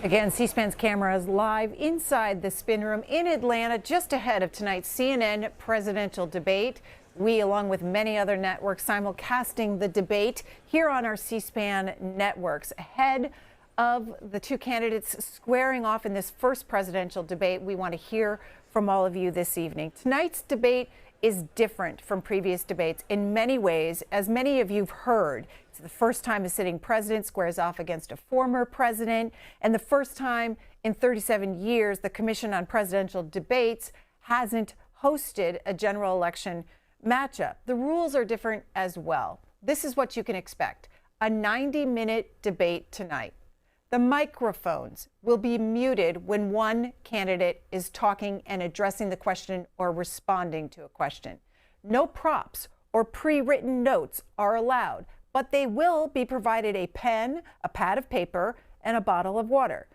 Again, C-SPAN's camera is live inside the spin room in Atlanta, just ahead of tonight's CNN presidential debate. We, along with many other networks, simulcasting the debate here on our C-SPAN networks. Ahead of the two candidates squaring off in this first presidential debate, we want to hear from all of you this evening. Tonight's debate is different from previous debates in many ways. As many of you've heard, it's the first time a sitting president squares off against a former president, and the first time in 37 years the Commission on Presidential Debates hasn't hosted a general election matchup. The rules are different as well. This is what you can expect: a 90-minute debate tonight. The microphones will be muted when one candidate is talking and addressing the question or responding to a question. No props or pre-written notes are allowed, but they will be provided a pen, a pad of paper, and a bottle of water.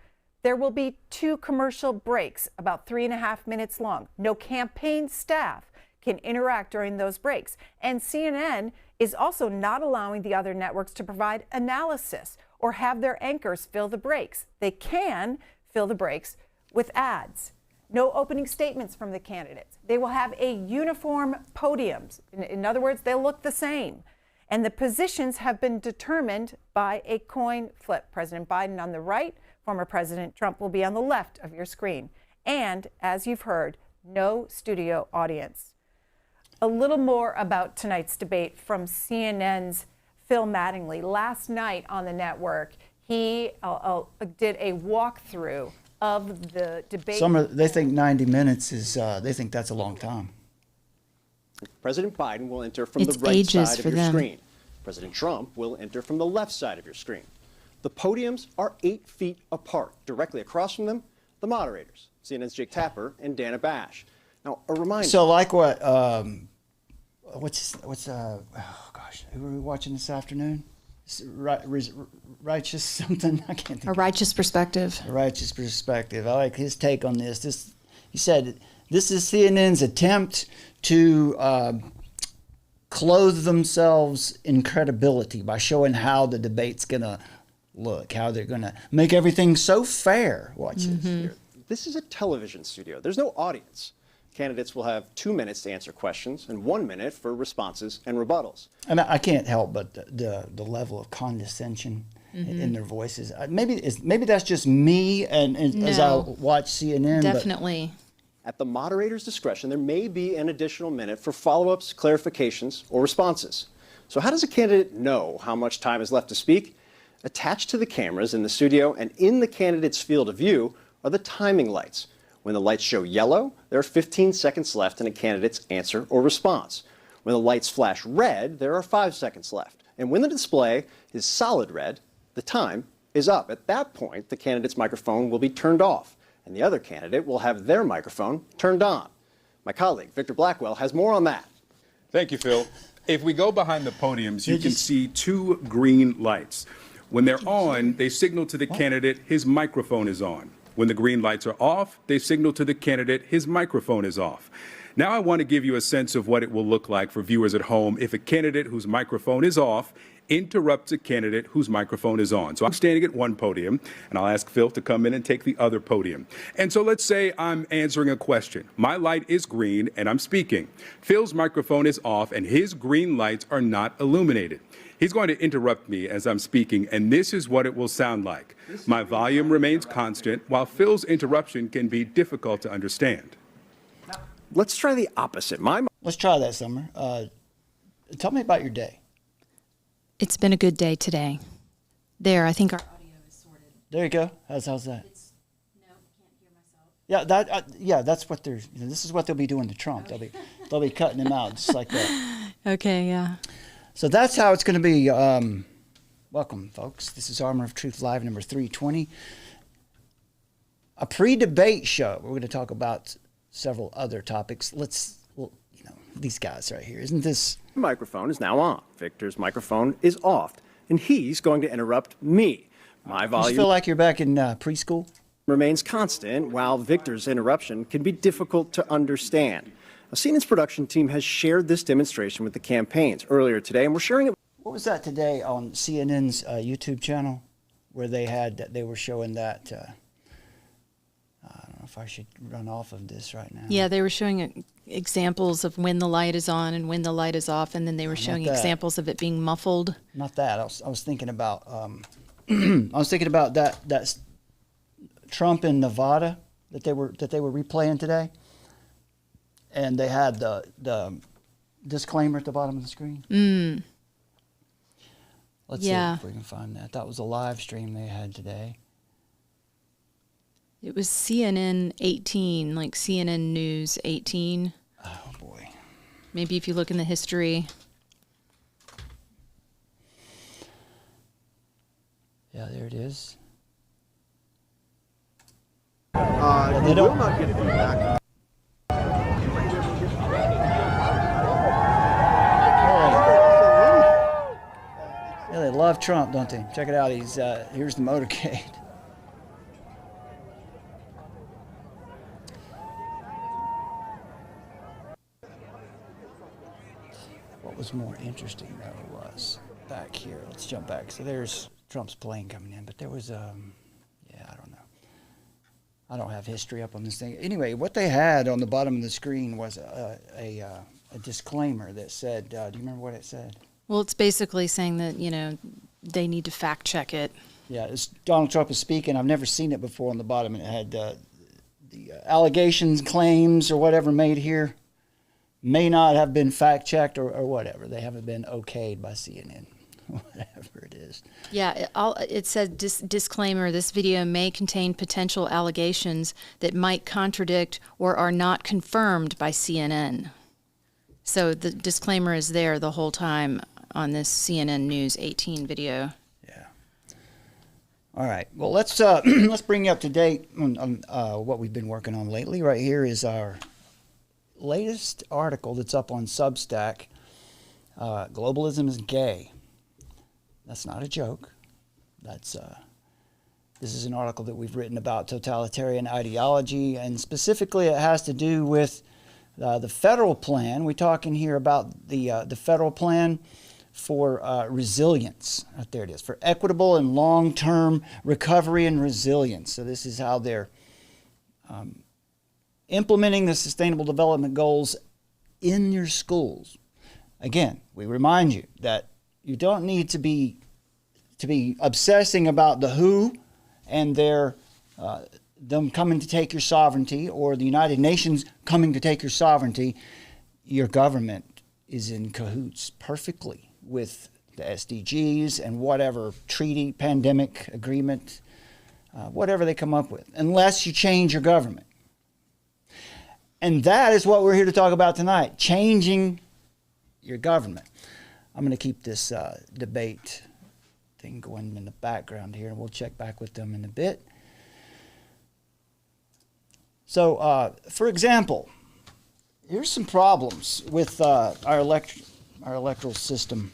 There will be 2 commercial breaks, about 3.5 minutes long. No campaign staff can interact during those breaks. And CNN is also not allowing the other networks to provide analysis or have their anchors fill the breaks. They can fill the breaks with ads. No opening statements from the candidates. They will have a uniform podiums. In other words, they'll look the same. And the positions have been determined by a coin flip. President Biden on the right, former President Trump will be on the left of your screen. And as you've heard, no studio audience. A little more about tonight's debate from CNN's Phil Mattingly. Last night on the network, he did a walkthrough of the debate. They think 90 minutes is, they think that's a long time. President Biden will enter from the right side of your screen. President Trump will enter from the left side of your screen. The podiums are 8 feet apart. Directly across from them, the moderators, CNN's Jake Tapper and Dana Bash. Now, a reminder. So like what, oh gosh, who were we watching this afternoon? Righteous something? I can't think. A Righteous Perspective. A Righteous Perspective. I like his take on this. He said, this is CNN's attempt to clothe themselves in credibility by showing how the debate's going to look, how they're going to make everything so fair. Watch this. This is a television studio. There's no audience. Candidates will have 2 minutes to answer questions and 1 minute for responses and rebuttals. And I can't help but the level of condescension in their voices. Maybe that's just me and No, as I watch CNN. definitely. At the moderator's discretion, there may be an additional minute for follow-ups, clarifications, or responses. So how does a candidate know how much time is left to speak? Attached to the cameras in the studio and in the candidate's field of view are the timing lights. When the lights show yellow, there are 15 seconds left in a candidate's answer or response. When the lights flash red, there are 5 seconds left. And when the display is solid red, the time is up. At that point, the candidate's microphone will be turned off, and the other candidate will have their microphone turned on. My colleague, Victor Blackwell, has more on that. Thank you, Phil. If we go behind the podiums, you can see 2 green lights. When they're on, they signal to the candidate his microphone is on. When the green lights are off, they signal to the candidate his microphone is off. Now I want to give you a sense of what it will look like for viewers at home if a candidate whose microphone is off interrupts a candidate whose microphone is on. So I'm standing at one podium, and I'll ask Phil to come in and take the other podium. And so let's say I'm answering a question. My light is green, and I'm speaking. Phil's microphone is off, and his green lights are not illuminated. He's going to interrupt me as I'm speaking, and this is what it will sound like. My volume remains constant, while Phil's interruption can be difficult to understand. Let's try the opposite. Let's try that, Summer. Tell me about your day. It's been a good day today. There, I think our audio is sorted. There you go. How's that? No, can't hear myself. Yeah, that's what they're. This is what they'll be doing to Trump. Okay. They'll be cutting him out just like that. Okay, yeah. So that's how it's going to be. Welcome, folks. This is Armor of Truth Live number 320. A pre-debate show. We're going to talk about several other topics. These guys right here. Isn't this? Microphone is now on. Victor's microphone is off, and he's going to interrupt me. My volume. You feel like you're back in preschool? Remains constant, while Victor's interruption can be difficult to understand. Now, CNN's production team has shared this demonstration with the campaigns earlier today, and we're sharing it. What was that today on CNN's YouTube channel, where they were showing that? if I should run off of this right now. Yeah, they were showing examples of when the light is on and when the light is off, and then they were showing examples of it being muffled. Not that. I was thinking about I was thinking about that Trump in Nevada that they were replaying today, and they had the disclaimer at the bottom of the screen. Let's see if we can find that. That was a live stream they had today. It was CNN 18, like CNN News 18. Oh boy. Maybe if you look in the history. Yeah, there it is. You will not get feedback. Yeah, they love Trump, don't they? Check it out. He's here's the motorcade. What was more interesting though was back here. Let's jump back. So there's Trump's plane coming in, but there was yeah, I don't know. I don't have history up on this thing. Anyway, what they had on the bottom of the screen was a disclaimer that said, do you remember what it said? Well, it's basically saying that, you know, they need to fact check it. Yeah, it's Donald Trump is speaking. I've never seen it before on the bottom. It had the allegations, claims, or whatever made here may not have been fact checked or whatever. They haven't been okayed by CNN, whatever it is. Yeah, it said disclaimer, this video may contain potential allegations that might contradict or are not confirmed by CNN. So the disclaimer is there the whole time on this CNN News 18 video. Yeah. All right. Well, let's bring you up to date on what we've been working on lately. Right here is our latest article that's up on Substack. Globalism is gay. That's not a joke. This is an article that we've written about totalitarian ideology, and specifically it has to do with the federal plan. We're talking here about the federal plan for resilience. There it is, for equitable and long-term recovery and resilience. So this is how they're implementing the Sustainable Development Goals in your schools. Again, we remind you that you don't need to be obsessing about the WHO and their them coming to take your sovereignty, or the United Nations coming to take your sovereignty. Your government is in cahoots perfectly with the SDGs and whatever treaty, pandemic agreement, whatever they come up with, unless you change your government. And that is what we're here to talk about tonight, changing your government. I'm going to keep this debate thing going in the background here, and we'll check back with them in a bit. So, for example, here's some problems with our electoral system.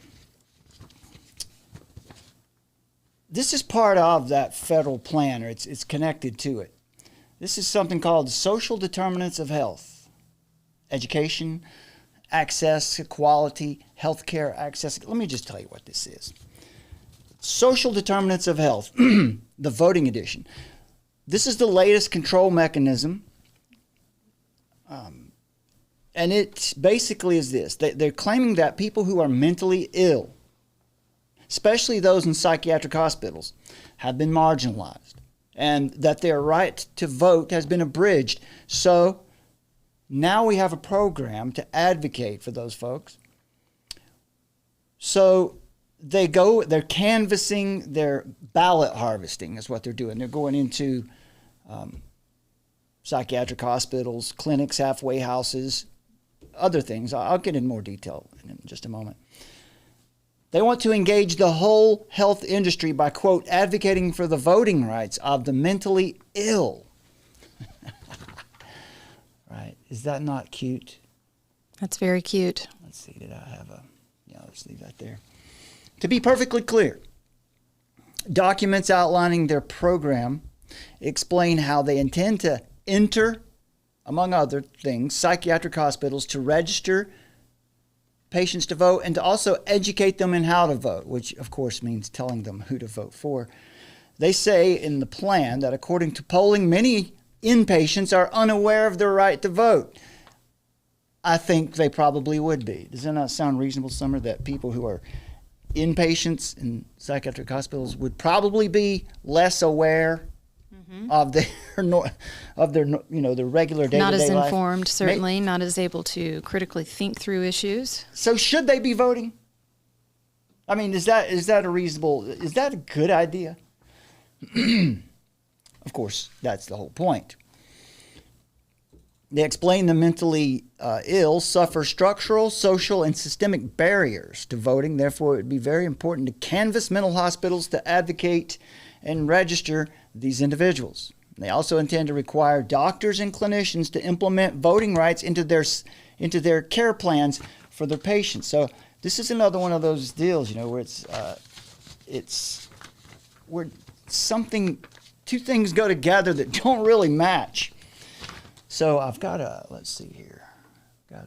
This is part of that federal plan, or it's connected to it. This is something called social determinants of health, education, access, equality, healthcare access. Let me just tell you what this is. Social determinants of health, the voting edition. This is the latest control mechanism, and it basically is this. They're claiming that people who are mentally ill, especially those in psychiatric hospitals, have been marginalized, and that their right to vote has been abridged. So now we have a program to advocate for those folks. So they're canvassing, they're ballot harvesting is what they're doing. They're going into psychiatric hospitals, clinics, halfway houses, other things. I'll get in more detail in just a moment. They want to engage the whole health industry by, quote, advocating for the voting rights of the mentally ill. Right. Is that not cute? That's very cute. Let's see. Did I have yeah, let's leave that there. To be perfectly clear, documents outlining their program explain how they intend to enter, among other things, psychiatric hospitals to register patients to vote and to also educate them in how to vote, which of course means telling them who to vote for. They say in the plan that according to polling, many inpatients are unaware of their right to vote. I think they probably would be. Does that not sound reasonable, Summer, that people who are inpatients in psychiatric hospitals would probably be less aware of their their regular day-to-day Not as life? informed, certainly, not as able to critically think through issues. So should they be voting? I mean, is that a good idea? Of course, that's the whole point. They explain the mentally ill suffer structural, social, and systemic barriers to voting. Therefore, it would be very important to canvass mental hospitals to advocate and register these individuals. They also intend to require doctors and clinicians to implement voting rights into their care plans for their patients. So this is another one of those deals, where two things go together that don't really match. So I've got let's see here. Bear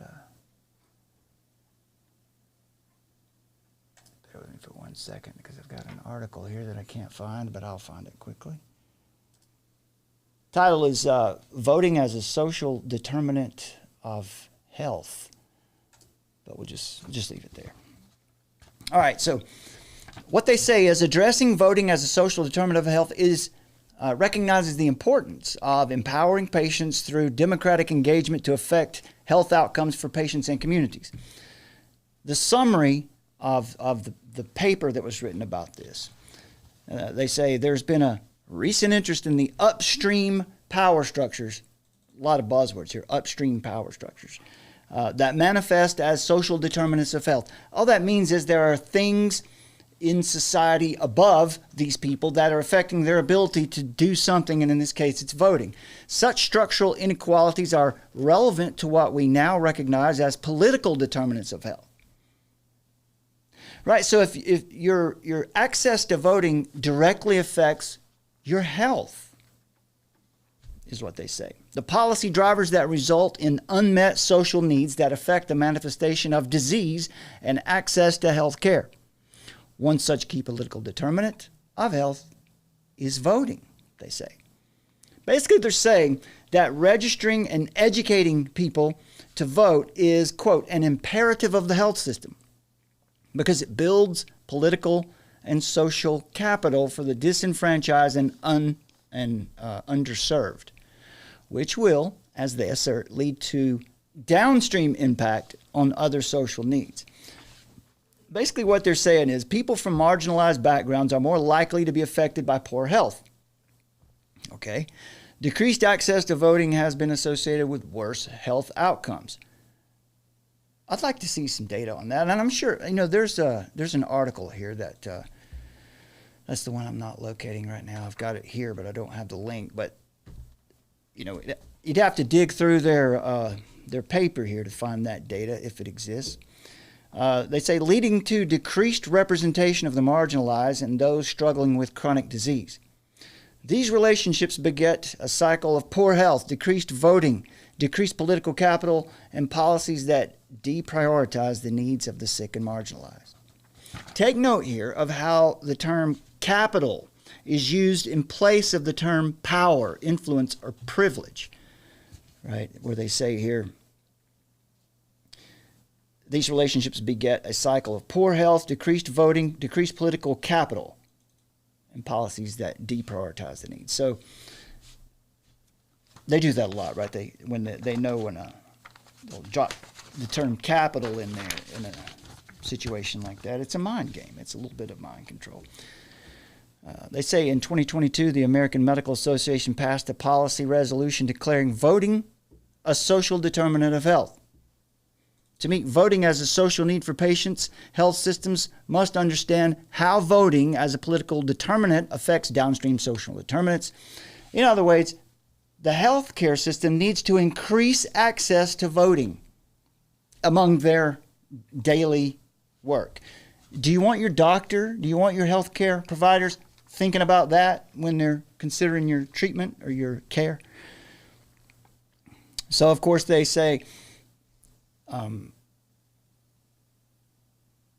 with me for 1 second because I've got an article here that I can't find, but I'll find it quickly. Title is Voting as a Social Determinant of Health. But we'll just leave it there. All right, so what they say is addressing voting as a social determinant of health recognizes the importance of empowering patients through democratic engagement to affect health outcomes for patients and communities. The summary of the paper that was written about this, they say there's been a recent interest in the upstream power structures, a lot of buzzwords here, upstream power structures, that manifest as social determinants of health. All that means is there are things in society above these people that are affecting their ability to do something, and in this case, it's voting. Such structural inequalities are relevant to what we now recognize as political determinants of health. Right, so if your access to voting directly affects your health, is what they say. The policy drivers that result in unmet social needs that affect the manifestation of disease and access to health care. One such key political determinant of health is voting, they say. Basically, they're saying that registering and educating people to vote is, quote, an imperative of the health system because it builds political and social capital for the disenfranchised and underserved, which will, as they assert, lead to downstream impact on other social needs. Basically what they're saying is people from marginalized backgrounds are more likely to be affected by poor health. Okay? Decreased access to voting has been associated with worse health outcomes. I'd like to see some data on that. And I'm sure, there's an article here that, that's the one I'm not locating right now. I've got it here, but I don't have the link. But, you'd have to dig through their paper here to find that data if it exists. They say leading to decreased representation of the marginalized and those struggling with chronic disease. These relationships beget a cycle of poor health, decreased voting, decreased political capital, and policies that deprioritize the needs of the sick and marginalized. Take note here of how the term capital is used in place of the term power, influence, or privilege, right? Where they say here, these relationships beget a cycle of poor health, decreased voting, decreased political capital, and policies that deprioritize the needs. So they do that a lot, right? They know when they'll drop the term capital in there in a situation like that. It's a mind game. It's a little bit of mind control. They say in 2022, the American Medical Association passed a policy resolution declaring voting a social determinant of health. To meet voting as a social need for patients, health systems must understand how voting as a political determinant affects downstream social determinants. In other words, the healthcare system needs to increase access to voting among their daily work. Do you want your doctor, do you want your healthcare providers thinking about that when they're considering your treatment or your care? So, of course, they say,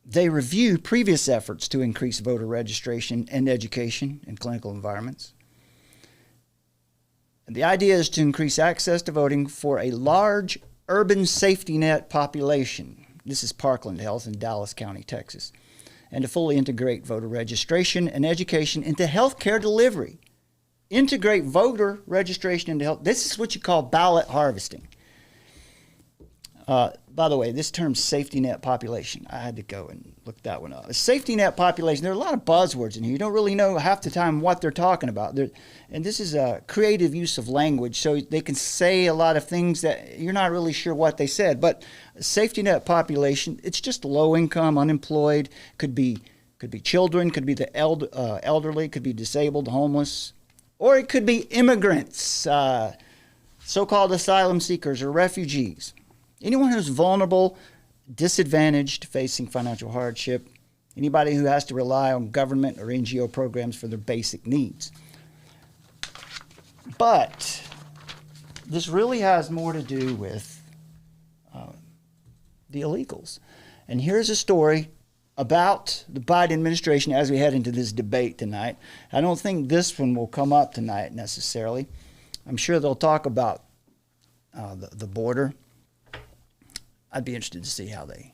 they review previous efforts to increase voter registration and education in clinical environments. The idea is to increase access to voting for a large urban safety net population. This is Parkland Health in Dallas County, Texas. And to fully integrate voter registration and education into healthcare delivery. Integrate voter registration into health. This is what you call ballot harvesting. By the way, this term safety net population, I had to go and look that one up. A safety net population, there are a lot of buzzwords in here. You don't really know half the time what they're talking about. And this is a creative use of language, so they can say a lot of things that you're not really sure what they said. But a safety net population, it's just low income, unemployed, could be children, could be the elderly, could be disabled, homeless, or it could be immigrants, so-called asylum seekers or refugees. Anyone who's vulnerable, disadvantaged, facing financial hardship, anybody who has to rely on government or NGO programs for their basic needs. But this really has more to do with the illegals. And here's a story about the Biden administration as we head into this debate tonight. I don't think this one will come up tonight necessarily. I'm sure they'll talk about the border. I'd be interested to see how they.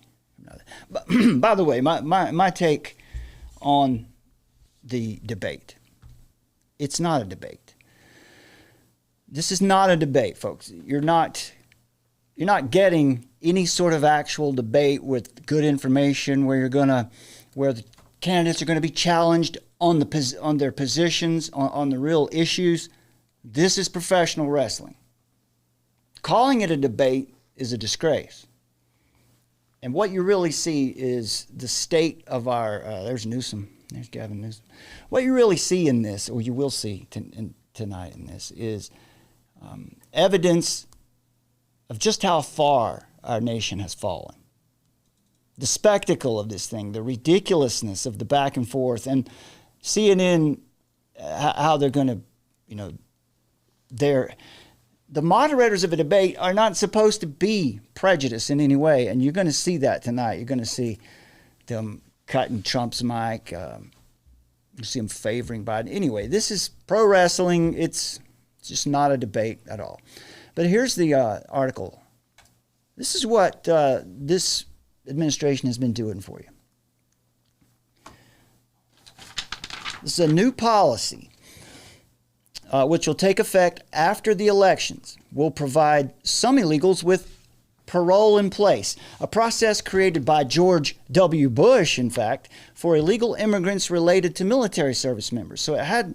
But by the way, my take on the debate. It's not a debate. This is not a debate, folks. You're not getting any sort of actual debate with good information where the candidates are going to be challenged on their positions, on the real issues. This is professional wrestling. Calling it a debate is a disgrace. And what you really see is the state of our, there's Newsom, there's Gavin Newsom. What you really see in this, or you will see tonight in this, is evidence of just how far our nation has fallen. The spectacle of this thing, the ridiculousness of the back and forth, and CNN, how they're going to, the moderators of a debate are not supposed to be prejudiced in any way, and you're going to see that tonight. You're going to see them cutting Trump's mic. You see them favoring Biden. Anyway, this is pro wrestling. It's just not a debate at all. But here's the article. This is what this administration has been doing for you. This is a new policy which will take effect after the elections, will provide some illegals with parole in place, a process created by George W. Bush, in fact, for illegal immigrants related to military service members. So it had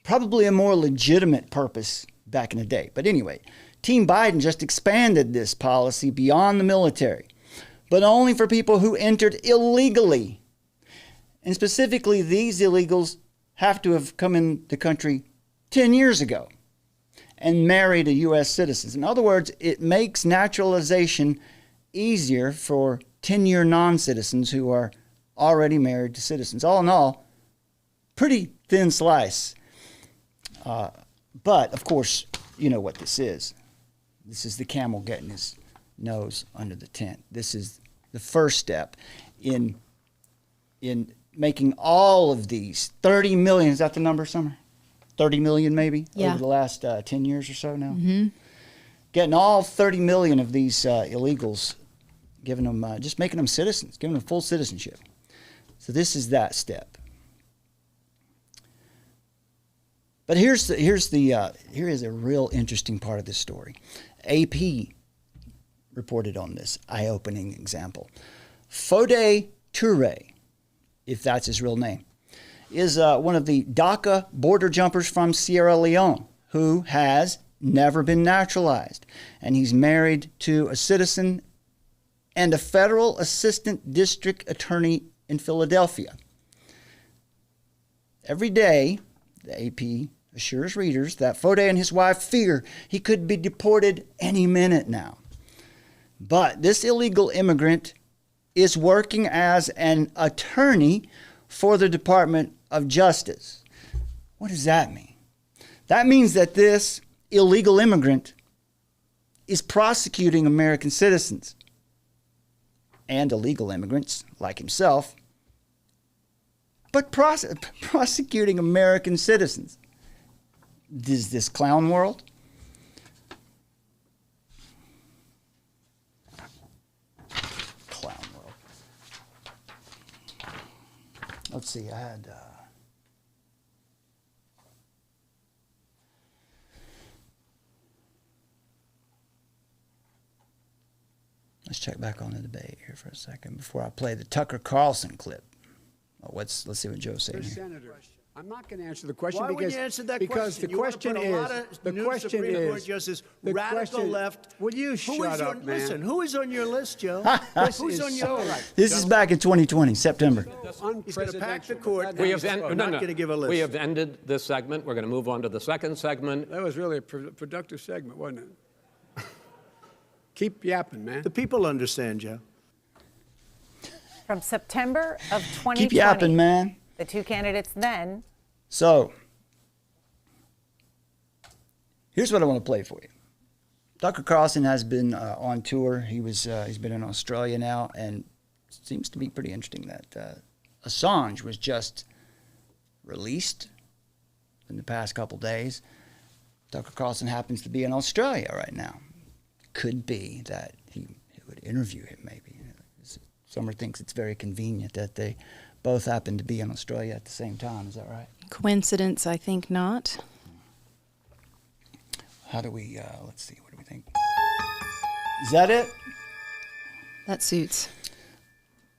probably a more legitimate purpose back in the day. But anyway, Team Biden just expanded this policy beyond the military, but only for people who entered illegally. And specifically, these illegals have to have come in the country 10 years ago and married a U.S. citizen. In other words, it makes naturalization easier for 10-year non-citizens who are already married to citizens. All in all, pretty thin slice. But, of course, you know what this is. This is the camel getting his nose under the tent. This is the first step in making all of these 30 million, is that the number, Summer? 30 million maybe over the last 10 years or so now. Mm-hmm. Getting all 30 million of these illegals, giving them, just making them citizens, giving them full citizenship. So this is that step. But here is a real interesting part of this story. AP reported on this eye-opening example. Fode Toure, if that's his real name, is one of the DACA border jumpers from Sierra Leone who has never been naturalized. And he's married to a citizen and a federal assistant district attorney in Philadelphia. Every day, the AP assures readers that Fode and his wife fear he could be deported any minute now. But this illegal immigrant is working as an attorney for the Department of Justice. What does that mean? That means that this illegal immigrant is prosecuting American citizens and illegal immigrants like himself, but prosecuting American citizens. Is this clown world? let's see, I had... let's check back on the debate here for a second before I play the Tucker Carlson clip. Let's see what Joe's saying here. Senator, I'm not going to answer the question Why would you answer that question? The question is, radical left. Will you shut up, man? Listen, who is on your list, Joe? Who's on your list? This is back in 2020, September. He's going to pack the court. We have not going to give a list. We have ended this segment. We're going to move on to the second segment. That was really a productive segment, wasn't it? Keep yapping, man. The people understand, Joe. From September of 2020. Keep yapping, man. The two candidates then. So, here's what I want to play for you. Tucker Carlson has been on tour. He's been in Australia now, and it seems to be pretty interesting that Assange was just released in the past couple days. Tucker Carlson happens to be in Australia right now. Could be that he would interview him, maybe. Summer thinks it's very convenient that they both happen to be in Australia at the same time. Is that right? Coincidence, I think not. How do we, let's see, what do we think? Is that it? That suits.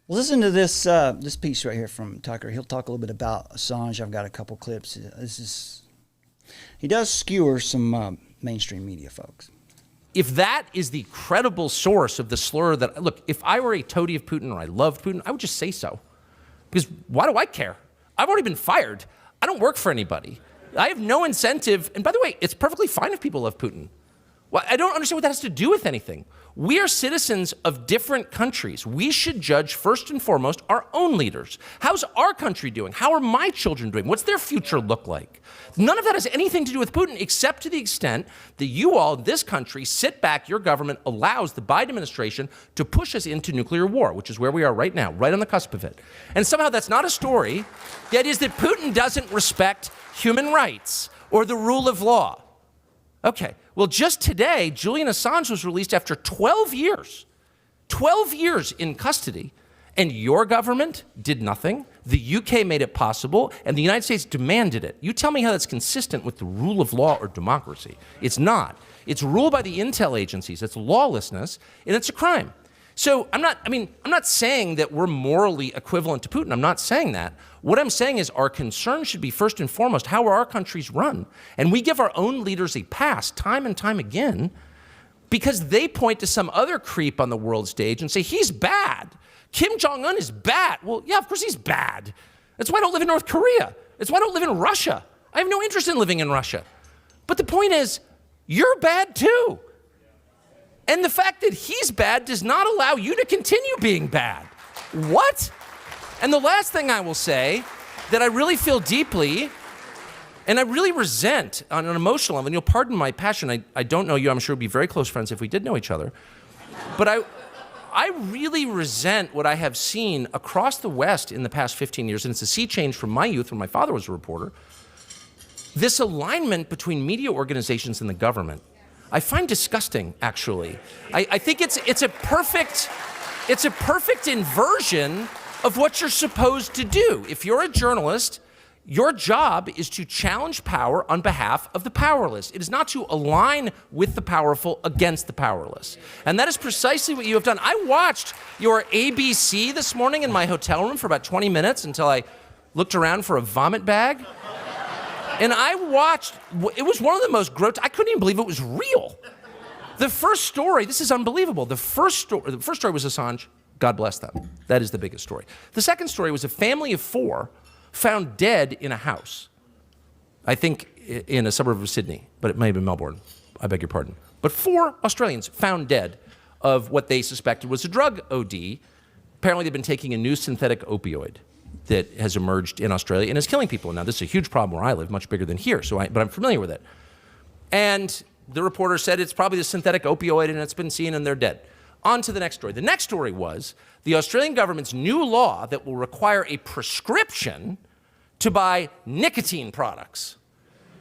Well, listen to this this piece right here from Tucker. He'll talk a little bit about Assange. I've got a couple clips. He does skewer some mainstream media folks. If that is the credible source of the slur that, look, if I were a toady of Putin or I loved Putin, I would just say so. Because why do I care? I've already been fired. I don't work for anybody. I have no incentive. And by the way, it's perfectly fine if people love Putin. Well, I don't understand what that has to do with anything. We are citizens of different countries. We should judge first and foremost our own leaders. How's our country doing? How are my children doing? What's their future look like? None of that has anything to do with Putin, except to the extent that you all, this country, sit back, your government allows the Biden administration to push us into nuclear war, which is where we are right now, right on the cusp of it. And somehow that's not a story. That is that Putin doesn't respect human rights or the rule of law. Okay, well, just today, Julian Assange was released after 12 years. 12 years in custody. And your government did nothing. The UK made it possible, and the United States demanded it. You tell me how that's consistent with the rule of law or democracy. It's not. It's ruled by the intel agencies. It's lawlessness, and it's a crime. So I'm not saying that we're morally equivalent to Putin. I'm not saying that. What I'm saying is our concern should be first and foremost, how are our countries run? And we give our own leaders a pass time and time again because they point to some other creep on the world stage and say, he's bad. Kim Jong-un is bad. Well, yeah, of course he's bad. That's why I don't live in North Korea. That's why I don't live in Russia. I have no interest in living in Russia. But the point is, you're bad too. And the fact that he's bad does not allow you to continue being bad. What? And the last thing I will say that I really feel deeply and I really resent on an emotional level, and you'll pardon my passion, I don't know you, I'm sure we'd be very close friends if we did know each other, but I really resent what I have seen across the West in the past 15 years, and it's a sea change from my youth when my father was a reporter, this alignment between media organizations and the government. I find disgusting, actually. I think it's a perfect inversion of what you're supposed to do. If you're a journalist, your job is to challenge power on behalf of the powerless. It is not to align with the powerful against the powerless. And that is precisely what you have done. I watched your ABC this morning in my hotel room for about 20 minutes until I looked around for a vomit bag. And I watched, it was one of the most grotesque, I couldn't even believe it was real. The first story, this is unbelievable. The first story was Assange. God bless them. That is the biggest story. The second story was a family of 4 found dead in a house. I think in a suburb of Sydney, but it may have been Melbourne. I beg your pardon. But 4 Australians found dead of what they suspected was a drug OD. Apparently they've been taking a new synthetic opioid that has emerged in Australia and is killing people. Now, this is a huge problem where I live, much bigger than here, but I'm familiar with it. And the reporter said it's probably the synthetic opioid and it's been seen and they're dead. On to the next story. The next story was the Australian government's new law that will require a prescription to buy nicotine products.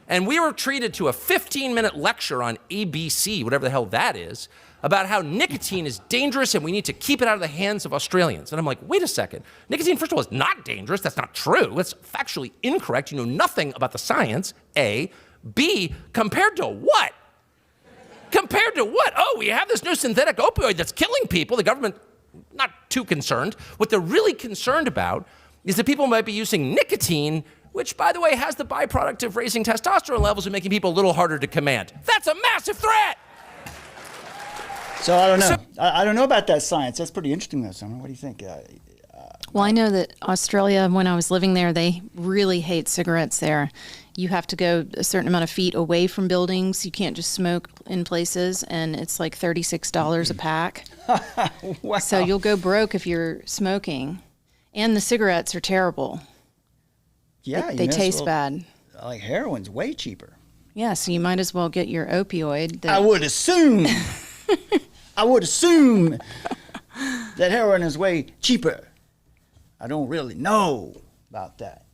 And we were treated to a 15-minute lecture on ABC, whatever the hell that is, about how nicotine is dangerous and we need to keep it out of the hands of Australians. And I'm like, wait a second. Nicotine, first of all, is not dangerous. That's not true. That's factually incorrect. You know nothing about the science, A. B, compared to what? Compared to what? Oh, we have this new synthetic opioid that's killing people. The government, not too concerned. What they're really concerned about is that people might be using nicotine, which, by the way, has the byproduct of raising testosterone levels and making people a little harder to command. That's a massive threat! So I don't know. I don't know about that science. That's pretty interesting, though, Summer. What do you think? Well, I know that Australia, when I was living there, they really hate cigarettes there. You have to go a certain amount of feet away from buildings. You can't just smoke in places, and it's like $36 a pack. Wow. So you'll go broke if you're smoking. And the cigarettes are terrible. Yeah, They taste bad. Like heroin's way cheaper. Yeah, so you might as well get your opioid. I would assume. I would assume that heroin is way cheaper. I don't really know about that.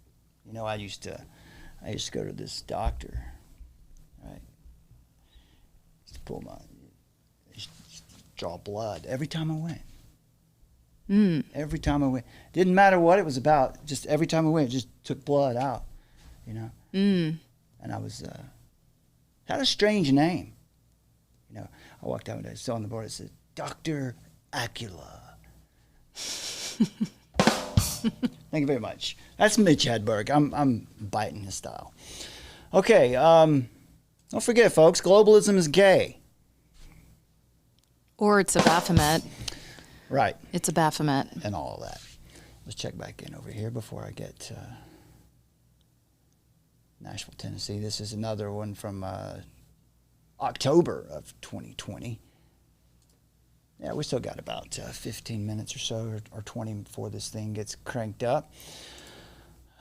You know, I used to go to this doctor, right? Used to pull used to draw blood every time I went. Every time I went. Didn't matter what it was about. Just every time I went, just took blood out, you know? And I was, had a strange name. You know, I walked out and I saw on the board, it said, Dr. Acula. Thank you very much. That's Mitch Hedberg. I'm biting his style. Okay, don't forget, folks, globalism is gay. Or it's a Baphomet. Right. It's a Baphomet. And all of that. Let's check back in over here before I get to Nashville, Tennessee. This is another one from October of 2020. Yeah, we still got about 15 minutes or so, or 20 before this thing gets cranked up.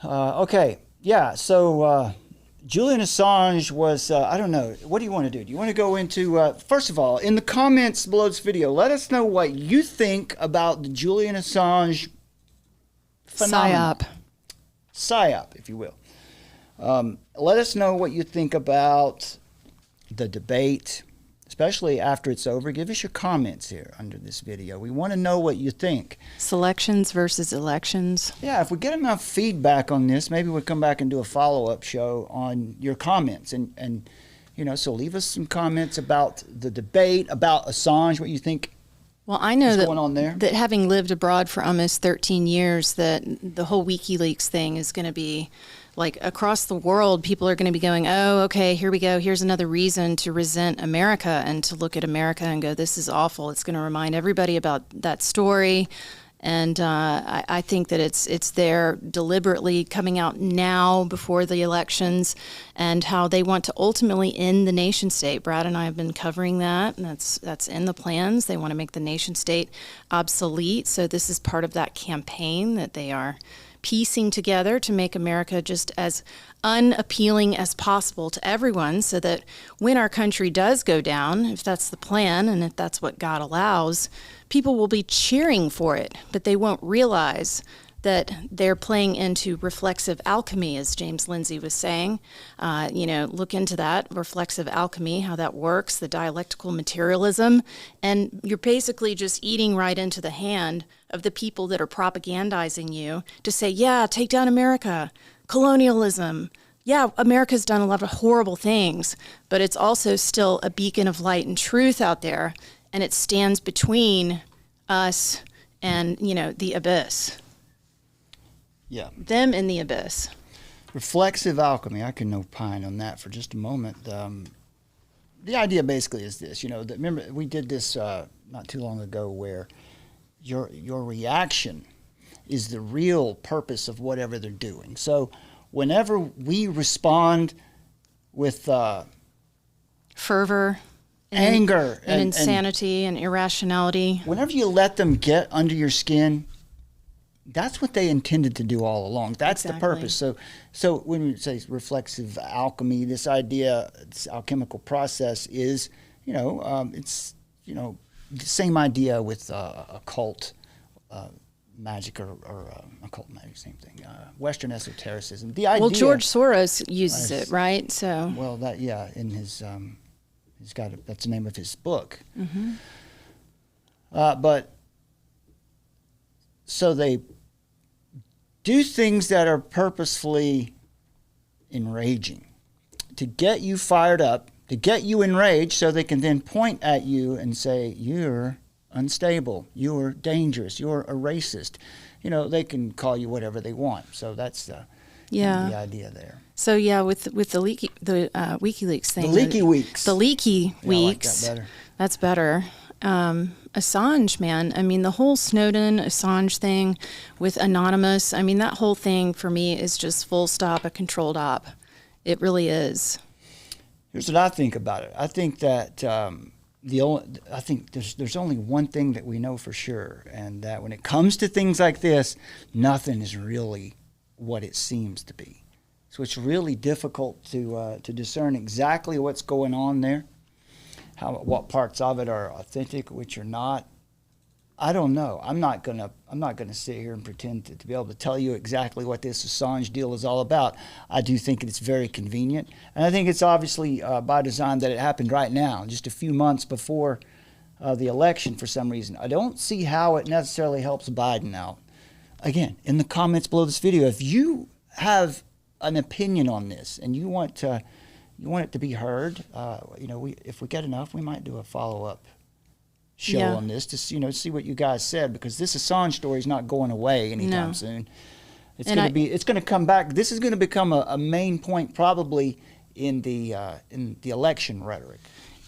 Okay, yeah, so Julian Assange was, I don't know, what do you want to do? Do you want to go into, first of all, in the comments below this video, let us know what you think about the Julian Assange phenomenon. PSYOP, if you will. Let us know what you think about the debate, especially after it's over. Give us your comments here under this video. We want to know what you think. Selections versus elections. Yeah, if we get enough feedback on this, maybe we'll come back and do a follow-up show on your comments. And you know, so leave us some comments about the debate, about Assange, what you think. Well, I know going on there? that having lived abroad for almost 13 years, that the whole Wikileaks thing is going to be like across the world, people are going to be going, oh, okay, here we go. Here's another reason to resent America and to look at America and go, this is awful. It's going to remind everybody about that story. And I think that it's there deliberately coming out now before the elections, and how they want to ultimately end the nation state. Brad and I have been covering that, and that's in the plans. They want to make the nation state obsolete. So this is part of that campaign that they are piecing together to make America just as unappealing as possible to everyone, so that when our country does go down, if that's the plan and if that's what God allows, people will be cheering for it, but they won't realize that they're playing into reflexive alchemy, as James Lindsay was saying. Look into that, reflexive alchemy, how that works, the dialectical materialism, and you're basically just eating right into the hand of the people that are propagandizing you to say, yeah, take down America, colonialism. Yeah, America's done a lot of horrible things, but it's also still a beacon of light and truth out there, and it stands between us and, the abyss. Yeah. Them in the abyss. Reflexive alchemy, I can opine on that for just a moment. The idea basically is this, remember we did this not too long ago, where your reaction is the real purpose of whatever they're doing. So whenever we respond with fervor, anger, and insanity and irrationality, whenever you let them get under your skin, that's what they intended to do all along. That's exactly the purpose. So when we say reflexive alchemy, this idea, this alchemical process is, it's, the same idea with occult magic or occult magic, same thing. Western esotericism. The idea. Well, George Soros uses it, right? So. Well, that in his That's the name of his book. But so they do things that are purposefully enraging to get you fired up, to get you enraged, so they can then point at you and say, you're unstable, you're dangerous, you're a racist. You know, they can call you whatever they want. So that's the idea there. So yeah, with the WikiLeaks thing, The leaky weeks. the leaky weeks. I like that better. That's better. Assange, man. I mean, the whole Snowden Assange thing with Anonymous. I mean, that whole thing for me is just full stop a controlled op. It really is. Here's what I think about it. I think that I think there's only one thing that we know for sure, and that when it comes to things like this, nothing is really what it seems to be. So it's really difficult to discern exactly what's going on there, what parts of it are authentic, which are not. I don't know. I'm not gonna sit here and pretend to be able to tell you exactly what this Assange deal is all about. I do think it's very convenient, and I think it's obviously by design that it happened right now, just a few months before the election. For some reason, I don't see how it necessarily helps Biden out. Again, in the comments below this video, if you have an opinion on this and you want it to be heard, if we get enough, we might do a follow-up show on this to see what you guys said, because this Assange story is not going away anytime soon. It's going to come back. This is going to become a main point probably in the election rhetoric.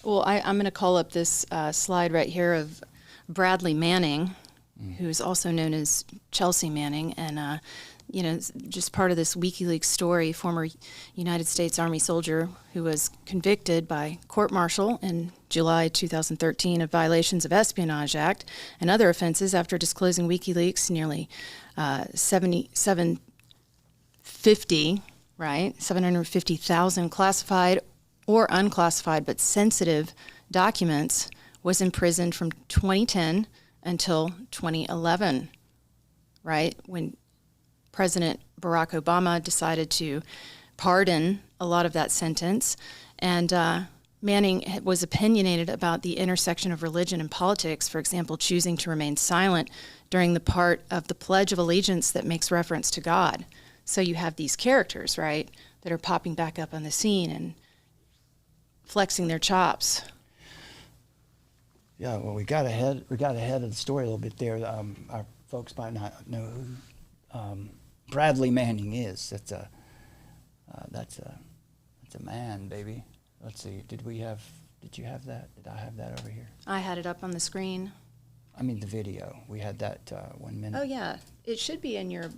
Well, I'm going to call up this slide right here of Bradley Manning, who is also known as Chelsea Manning, and just part of this WikiLeaks story, former United States Army soldier who was convicted by court-martial in July 2013 of violations of Espionage Act and other offenses after disclosing WikiLeaks nearly 750,000 classified or unclassified but sensitive documents, was imprisoned from 2010 until 2011, right, when President Barack Obama decided to pardon a lot of that sentence. And Manning was opinionated about the intersection of religion and politics, for example, choosing to remain silent during the part of the Pledge of Allegiance that makes reference to God. So you have these characters, right, that are popping back up on the scene and flexing their chops. Yeah, well, we got ahead of the story a little bit there. Our folks might not know who Bradley Manning is. That's a man, baby. Let's see. Did you have that? Did I have that over here? I had it up on the screen. I mean the video. We had that 1 minute. Oh yeah, it should be in your.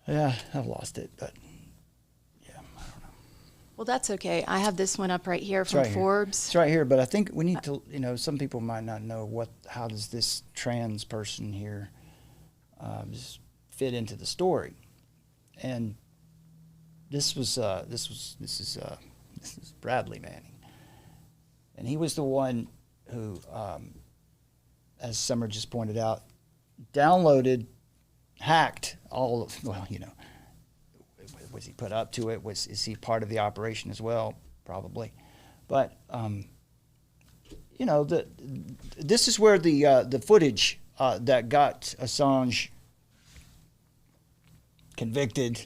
Yeah, I've lost it, but yeah, I don't know. Well, that's okay. I have this one up right here from Forbes. It's right here, but I think we need to, some people might not know how does this trans person here just fit into the story. And this is Bradley Manning. And he was the one who, as Summer just pointed out, hacked all of, was he put up to it? Is he part of the operation as well? Probably. But, this is where the footage that got Assange convicted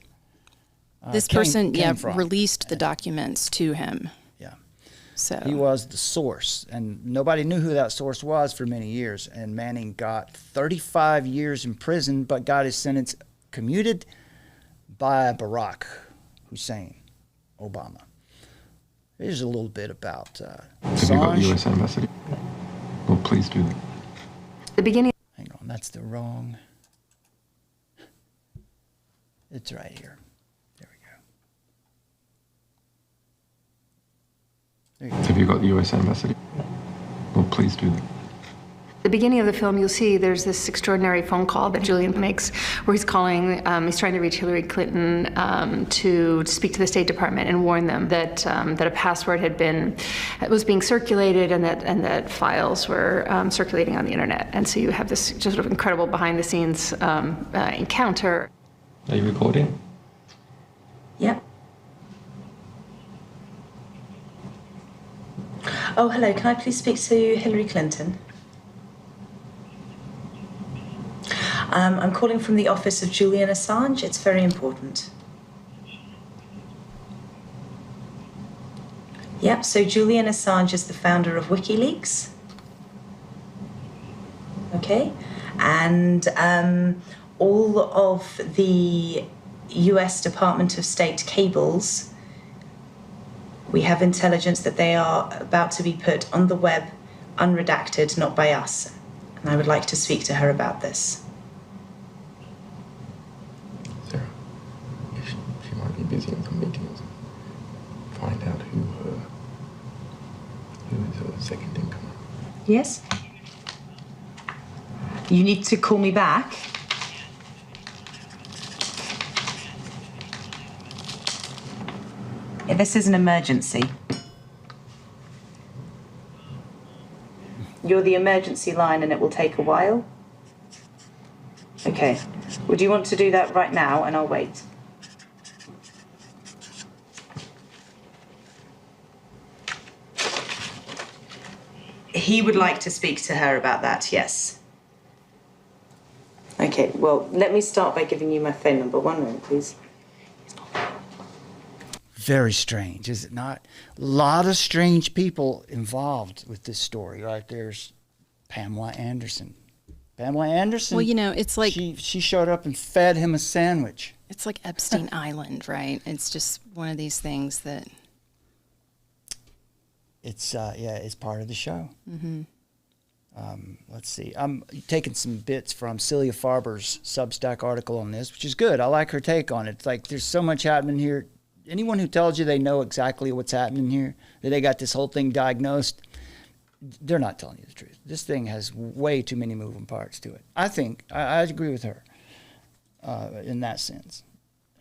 this person released the documents to him. Yeah. So he was the source, and nobody knew who that source was for many years. And Manning got 35 years in prison, but got his sentence commuted by Barack Hussein Obama. Here's a little bit about Assange. Have you got the U.S. Embassy? Well, please do that. The beginning. Hang on, that's the wrong. It's right here. There we go. Have you got the U.S. Embassy? Well, please do that. The beginning of the film, you'll see there's this extraordinary phone call that Julian makes where he's calling, he's trying to reach Hillary Clinton to speak to the State Department and warn them that a password was being circulated and that files were circulating on the internet. And so you have this just sort of incredible behind the scenes encounter. Are you recording? Yep. Oh, hello. Can I please speak to Hillary Clinton? I'm calling from the office of Julian Assange. It's very important. Yep, so Julian Assange is the founder of Wikileaks. Okay, and all of the US Department of State cables, we have intelligence that they are about to be put on the web, unredacted, not by us. And I would like to speak to her about this. Sarah, she might be busy in some meetings. Find out who is her second in command. Yes? You need to call me back. Yeah, this is an emergency. You're the emergency line and it will take a while. Okay. Would you want to do that right now and I'll wait? He would like to speak to her about that, yes. Okay, well, let me start by giving you my phone number. 1 moment, please. Very strange, is it not? A lot of strange people involved with this story, right? There's Pamela Anderson. Pamela Anderson. Well, you know, it's like she showed up and fed him a sandwich. It's like Epstein Island, right? It's just one of these things that. It's it's part of the show. Mm-hmm. Let's see. I'm taking some bits from Celia Farber's Substack article on this, which is good. I like her take on it. It's like there's so much happening here. Anyone who tells you they know exactly what's happening here, that they got this whole thing diagnosed, they're not telling you the truth. This thing has way too many moving parts to it. I think, I agree with her in that sense.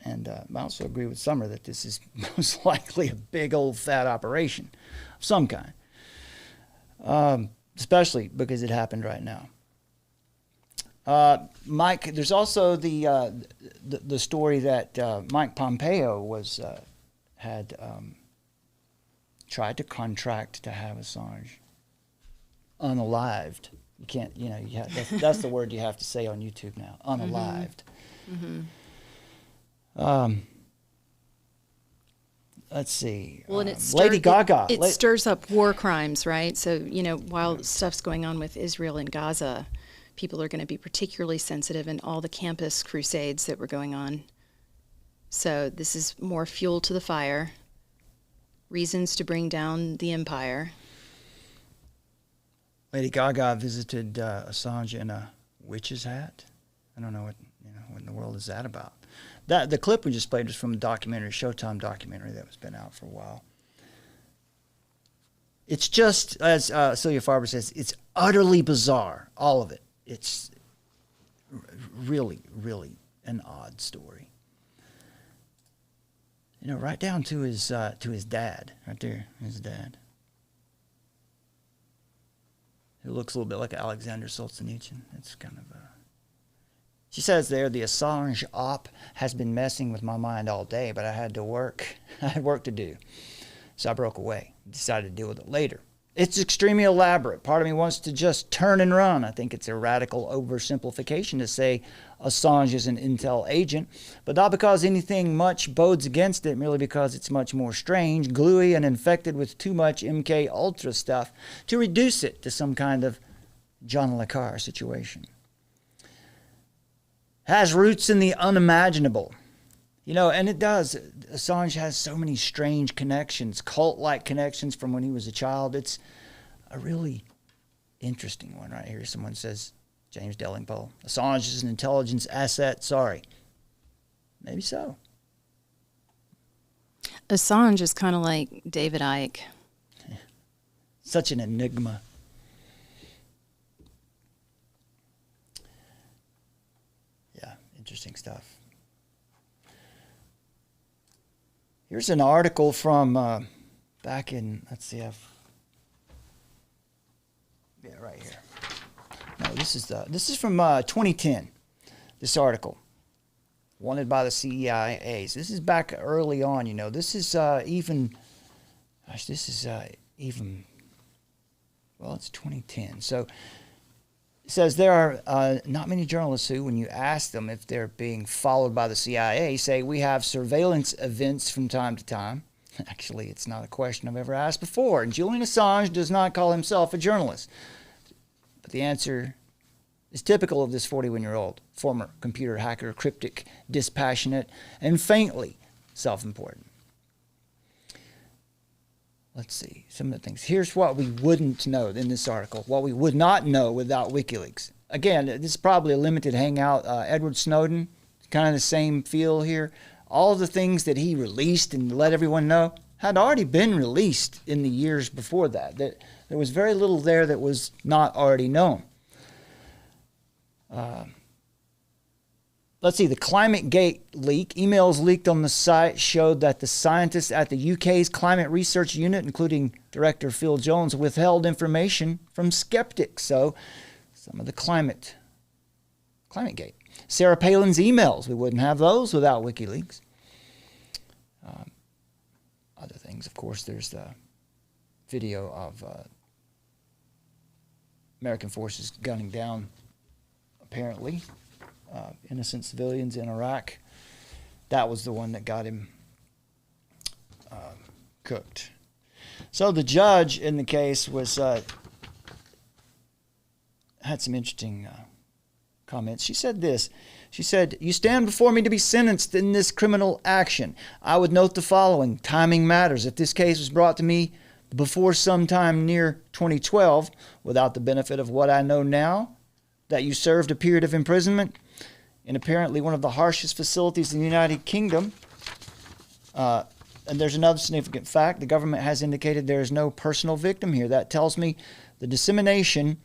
And I also agree with Summer that this is most likely a big old fat operation of some kind, especially because it happened right now. Mike, there's also the story that Mike Pompeo had tried to contract to have Assange unalived. You can't, that's the word you have to say on YouTube now, unalived. Mm-hmm. Let's see. Well, and it Lady Gaga. It stirs up war crimes, right? So, while stuff's going on with Israel and Gaza, people are going to be particularly sensitive in all the campus crusades that were going on. So this is more fuel to the fire, reasons to bring down the empire. Lady Gaga visited Assange in a witch's hat. I don't know what in the world is that about. The clip we just played was from a documentary, Showtime documentary that was been out for a while. It's just, as Celia Farber says, it's utterly bizarre, all of it. It's really, really an odd story. Right down to his dad, right there, his dad. It looks a little bit like Alexander Solzhenitsyn. It's kind of She says there, the Assange op has been messing with my mind all day, but I had work to do. So I broke away, decided to deal with it later. It's extremely elaborate. Part of me wants to just turn and run. I think it's a radical oversimplification to say Assange is an intel agent, but not because anything much bodes against it, merely because it's much more strange, gluey, and infected with too much MK Ultra stuff to reduce it to some kind of John le Carre situation. Has roots in the unimaginable. And it does. Assange has so many strange connections, cult-like connections from when he was a child. It's a really interesting one right here. Someone says, James Dellingpole, Assange is an intelligence asset. Sorry. Maybe so. Assange is kind of like David Icke. Such an enigma. Yeah, interesting stuff. Here's an article from back in, let's see, right here. No, this is from 2010. This article, wanted by the CIA. So this is back early on. This is even it's 2010. So it says there are not many journalists who, when you ask them if they're being followed by the CIA, say we have surveillance events from time to time. Actually, it's not a question I've ever asked before. And Julian Assange does not call himself a journalist. But the answer is typical of this 41-year-old former computer hacker, cryptic, dispassionate, and faintly self-important. Let's see, some of the things. Here's what we wouldn't know in this article, what we would not know without WikiLeaks. Again, this is probably a limited hangout. Edward Snowden, kind of the same feel here. All of the things that he released and let everyone know had already been released in the years before that. There was very little there that was not already known. Let's see, the ClimateGate leak, emails leaked on the site showed that the scientists at the UK's Climate Research Unit, including Director Phil Jones, withheld information from skeptics. So some of the ClimateGate. Sarah Palin's emails, we wouldn't have those without WikiLeaks. Other things, of course, there's the video of American forces gunning down, apparently, innocent civilians in Iraq. That was the one that got him cooked. So the judge in the case was had some interesting comments. She said this. She said, "You stand before me to be sentenced in this criminal action. I would note the following. Timing matters. If this case was brought to me before sometime near 2012, without the benefit of what I know now, that you served a period of imprisonment in apparently one of the harshest facilities in the United Kingdom. And there's another significant fact. The government has indicated there is no personal victim here. That tells me the dissemination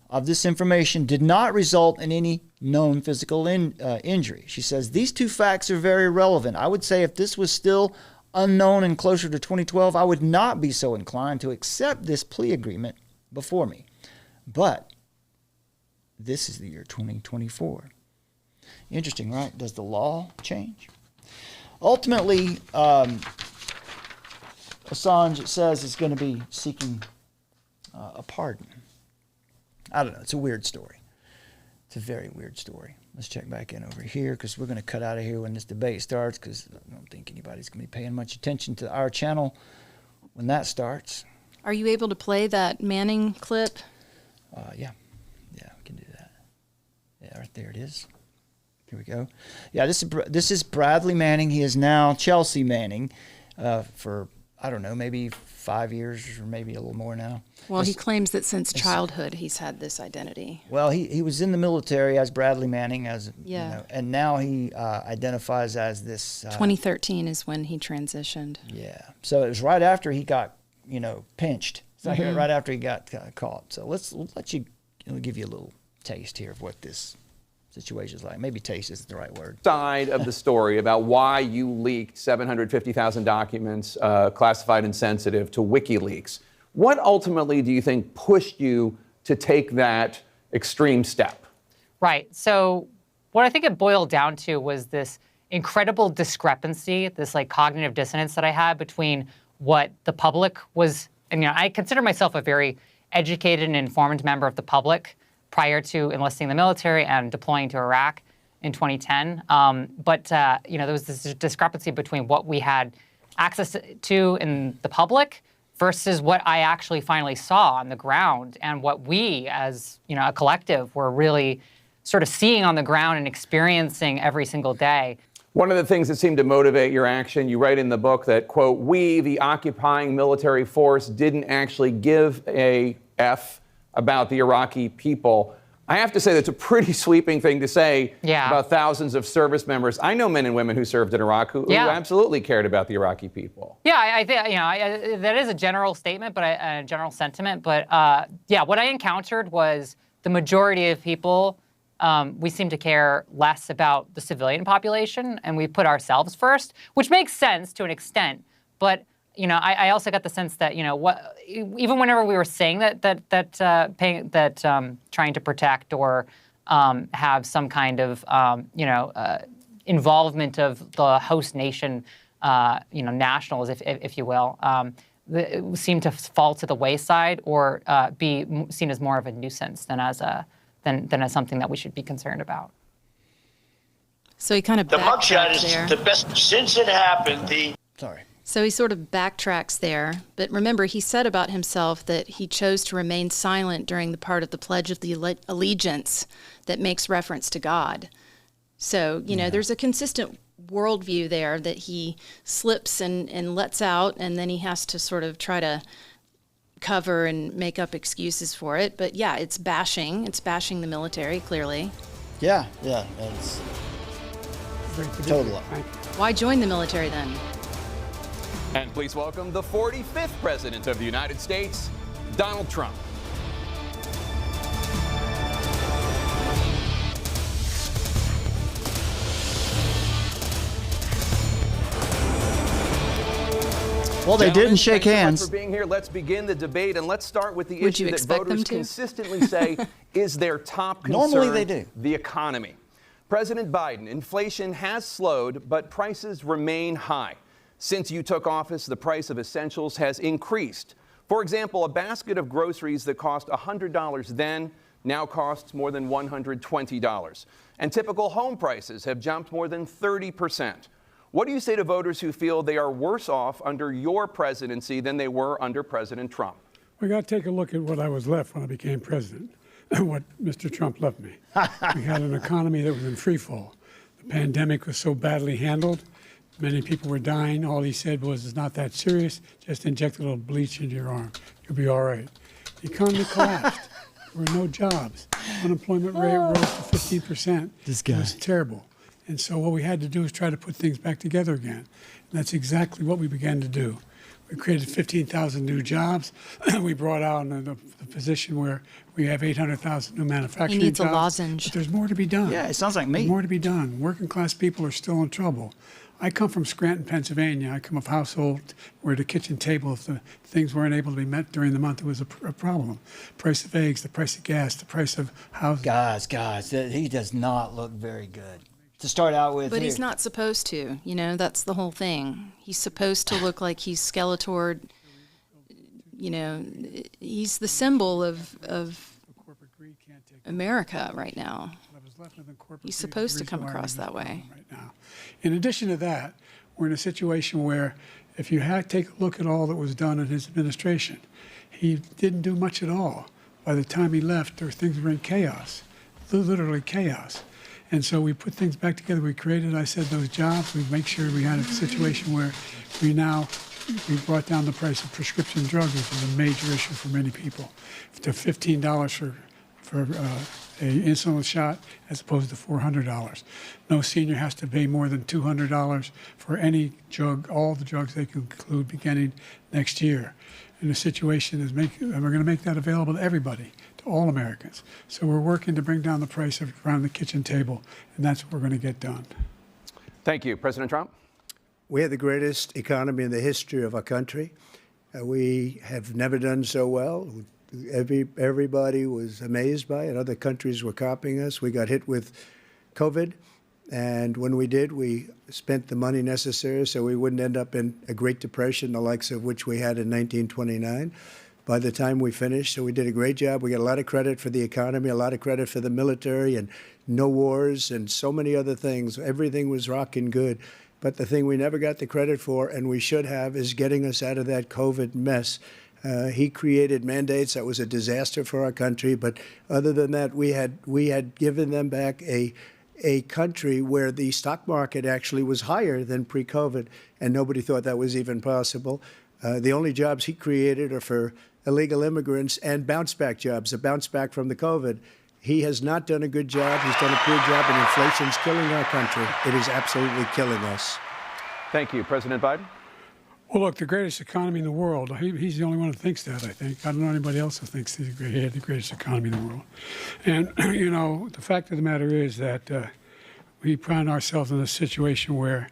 of this information did not result in any known physical injury." She says, "These two facts are very relevant. I would say if this was still unknown and closer to 2012, I would not be so inclined to accept this plea agreement before me. But this is the year 2024. Interesting, right? Does the law change? Ultimately, Assange, it says, is going to be seeking a pardon. I don't know. It's a weird story. It's a very weird story. Let's check back in over here because we're going to cut out of here when this debate starts because I don't think anybody's going to be paying much attention to our channel when that starts. Are you able to play that Manning clip? Yeah. Yeah, we can do that. Yeah, right there it is. Here we go. Yeah, this is Bradley Manning. He is now Chelsea Manning for, I don't know, maybe 5 years or maybe a little more now. Well, he claims that since childhood he's had this identity. Well, he was in the military as Bradley Manning, as yeah. You know, and now he identifies as this. 2013 is when he transitioned. Yeah, so it was right after he got, pinched. So right after he got caught. So let's let you give you a little taste here of what this situation is like. Maybe taste isn't the right word. Side of the story about why you leaked 750,000 documents classified and sensitive to WikiLeaks. What ultimately do you think pushed you to take that extreme step? Right. So what I think it boiled down to was this incredible discrepancy, this cognitive dissonance that I had between what the public was, and I consider myself a very educated and informed member of the public prior to enlisting in the military and deploying to Iraq in 2010. But there was this discrepancy between what we had access to in the public versus what I actually finally saw on the ground and what we as a collective were really sort of seeing on the ground and experiencing every single day. One of the things that seemed to motivate your action, you write in the book that, quote, "We, the occupying military force, didn't actually give a F about the Iraqi people." I have to say that's a pretty sweeping thing to say about thousands of service members. I know men and women who served in Iraq who absolutely cared about the Iraqi people. Yeah, I think that is a general statement, but a general sentiment. But what I encountered was the majority of people, we seem to care less about the civilian population, and we put ourselves first, which makes sense to an extent. But I also got the sense that even whenever we were saying that trying to protect or have some kind of involvement of the host nation, nationals, if you will, seem to fall to the wayside or be seen as more of a nuisance than as something that we should be concerned about. So he kind of The mugshot backtracks is there. the best since it happened. So he sort of backtracks there. But remember, he said about himself that he chose to remain silent during the part of the Pledge of the Allegiance that makes reference to God. So, you know, there's a consistent worldview there that he slips and lets out, and then he has to sort of try to cover and make up excuses for it. But yeah, it's bashing the military, clearly. Yeah, that's totally. Why join the military then? And please welcome the 45th President of the United States, Donald Trump. Well, they didn't shake hands. Thanks so much for being here. Let's begin the debate, and let's start with the Would issue you that expect voters them to? consistently say is their top concern. Normally they do. The economy. President Biden, inflation has slowed, but prices remain high. Since you took office, the price of essentials has increased. For example, a basket of groceries that cost $100 then now costs more than $120. And typical home prices have jumped more than 30%. What do you say to voters who feel they are worse off under your presidency than they were under President Trump? We got to take a look at what I was left when I became president, what Mr. Trump left me. We had an economy that was in free fall. The pandemic was so badly handled. Many people were dying. All he said was, it's not that serious. Just inject a little bleach into your arm. You'll be all right. The economy collapsed. There were no jobs. Unemployment rate rose to 15%. This guy. It was terrible. And so what we had to do is try to put things back together again. And that's exactly what we began to do. We created 15,000 new jobs. We brought out the position where we have 800,000 new manufacturing jobs. He needs a lozenge. But there's more to be done. Yeah, it sounds like me. There's more to be done. Working class people are still in trouble. I come from Scranton, Pennsylvania. I come of a household where the kitchen table, if the things weren't able to be met during the month, it was a problem. Price of eggs, the price of gas, the price of housing. Guys, he does not look very good. To start out with. But he's not supposed to, you know, that's the whole thing. He's supposed to look like he's Skeletor, you know, he's the symbol of America right now. He's supposed to come across that way. Right now. In addition to that, we're in a situation where if you take a look at all that was done in his administration, he didn't do much at all. By the time he left, things were in chaos, literally chaos. And so we put things back together. We created, I said, those jobs. We make sure we had a situation where we brought down the price of prescription drugs, which is a major issue for many people, to $15 for a insulin shot as opposed to $400. No senior has to pay more than $200 for any drug, all the drugs they can include beginning next year. And the situation is and we're going to make that available to everybody, to all Americans. So we're working to bring down the price around the kitchen table, and that's what we're going to get done. Thank you. President Trump? We have the greatest economy in the history of our country. We have never done so well. Everybody was amazed by it. Other countries were copying us. We got hit with COVID, and when we did, we spent the money necessary so we wouldn't end up in a Great Depression, the likes of which we had in 1929. By the time we finished, so we did a great job. We got a lot of credit for the economy, a lot of credit for the military, and no wars, and so many other things. Everything was rocking good. But the thing we never got the credit for, and we should have, is getting us out of that COVID mess. He created mandates that was a disaster for our country. But other than that, we had given them back a country where the stock market actually was higher than pre-COVID, and nobody thought that was even possible. The only jobs he created are for illegal immigrants and bounce-back jobs, a bounce-back from the COVID. He has not done a good job. He's done a poor job, and inflation's killing our country. It is absolutely killing us. Thank you. President Biden? Well, look, the greatest economy in the world, he's the only one who thinks that, I think. I don't know anybody else who thinks he had the greatest economy in the world. And, you know, the fact of the matter is that we find ourselves in a situation where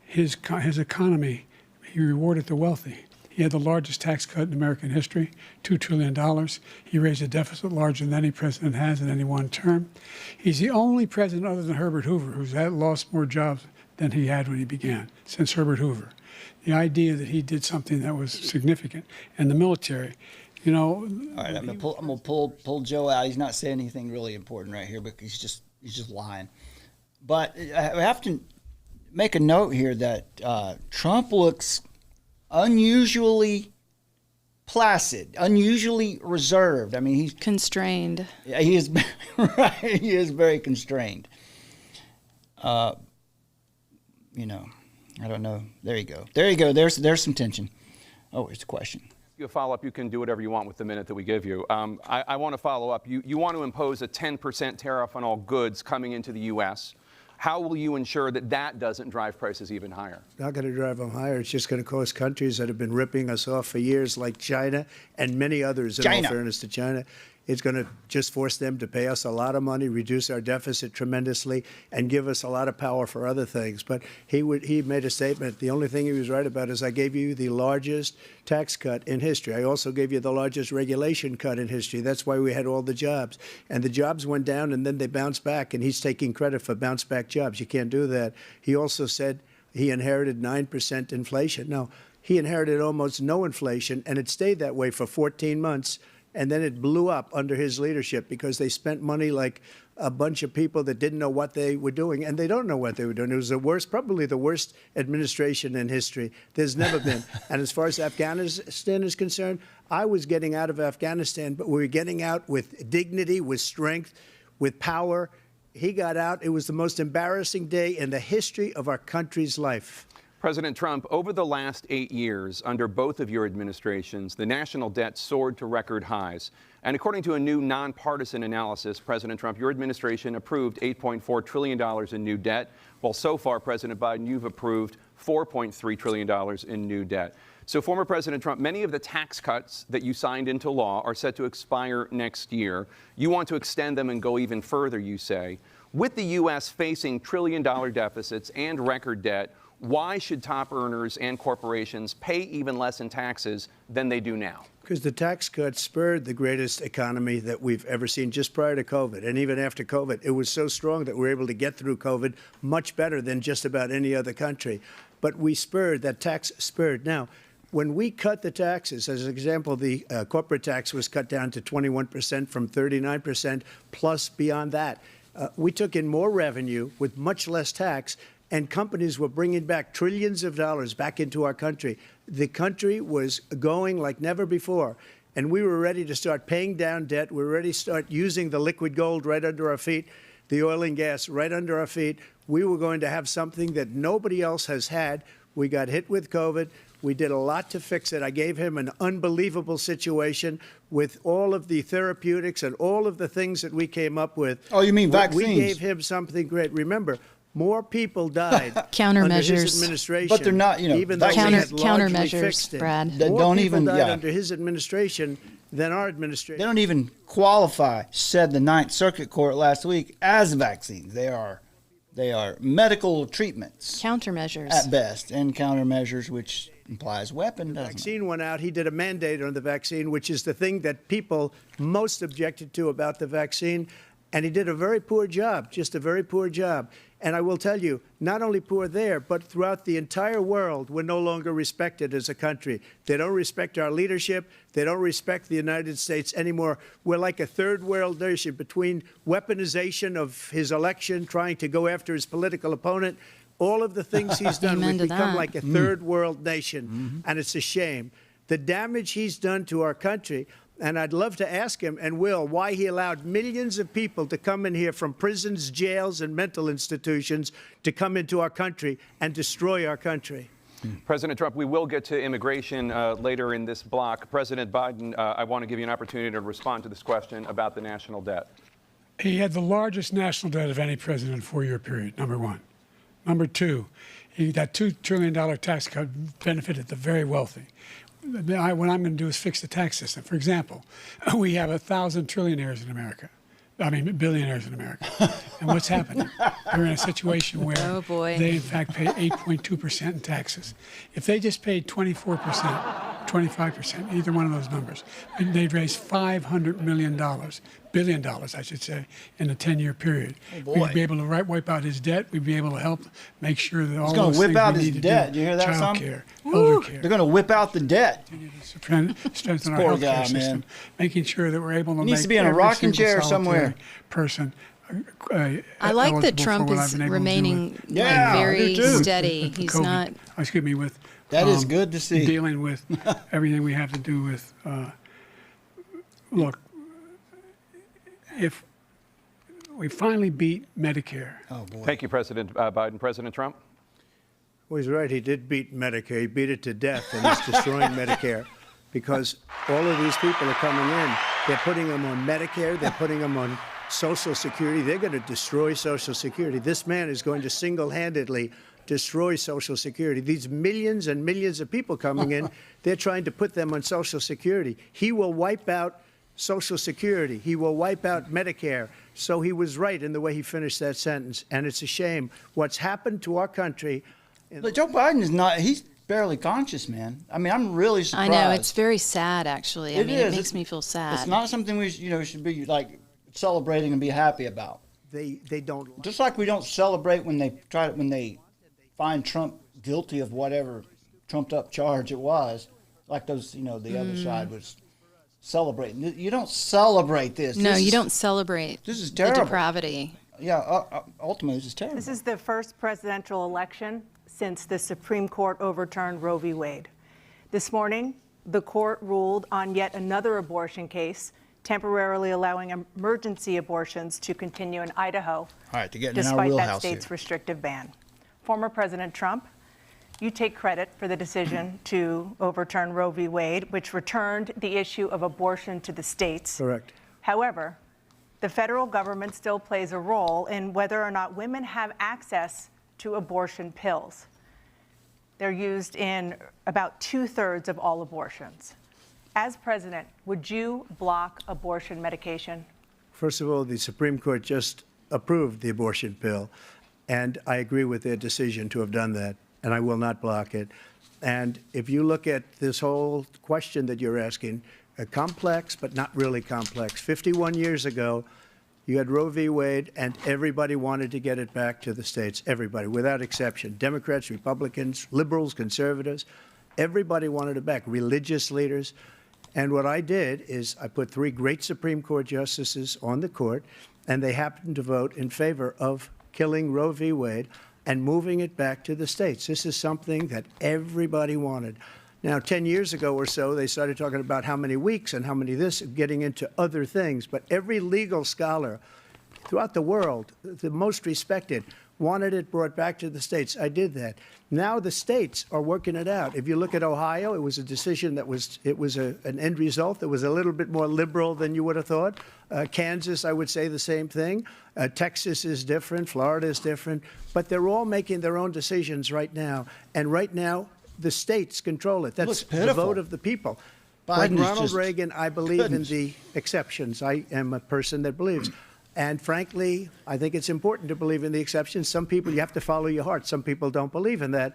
his economy, he rewarded the wealthy. He had the largest tax cut in American history, $2 trillion. He raised a deficit larger than any president has in any one term. He's the only president other than Herbert Hoover who's lost more jobs than he had when he began, since Herbert Hoover. the idea that he did something that was significant. And the military, you know. All right, I'm gonna pull Joe out. He's not saying anything really important right here, but he's just lying. But I have to make a note here that Trump looks unusually placid, unusually reserved. I mean, he's constrained. Yeah, he is right. He is very constrained. You know, I don't know. There you go. There you go. There's some tension. Oh, here's a question. You follow up. You can do whatever you want with the minute that we give you. I want to follow up. You want to impose a 10% tariff on all goods coming into the U.S. How will you ensure that that doesn't drive prices even higher? Not going to drive them higher. It's just going to cause countries that have been ripping us off for years, like China and many others, in all fairness to China. It's going to just force them to pay us a lot of money, reduce our deficit tremendously, and give us a lot of power for other things. But he made a statement. The only thing he was right about is I gave you the largest tax cut in history. I also gave you the largest regulation cut in history. That's why we had all the jobs. And the jobs went down, and then they bounced back, and he's taking credit for bounce-back jobs. You can't do that. He also said he inherited 9% inflation. No, he inherited almost no inflation, and it stayed that way for 14 months. And then it blew up under his leadership because they spent money like a bunch of people that didn't know what they were doing, and they don't know what they were doing. It was the worst, probably the worst administration in history. There's never been. And as far as Afghanistan is concerned, I was getting out of Afghanistan, but we were getting out with dignity, with strength, with power. He got out. It was the most embarrassing day in the history of our country's life. President Trump, over the last 8 years, under both of your administrations, the national debt soared to record highs. And according to a new nonpartisan analysis, President Trump, your administration approved $8.4 trillion in new debt, while so far, President Biden, you've approved $4.3 trillion in new debt. So, former President Trump, many of the tax cuts that you signed into law are set to expire next year. You want to extend them and go even further, you say. With the U.S. facing trillion-dollar deficits and record debt, why should top earners and corporations pay even less in taxes than they do now? Because the tax cuts spurred the greatest economy that we've ever seen just prior to COVID. And even after COVID, it was so strong that we were able to get through COVID much better than just about any other country. But we spurred, that tax spurred. Now, when we cut the taxes, as an example, the corporate tax was cut down to 21% from 39%, plus beyond that. We took in more revenue with much less tax, and companies were bringing back trillions of dollars back into our country. The country was going like never before, and we were ready to start paying down debt. We were ready to start using the liquid gold right under our feet, the oil and gas right under our feet. We were going to have something that nobody else has had. We got hit with COVID. We did a lot to fix it. I gave him an unbelievable situation with all of the therapeutics and all of the things that we came up with. Oh, you mean vaccines? We gave him something great. Remember, more people died countermeasures under his administration. But they're not, even though countermeasures, Brad. That don't even died under his administration than our administration. They don't even qualify, said the Ninth Circuit Court last week, as vaccines. They are medical treatments. Countermeasures. At best, and countermeasures, which implies weapon, doesn't it? The vaccine went out. He did a mandate on the vaccine, which is the thing that people most objected to about the vaccine. And he did a very poor job, just a very poor job. And I will tell you, not only poor there, but throughout the entire world, we're no longer respected as a country. They don't respect our leadership. They don't respect the United States anymore. We're like a third world nation between weaponization of his election, trying to go after his political opponent. All of the things he's done, we've become like a third world nation. And it's a shame. The damage he's done to our country. And I'd love to ask him, and will, why he allowed millions of people to come in here from prisons, jails, and mental institutions to come into our country and destroy our country. President Trump, we will get to immigration later in this block. President Biden, I want to give you an opportunity to respond to this question about the national debt. He had the largest national debt of any president in a 4-year period, number one. Number two, that $2 trillion tax cut benefited the very wealthy. What I'm going to do is fix the tax system. For example, we have 1,000 trillionaires in America. I mean, billionaires in America. And what's happening? They're in a situation where they, in fact, pay 8.2% in taxes. If they just paid 24%, 25%, either one of those numbers. And they'd raise $500 billion, I should say, in a 10-year period. We'd be able to wipe out his debt. We'd be able to help make sure that all those things we need to do. He's going to whip out his debt. Do you hear that, Childcare, elder care. They're going to whip out the debt. Strengthen our healthcare system, making sure that we're able to he needs to be in a rocking chair somewhere. Person. I like that Trump is remaining very steady. He's COVID, not. Excuse me, with that is good to see. Dealing with everything we have to do with. Look, if we finally beat Medicare. Oh boy! Thank you, President Biden. President Trump. Well, he's right. He did beat Medicare. He beat it to death, and he's destroying Medicare because all of these people are coming in. They're putting them on Medicare. They're putting them on Social Security. They're going to destroy Social Security. This man is going to single-handedly destroy Social Security. These millions and millions of people coming in, they're trying to put them on Social Security. He will wipe out Social Security. He will wipe out Medicare. So he was right in the way he finished that sentence. And it's a shame what's happened to our country. But Joe Biden is not, he's barely conscious, man. I mean, I'm really surprised. I know, it's very sad, actually. I mean, it makes me feel sad. It's not something we should be like celebrating and be happy about. They don't. Just like we don't celebrate when they find Trump guilty of whatever trumped up charge it was, like those, the other side was celebrating. You don't celebrate this. No, you don't celebrate. This is terrible. The depravity. Yeah, ultimately, this is terrible. This is the first presidential election since the Supreme Court overturned Roe v. Wade. This morning, the court ruled on yet another abortion case, temporarily allowing emergency abortions to continue in Idaho, despite that state's restrictive ban. Former President Trump, you take credit for the decision to overturn Roe v. Wade, which returned the issue of abortion to the states. Correct. However, the federal government still plays a role in whether or not women have access to abortion pills. They're used in about 2/3 of all abortions. As president, would you block abortion medication? First of all, the Supreme Court just approved the abortion pill, and I agree with their decision to have done that, and I will not block it. And if you look at this whole question that you're asking, complex but not really complex. 51 years ago, you had Roe v. Wade, and everybody wanted to get it back to the states. Everybody, without exception. Democrats, Republicans, liberals, conservatives. Everybody wanted it back. Religious leaders. And what I did is I put 3 great Supreme Court justices on the court, and they happened to vote in favor of killing Roe v. Wade and moving it back to the states. This is something that everybody wanted. Now, 10 years ago or so, they started talking about how many weeks and how many this, getting into other things. But every legal scholar throughout the world, the most respected, wanted it brought back to the states. I did that. Now the states are working it out. If you look at Ohio, it was a decision that was an end result that was a little bit more liberal than you would have thought. Kansas, I would say the same thing. Texas is different. Florida is different. But they're all making their own decisions right now. And right now, the states control it. That's the vote of the people. Like Ronald Reagan, I believe in the exceptions. I am a person that believes. And frankly, I think it's important to believe in the exceptions. Some people, you have to follow your heart. Some people don't believe in that.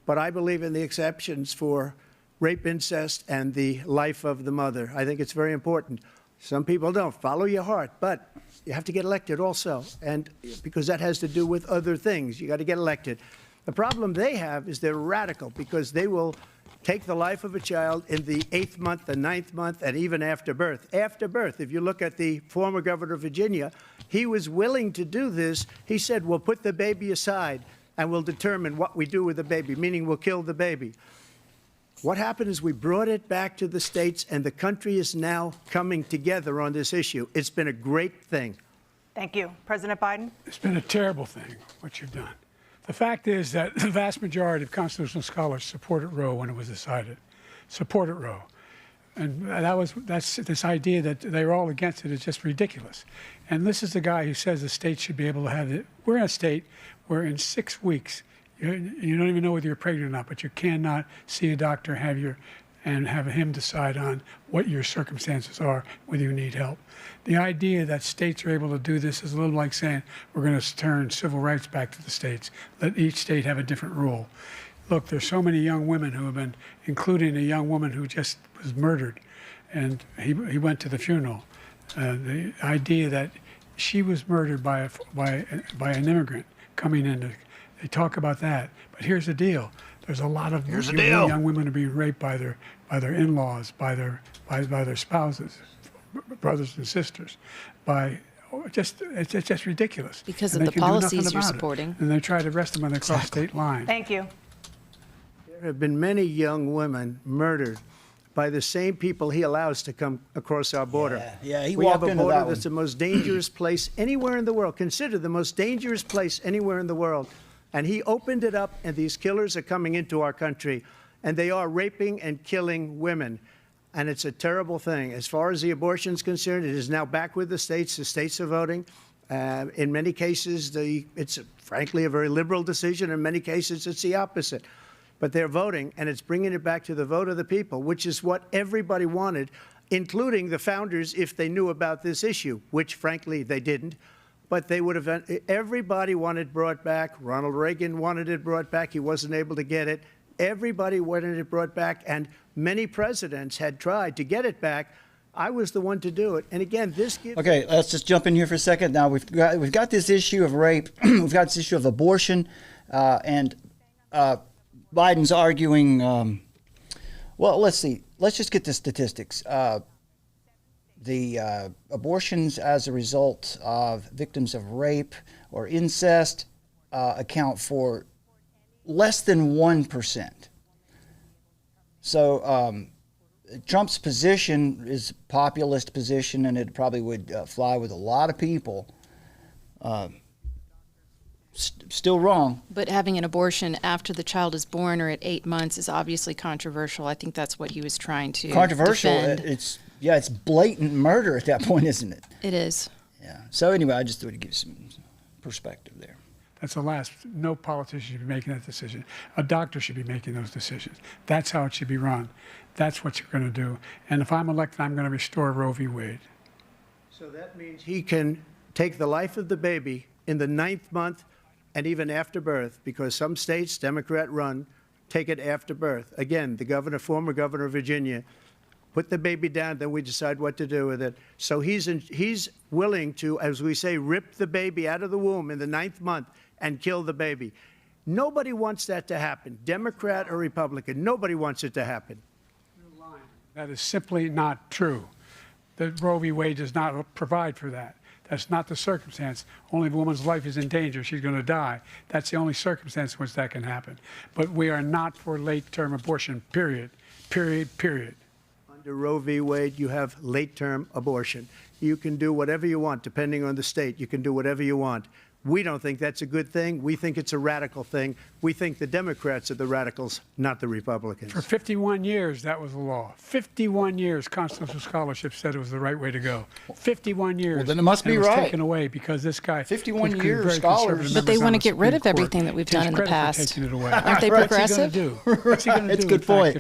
But I believe in the exceptions for rape, incest, and the life of the mother. I think it's very important. Some people don't. Follow your heart. But you have to get elected also. And because that has to do with other things. You got to get elected. The problem they have is they're radical because they will take the life of a child in the 8th month, the 9th month, and even after birth. After birth, if you look at the former governor of Virginia, he was willing to do this. He said, we'll put the baby aside and we'll determine what we do with the baby, meaning we'll kill the baby. What happened is we brought it back to the states, and the country is now coming together on this issue. It's been a great thing. Thank you. President Biden? It's been a terrible thing, what you've done. The fact is that the vast majority of constitutional scholars supported Roe when it was decided, supported Roe. And that's this idea that they're all against it is just ridiculous. And this is the guy who says the state should be able to have it. We're in a state where in 6 weeks, you don't even know whether you're pregnant or not, but you cannot see a doctor, and have him decide on what your circumstances are, whether you need help. The idea that states are able to do this is a little like saying we're going to turn civil rights back to the states, let each state have a different rule. look, there's so many young women who have been, including a young woman who just was murdered, and he went to the funeral. The idea that she was murdered by an immigrant coming in, they talk about that. But here's the deal: there's a lot of young women who are being raped by their in-laws, by their spouses, brothers and sisters, it's just ridiculous. Because And of they the can do nothing policies you're about it. supporting. And they try to arrest them when they cross state lines. Thank you. There have been many young women murdered by the same people he allows to come across our border. Yeah, he we walked have a into border that that's one. the most dangerous place anywhere in the world. Consider the most dangerous place anywhere in the world. And he opened it up, and these killers are coming into our country, and they are raping and killing women. And it's a terrible thing. As far as the abortion is concerned, it is now back with the states. The states are voting. In many cases, it's frankly a very liberal decision. In many cases, it's the opposite. But they're voting, and it's bringing it back to the vote of the people, which is what everybody wanted, including the founders, if they knew about this issue, which, frankly, they didn't. But they would have. Everybody wanted it brought back. Ronald Reagan wanted it brought back. He wasn't able to get it. Everybody wanted it brought back, and many presidents had tried to get it back. I was the one to do it. And again, this gives... Okay, let's just jump in here for a second. Now, we've got this issue of rape. We've got this issue of abortion. And Biden's arguing... well, let's see. Let's just get the statistics. The abortions as a result of victims of rape or incest account for less than 1%. So Trump's position is a populist position, and it probably would fly with a lot of people. Still wrong. But having an abortion after the child is born or at 8 months is obviously controversial. I think that's what he was trying to Controversial. defend. It's blatant murder at that point, isn't it? It is. Yeah. So anyway, I just thought to give some perspective there. That's the last. No politician should be making that decision. A doctor should be making those decisions. That's how it should be run. That's what you're going to do. And if I'm elected, I'm going to restore Roe v. Wade. So that means he can take the life of the baby in the 9th month and even after birth, because some states, Democrat run, take it after birth. Again, the former governor of Virginia, put the baby down, then we decide what to do with it. So he's willing to, as we say, rip the baby out of the womb in the 9th month and kill the baby. Nobody wants that to happen, Democrat or Republican. Nobody wants it to happen. That is simply not true. The Roe v. Wade does not provide for that. That's not the circumstance. Only if a woman's life is in danger, she's going to die. That's the only circumstance in which that can happen. But we are not for late-term abortion, period. Period, period. Under Roe v. Wade, you have late-term abortion. You can do whatever you want, depending on the state. You can do whatever you want. We don't think that's a good thing. We think it's a radical thing. We think the Democrats are the radicals, not the Republicans. For 51 years, that was the law. 51 years, constitutional scholarship said it was the right way to go. 51 years. Well, then it must be was right. taken away because this guy. 51 years, scholars. But they want to get rid of everything that we've done in the past. Taking it away. Aren't they progressive? What's he going to do? It's a good point.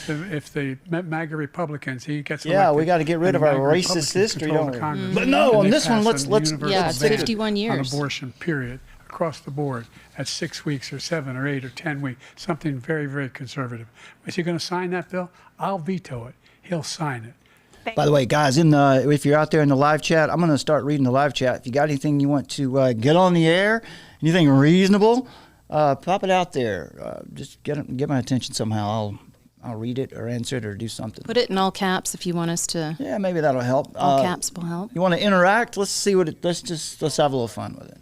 If the MAGA Republicans, he gets elected. Yeah, we got to get rid of our racist history, don't we? But no, on this one, let's yeah, it's 51 years. On abortion, period, across the board, at 6 weeks or 7 or 8 or 10 weeks, something very, very conservative. Is he going to sign that bill? I'll veto it. He'll sign it. By the way, guys, if you're out there in the live chat, I'm going to start reading the live chat. If you got anything you want to get on the air, anything reasonable, pop it out there. Just get my attention somehow. I'll read it or answer it or do something. Put it in all caps if you want us to. Yeah, maybe that'll help. All caps will help. You want to interact? Let's see let's have a little fun with it.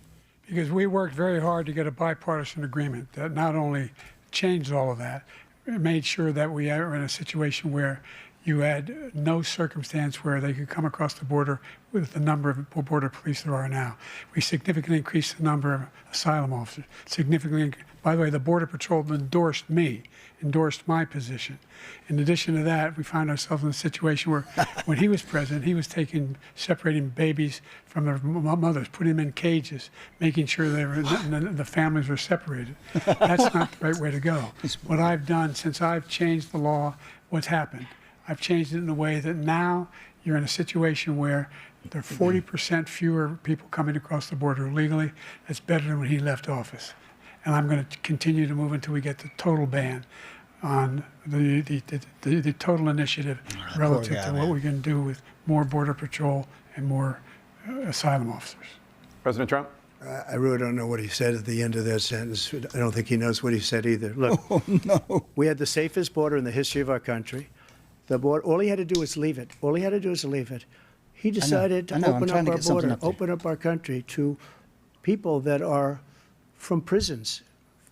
Because we worked very hard to get a bipartisan agreement that not only changed all of that, it made sure that we are in a situation where you had no circumstance where they could come across the border with the number of border police there are now. We significantly increased the number of asylum officers. By the way, the Border Patrol endorsed my position. In addition to that, we found ourselves in a situation where when he was president, he was separating babies from their mothers, putting them in cages, making sure the families were separated. That's not the right way to go. What I've done since I've changed the law, what's happened? I've changed it in a way that now you're in a situation where there are 40% fewer people coming across the border illegally. That's better than when he left office. and I'm going to continue to move until we get the total ban on the total initiative relative to what we can do with more Border Patrol and more asylum officers. President Trump? I really don't know what he said at the end of that sentence. I don't think he knows what he said either. Look, we had the safest border in the history of our country. The border, all he had to do was leave it. All he had to do was leave it. He decided to open up our border, open up our country to people that are from prisons,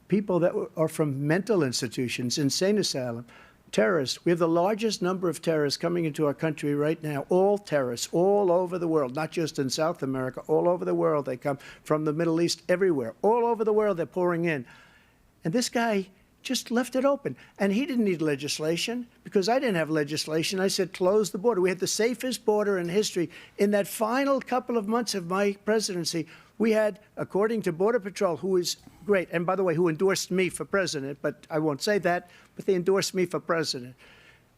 people that are from mental institutions, insane asylum, terrorists. We have the largest number of terrorists coming into our country right now, all terrorists, all over the world, not just in South America, all over the world. They come from the Middle East, everywhere. All over the world, they're pouring in. And this guy just left it open. And he didn't need legislation because I didn't have legislation. I said, close the border. We had the safest border in history. In that final couple of months of my presidency, we had, according to Border Patrol, who is great, and by the way, who endorsed me for president, but I won't say that, but they endorsed me for president.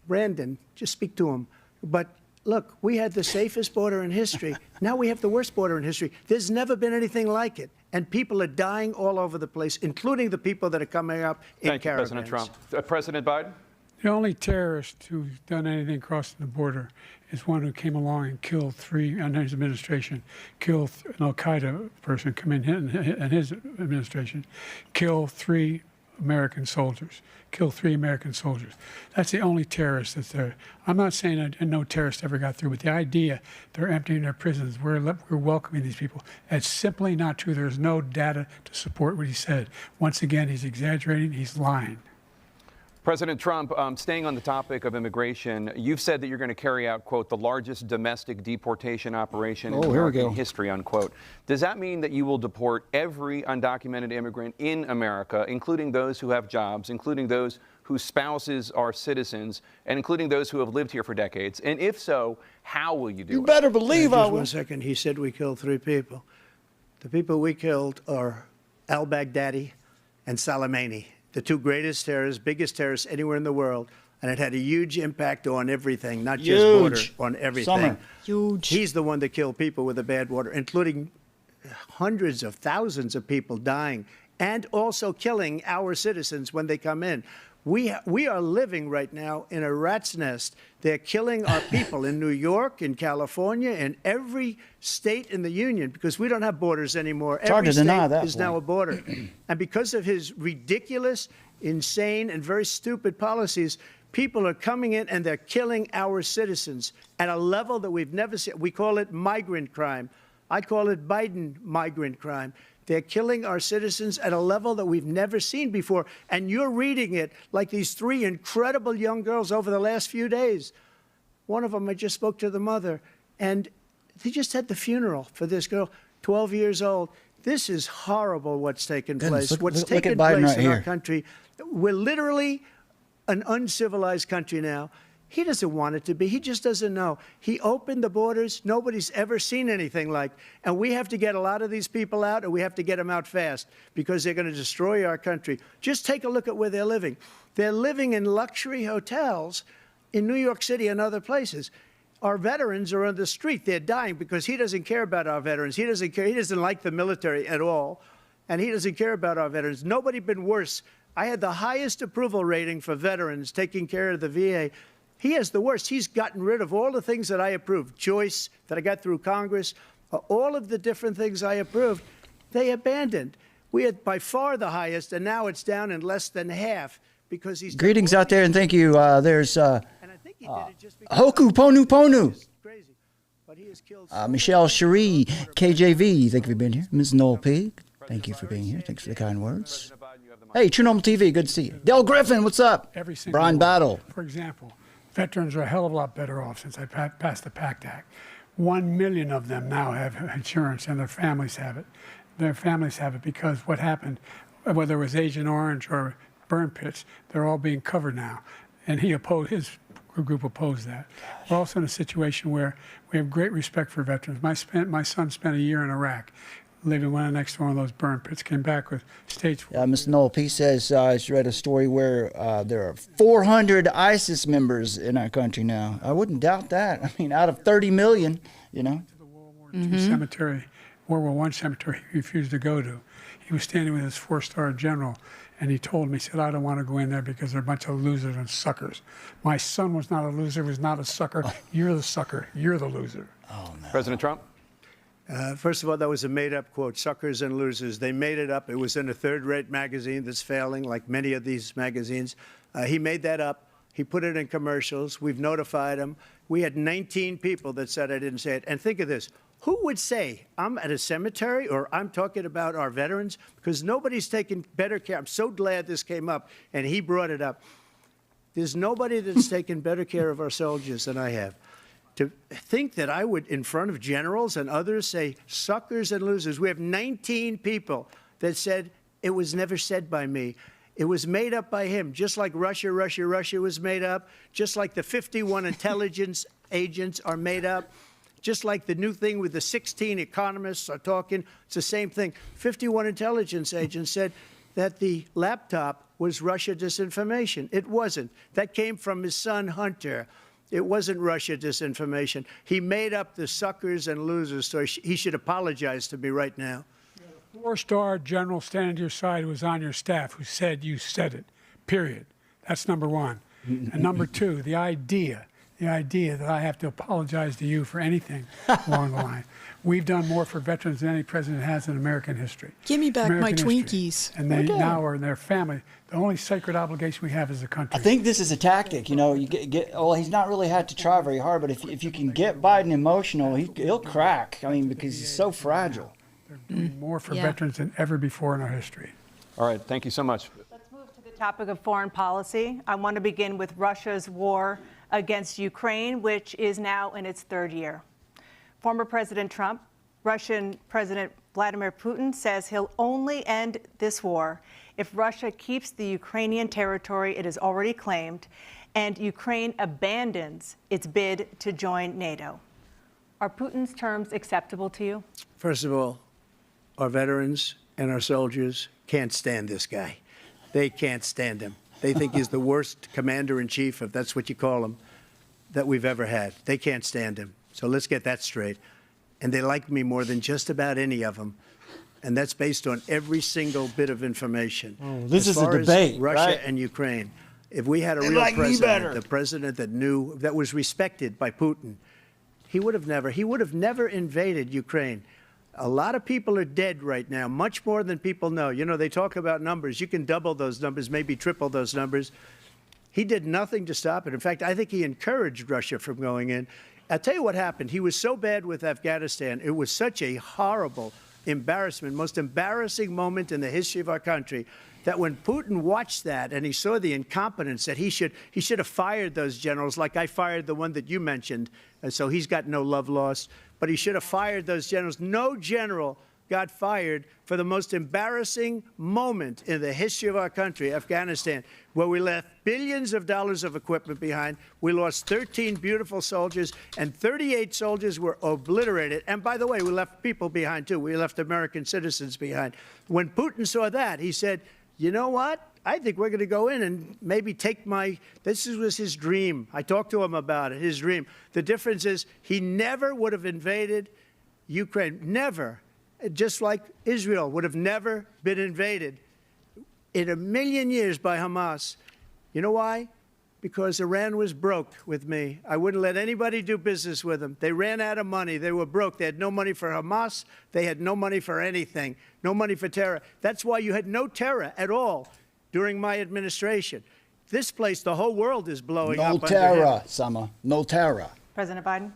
Brandon, just speak to him. But look, we had the safest border in history. Now we have the worst border in history. There's never been anything like it. And people are dying all over the place, including the people that are coming up in caravans. Thank you, President Trump. President Biden? The only terrorist who's done anything crossing the border is one who came along and killed three, under his administration, killed an al-Qaeda person come in his administration, killed three American soldiers. That's the only terrorist that's there. I'm not saying that no terrorist ever got through, but the idea they're emptying their prisons, we're welcoming these people, that's simply not true. There's no data to support what he said. Once again, he's exaggerating, he's lying. President Trump, staying on the topic of immigration, you've said that you're going to carry out, quote, the largest domestic deportation operation in American history, unquote. Does that mean that you will deport every undocumented immigrant in America, including those who have jobs, including those whose spouses are citizens, and including those who have lived here for decades? And if so, how will you do it? You better believe I will. Just 1 second. He said we killed 3 people. The people we killed are al-Baghdadi and Soleimani, the 2 greatest terrorists, biggest terrorists anywhere in the world. And it had a huge impact on everything, not just border, on everything. Huge. He's the one that killed people with the bad water, including hundreds of thousands of people dying and also killing our citizens when they come in. We are living right now in a rat's nest. They're killing our people in New York, in California, in every state in the union because we don't have borders anymore. Every state is now a border. And because of his ridiculous, insane, and very stupid policies, people are coming in and they're killing our citizens at a level that we've never seen. We call it migrant crime. I call it Biden migrant crime. They're killing our citizens at a level that we've never seen before. And you're reading it like these 3 incredible young girls over the last few days. One of them, I just spoke to the mother, and they just had the funeral for this girl, 12 years old. This is horrible what's taken place. What's taken place in our country. We're literally an uncivilized country now. He doesn't want it to be. He just doesn't know. He opened the borders. Nobody's ever seen anything like. And we have to get a lot of these people out, and we have to get them out fast because they're going to destroy our country. Just take a look at where they're living. They're living in luxury hotels in New York City and other places. Our veterans are on the street. They're dying because he doesn't care about our veterans. He doesn't care. He doesn't like the military at all, and he doesn't care about our veterans. Nobody been worse. I had the highest approval rating for veterans taking care of the VA. He has the worst. He's gotten rid of all the things that I approved. Choice that I got through Congress, all of the different things I approved, they abandoned. We had by far the highest, and now it's down in less than half because he's... Greetings out there, and thank you. There's Hoku Ponu Ponu. Michelle Cherie, KJV, thank you for being here. Ms. Noel P, thank you for being here. Thanks for the kind words. Hey, True Normal TV, good to see you. Del Griffin, what's up? Brian Battle. For example, veterans are a hell of a lot better off since I passed the PACT Act. 1 million of them now have insurance, and their families have it. Their families have it because what happened, whether it was Agent Orange or burn pits, they're all being covered now. And his group opposed that. We're also in a situation where we have great respect for veterans. My son spent a year in Iraq, living next to one of those burn pits, came back with stage 4. Mr. Noel P says he's read a story where there are 400 ISIS members in our country now. I wouldn't doubt that. I mean, out of 30 million, you know. To the World War II cemetery World War I cemetery he refused to go to. He was standing with his 4-star general, and he told me, he said, I don't want to go in there because they're a bunch of losers and suckers. My son was not a loser, was not a sucker. You're the sucker. You're the loser. Oh, no. President Trump? First of all, that was a made-up quote, suckers and losers. They made it up. It was in a third-rate magazine that's failing, like many of these magazines. He made that up. He put it in commercials. We've notified him. We had 19 people that said I didn't say it. And think of this. Who would say I'm at a cemetery or I'm talking about our veterans? Because nobody's taken better care. I'm so glad this came up, and he brought it up. There's nobody that's taken better care of our soldiers than I have. To think that I would, in front of generals and others, say suckers and losers. We have 19 people that said it was never said by me. It was made up by him, just like Russia was made up, just like the 51 intelligence agents are made up, just like the new thing with the 16 economists are talking. It's the same thing. 51 intelligence agents said that the laptop was Russia disinformation. It wasn't. That came from his son, Hunter. It wasn't Russia disinformation. He made up the suckers and losers, so he should apologize to me right now. 4-star general standing to your side who was on your staff who said you said it, period. That's number one. And number two, the idea that I have to apologize to you for anything along the line. We've done more for veterans than any president has in American history. Give me back my American history. Twinkies. And they now are in their family. The only sacred obligation we have as a country. I think this is a tactic. You know, you well, he's not really had to try very hard, but if you can get Biden emotional, he'll crack. I mean, because he's so fragile. They're doing more for veterans than ever before in our history. All right, thank you so much. Let's move to the topic of foreign policy. I want to begin with Russia's war against Ukraine, which is now in its third year. Former President Trump, Russian President Vladimir Putin says he'll only end this war if Russia keeps the Ukrainian territory it has already claimed and Ukraine abandons its bid to join NATO. Are Putin's terms acceptable to you? First of all, our veterans and our soldiers can't stand this guy. They can't stand him. They think he's the worst commander-in-chief, if that's what you call him, that we've ever had. They can't stand him. So let's get that straight. And they like me more than just about any of them. And that's based on every single bit of information. Oh, this as is a far as debate, Russia right? and Ukraine. If we had a They real like me president, better. the president that knew, that was respected by Putin, he would have never invaded Ukraine. A lot of people are dead right now, much more than people know. You know, they talk about numbers. You can double those numbers, maybe triple those numbers. He did nothing to stop it. In fact, I think he encouraged Russia from going in. I'll tell you what happened. He was so bad with Afghanistan. It was such a horrible embarrassment, most embarrassing moment in the history of our country, that when Putin watched that and he saw the incompetence, that he should have fired those generals, like I fired the one that you mentioned. And so he's got no love lost. But he should have fired those generals. No general got fired for the most embarrassing moment in the history of our country, Afghanistan, where we left billions of dollars of equipment behind. We lost 13 beautiful soldiers, and 38 soldiers were obliterated. And by the way, we left people behind, too. We left American citizens behind. When Putin saw that, he said, you know what? I think we're going to go in and maybe take this was his dream. I talked to him about it, his dream. The difference is he never would have invaded Ukraine, never. Just like Israel would have never been invaded in a million years by Hamas. You know why? Because Iran was broke with me. I wouldn't let anybody do business with them. They ran out of money. They were broke. They had no money for Hamas. They had no money for anything, no money for terror. That's why you had no terror at all during my administration. This place, the whole world is blowing up. No terror, Summer. No terror. President Biden?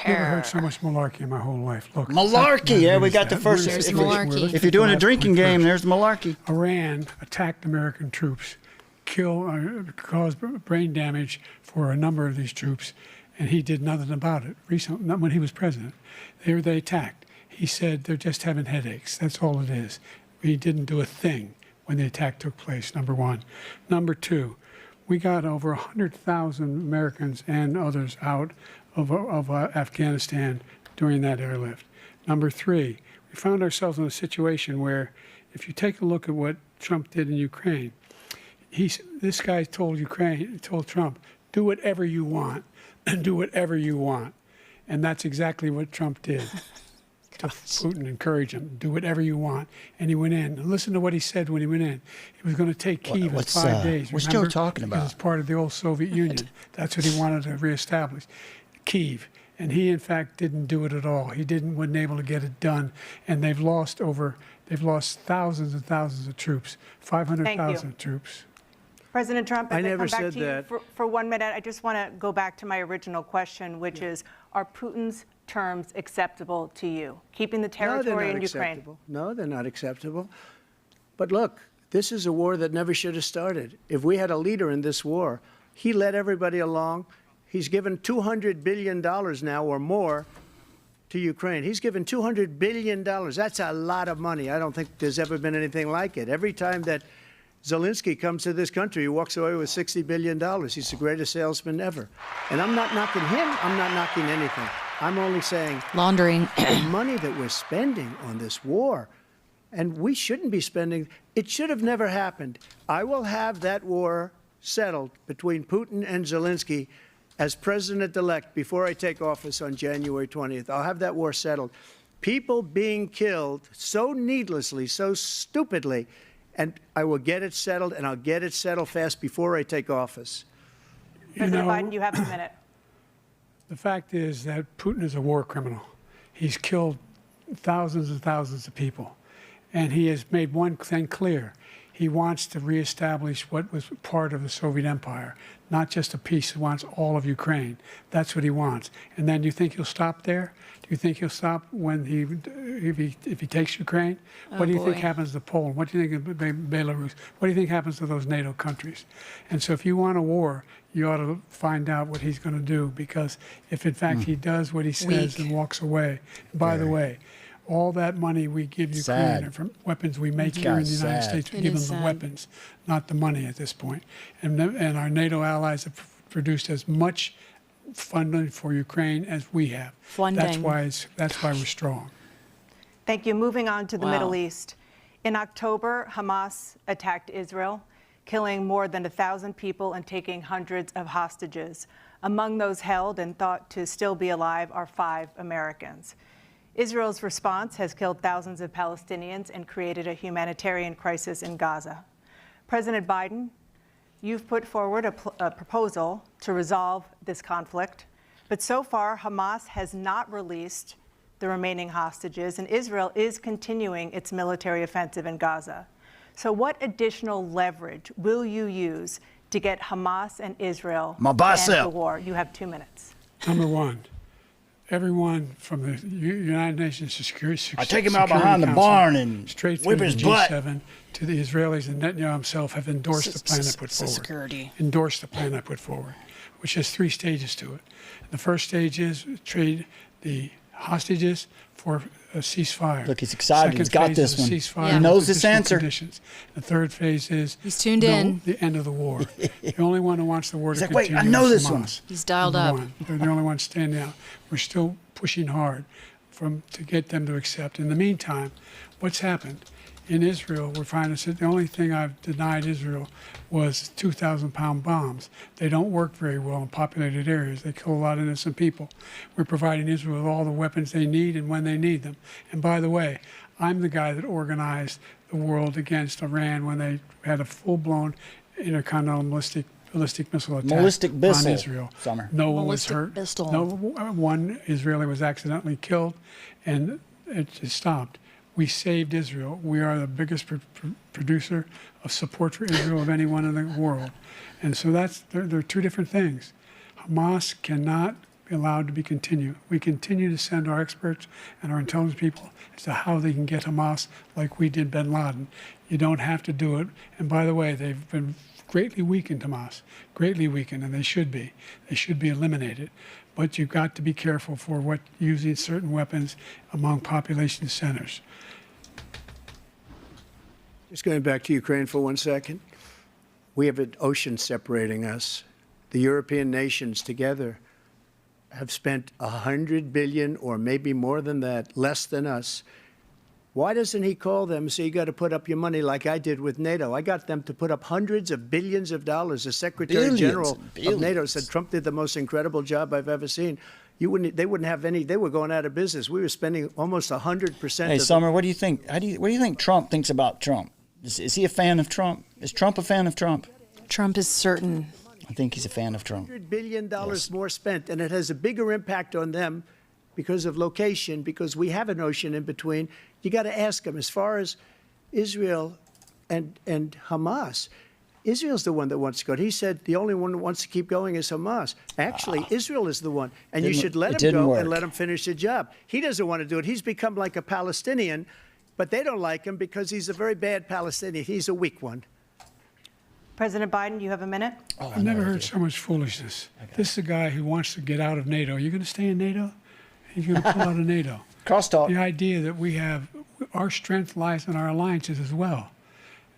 Never heard so much malarkey in my whole life. Look, malarkey. Yeah, we got the first. If you're doing a drinking game, there's malarkey. Iran attacked American troops, caused brain damage for a number of these troops, and he did nothing about it. Recently, not when he was president, they attacked. He said they're just having headaches. That's all it is. He didn't do a thing when the attack took place. Number one. Number two, we got over 100,000 Americans and others out of Afghanistan during that airlift. Number three, we found ourselves in a situation where, if you take a look at what Trump did in Ukraine, this guy told Trump, do whatever you want, and do whatever you want. And that's exactly what Trump did. to Putin, encourage him, do whatever you want. And he went in. And listen to what he said when he went in. He was going to take Kyiv in 5 days. We're still talking about. Because it's part of the old Soviet Union. That's what he wanted to reestablish, Kyiv. And he, in fact, didn't do it at all. He wasn't able to get it done. And they've lost thousands and thousands of troops, 500,000 troops. President Trump, as I I never come back said to that. you for 1 minute, I just want to go back to my original question, which is, are Putin's terms acceptable to you? Keeping the territory in Ukraine? Acceptable. No, they're not acceptable. But look, this is a war that never should have started. If we had a leader in this war, he led everybody along. He's given $200 billion now or more to Ukraine. He's given $200 billion. That's a lot of money. I don't think there's ever been anything like it. Every time that Zelensky comes to this country, he walks away with $60 billion. He's the greatest salesman ever. And I'm not knocking him. I'm not knocking anything. I'm only saying laundering the money that we're spending on this war, and we shouldn't be spending, it should have never happened. I will have that war settled between Putin and Zelensky as president-elect before I take office on January 20th. I'll have that war settled. People being killed so needlessly, so stupidly, and I will get it settled, and I'll get it settled fast before I take office. President Biden, you have a minute. The fact is that Putin is a war criminal. He's killed thousands and thousands of people. And he has made one thing clear. He wants to reestablish what was part of the Soviet Empire, not just a piece. He wants all of Ukraine. That's what he wants. And then you think he'll stop there? Do you think he'll stop when if he takes Ukraine? What do you think happens to Poland? What do you think of Belarus? What do you think happens to those NATO countries? And so if you want a war, you ought to find out what he's going to do, because if in fact he does what he says and walks away, and by the way, all that money we give Ukraine are from weapons we make here in the United States. We give them the weapons, not the money at this point. And our NATO allies have produced as much funding for Ukraine as we have. That's why we're strong. Thank you. Moving on to the Middle East. In October, Hamas attacked Israel, killing more than 1,000 people and taking hundreds of hostages. Among those held and thought to still be alive are 5 Americans. Israel's response has killed thousands of Palestinians and created a humanitarian crisis in Gaza. President Biden, you've put forward a proposal to resolve this conflict, but so far Hamas has not released the remaining hostages, and Israel is continuing its military offensive in Gaza. So what additional leverage will you use to get Hamas and Israel to end the war? You have 2 minutes. Number one, everyone from the United Nations Security I take him out behind the barn and straight whip through his the butt. G7 to the Israelis, and Netanyahu himself have endorsed the plan I put forward. Endorsed the plan I put forward, which has 3 stages to it. The first stage is trade the hostages for a ceasefire. Look, he's excited. He's got this one. Ceasefire He knows this answer. Conditions. The third phase is he's tuned in. The end of the war. The only one who wants the war to like, continue wait, I know is this Hamas. one. He's dialed up. They're the only ones standing out. We're still pushing hard to get them to accept. In the meantime, what's happened? In Israel, we're finding that the only thing I've denied Israel was 2,000-pound bombs. They don't work very well in populated areas. They kill a lot of innocent people. We're providing Israel with all the weapons they need and when they need them. And by the way, I'm the guy that organized the world against Iran when they had a full-blown intercontinental ballistic missile attack on Israel. No one was hurt. No one Israeli was accidentally killed, and it just stopped. We saved Israel. We are the biggest producer of support for Israel of anyone in the world. And so there are 2 different things. Hamas cannot be allowed to be continued. We continue to send our experts and our intelligence people as to how they can get Hamas like we did bin Laden. You don't have to do it. And by the way, they've been greatly weakened, Hamas, greatly weakened, and they should be. They should be eliminated. But you've got to be careful for using certain weapons among population centers. Just going back to Ukraine for 1 second. We have an ocean separating us. The European nations together have spent $100 billion, or maybe more than that, less than us. Why doesn't he call them and say, you got to put up your money like I did with NATO? I got them to put up hundreds of billions of dollars. The Secretary General of NATO said Trump did the most incredible job I've ever seen. they wouldn't have any. They were going out of business. We were spending almost 100%. Hey, Summer, what do you think? What do you think Trump thinks about Trump? Is he a fan of Trump? Is Trump a fan of Trump? Trump is certain. I think he's a fan of Trump. $100 billion more spent, and it has a bigger impact on them because of location, because we have an ocean in between. You got to ask them, as far as Israel and Hamas, Israel's the one that wants to go. He said the only one that wants to keep going is Hamas. Actually, Israel is the one, and you should let him go and let him finish the job. He doesn't want to do it. He's become like a Palestinian, but they don't like him because he's a very bad Palestinian. He's a weak one. President Biden, you have a minute. I've never heard so much foolishness. This is a guy who wants to get out of NATO. Are you going to stay in NATO? He's going to pull out of NATO. Crosstalk. The idea that we have, our strength lies in our alliances as well.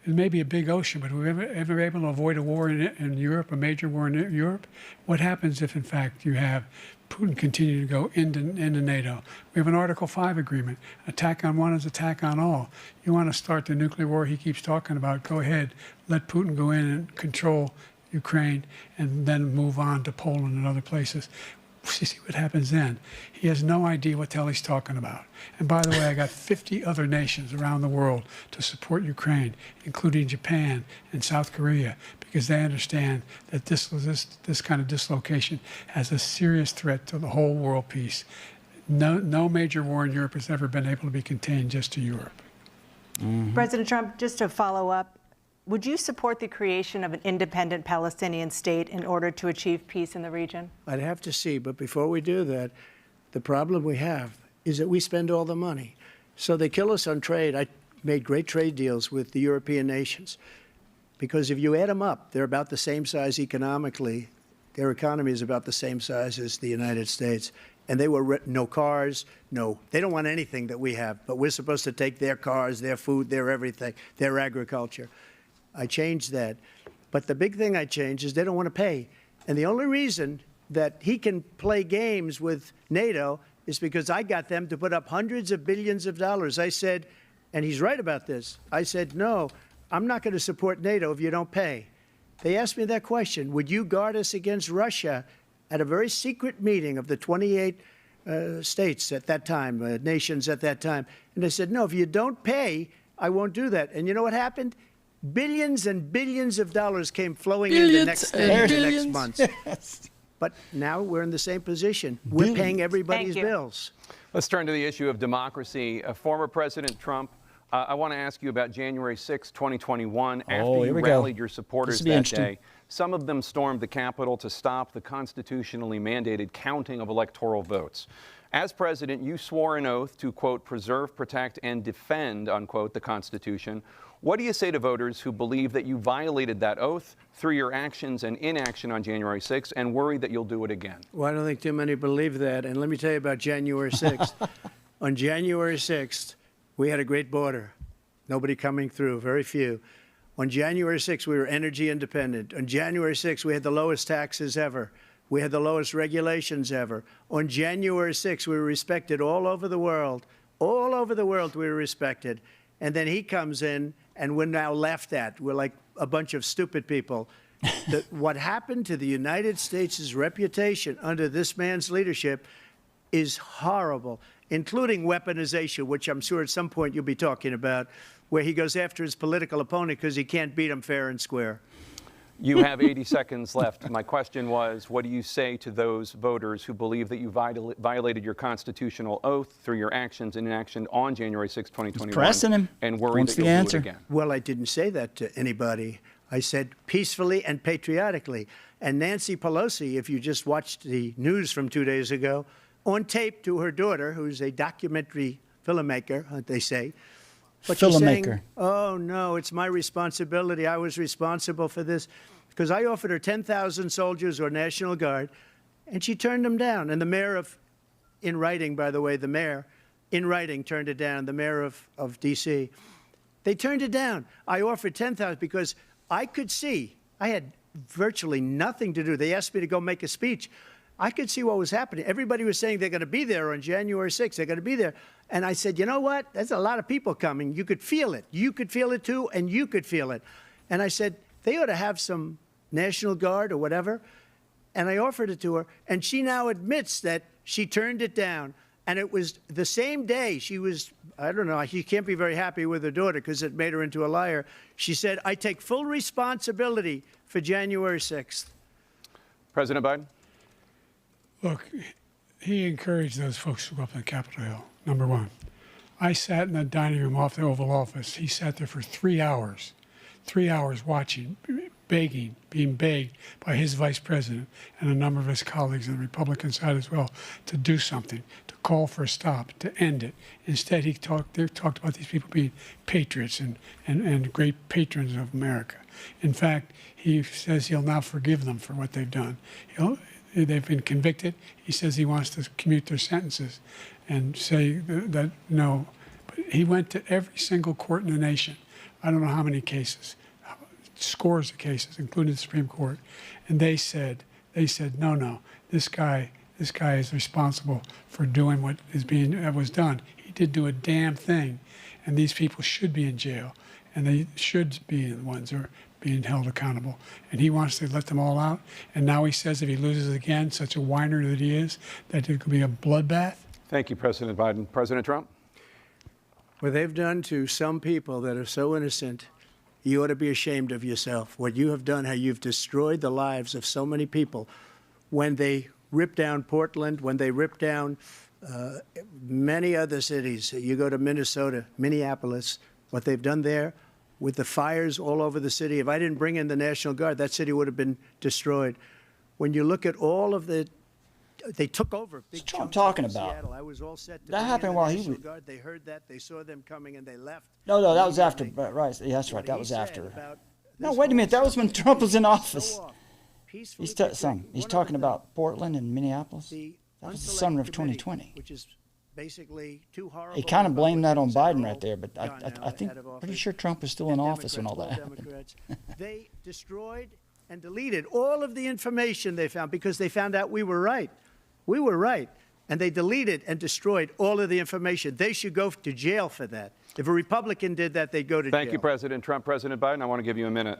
It may be a big ocean, but we're ever able to avoid a war in Europe, a major war in Europe? What happens if, in fact, you have Putin continue to go into NATO? We have an Article 5 agreement. Attack on one is attack on all. You want to start the nuclear war he keeps talking about, go ahead. Let Putin go in and control Ukraine and then move on to Poland and other places. See what happens then. He has no idea what the hell he's talking about. And by the way, I got 50 other nations around the world to support Ukraine, including Japan and South Korea, because they understand that this kind of dislocation has a serious threat to the whole world peace. No major war in Europe has ever been able to be contained just to Europe. President Trump, just to follow up, would you support the creation of an independent Palestinian state in order to achieve peace in the region? I'd have to see, but before we do that, the problem we have is that we spend all the money. So they kill us on trade. I made great trade deals with the European nations because if you add them up, they're about the same size economically. Their economy is about the same size as the United States. And they were no cars, they don't want anything that we have, but we're supposed to take their cars, their food, their everything, their agriculture. I changed that. But the big thing I changed is they don't want to pay. And the only reason that he can play games with NATO is because I got them to put up hundreds of billions of dollars. I said, and he's right about this, I said, no, I'm not going to support NATO if you don't pay. They asked me that question, would you guard us against Russia at a very secret meeting of the 28 states at that time, nations at that time? And I said, no, if you don't pay, I won't do that. And you know what happened? Billions and billions of dollars came flowing in the next day, the next month. Yes. But now we're in the same position. We're paying everybody's bills. Let's turn to the issue of democracy. Former President Trump, I want to ask you about January 6, 2021. After you rallied your supporters that day, some of them stormed the Capitol to stop the constitutionally mandated counting of electoral votes. As president, you swore an oath to, quote, preserve, protect, and defend, unquote, the Constitution. What do you say to voters who believe that you violated that oath through your actions and inaction on January 6th and worry that you'll do it again? Well, I don't think too many believe that. And let me tell you about January 6th. On January 6th, we had a great border. Nobody coming through, very few. On January 6th, we were energy independent. On January 6th, we had the lowest taxes ever. We had the lowest regulations ever. On January 6th, we were respected all over the world. All over the world, we were respected. And then he comes in, and we're now laughed at. We're like a bunch of stupid people. What happened to the United States' reputation under this man's leadership is horrible, including weaponization, which I'm sure at some point you'll be talking about, where he goes after his political opponent because he can't beat him fair and square. You have 80 seconds left. My question was, what do you say to those voters who believe that you violated your constitutional oath through your actions and inaction on January 6, 2021, pressing him. And worry that you'll do it again? Well, I didn't say that to anybody. I said peacefully and patriotically. And Nancy Pelosi, if you just watched the news from 2 days ago, on tape to her daughter, who's a documentary filmmaker, they say, but she's saying, oh, no, it's my responsibility. I was responsible for this because I offered her 10,000 soldiers or National Guard, and she turned them down. And the mayor of, in writing, by the way, the mayor, in writing, turned it down, the mayor of D.C. They turned it down. I offered 10,000 because I could see, I had virtually nothing to do. They asked me to go make a speech. I could see what was happening. Everybody was saying they're going to be there on January 6th. They're going to be there. And I said, you know what? There's a lot of people coming. You could feel it. You could feel it, too, and you could feel it. And I said, they ought to have some National Guard or whatever. and I offered it to her, and she now admits that she turned it down. And it was the same day she was, I don't know, she can't be very happy with her daughter because it made her into a liar. She said, I take full responsibility for January 6th. President Biden? Look, he encouraged those folks to go up on Capitol Hill, number one. I sat in the dining room off the Oval Office. He sat there for 3 hours watching, begging, being begged by his vice president and a number of his colleagues on the Republican side as well to do something, to call for a stop, to end it. Instead, they talked about these people being patriots and great patrons of America. In fact, he says he'll now forgive them for what they've done. They've been convicted. He says he wants to commute their sentences and say that no. But he went to every single court in the nation. I don't know how many cases, scores of cases, including the Supreme Court, and they said, no, this guy is responsible for doing what was done. He did do a damn thing, and these people should be in jail, and they should be the ones who are being held accountable. And he wants to let them all out, and now he says if he loses again, such a whiner that he is, that it could be a bloodbath. Thank you, President Biden. President Trump? What they've done to some people that are so innocent, you ought to be ashamed of yourself. What you have done, how you've destroyed the lives of so many people. When they ripped down Portland, when they ripped down many other cities, you go to Minnesota, Minneapolis, what they've done there with the fires all over the city. If I didn't bring in the National Guard, that city would have been destroyed. When you look at all of they took over. What's Trump talking about? Seattle. I was all set to that happened while he was. Guard. They heard that. They saw them coming and they left. No, that was after. Right. Yeah, that's right. That was after. No, wait a minute. That was when Trump was in office. He's talking about Portland and Minneapolis. That was the summer of 2020. Which is basically too horrible. He kind of blamed that on Biden right there, but I think pretty sure Trump was still in office when all that happened. They destroyed and deleted all of the information they found because they found out we were right. We were right. And they deleted and destroyed all of the information. They should go to jail for that. If a Republican did that, they'd go to jail. Thank you, President Trump. President Biden, I want to give you a minute.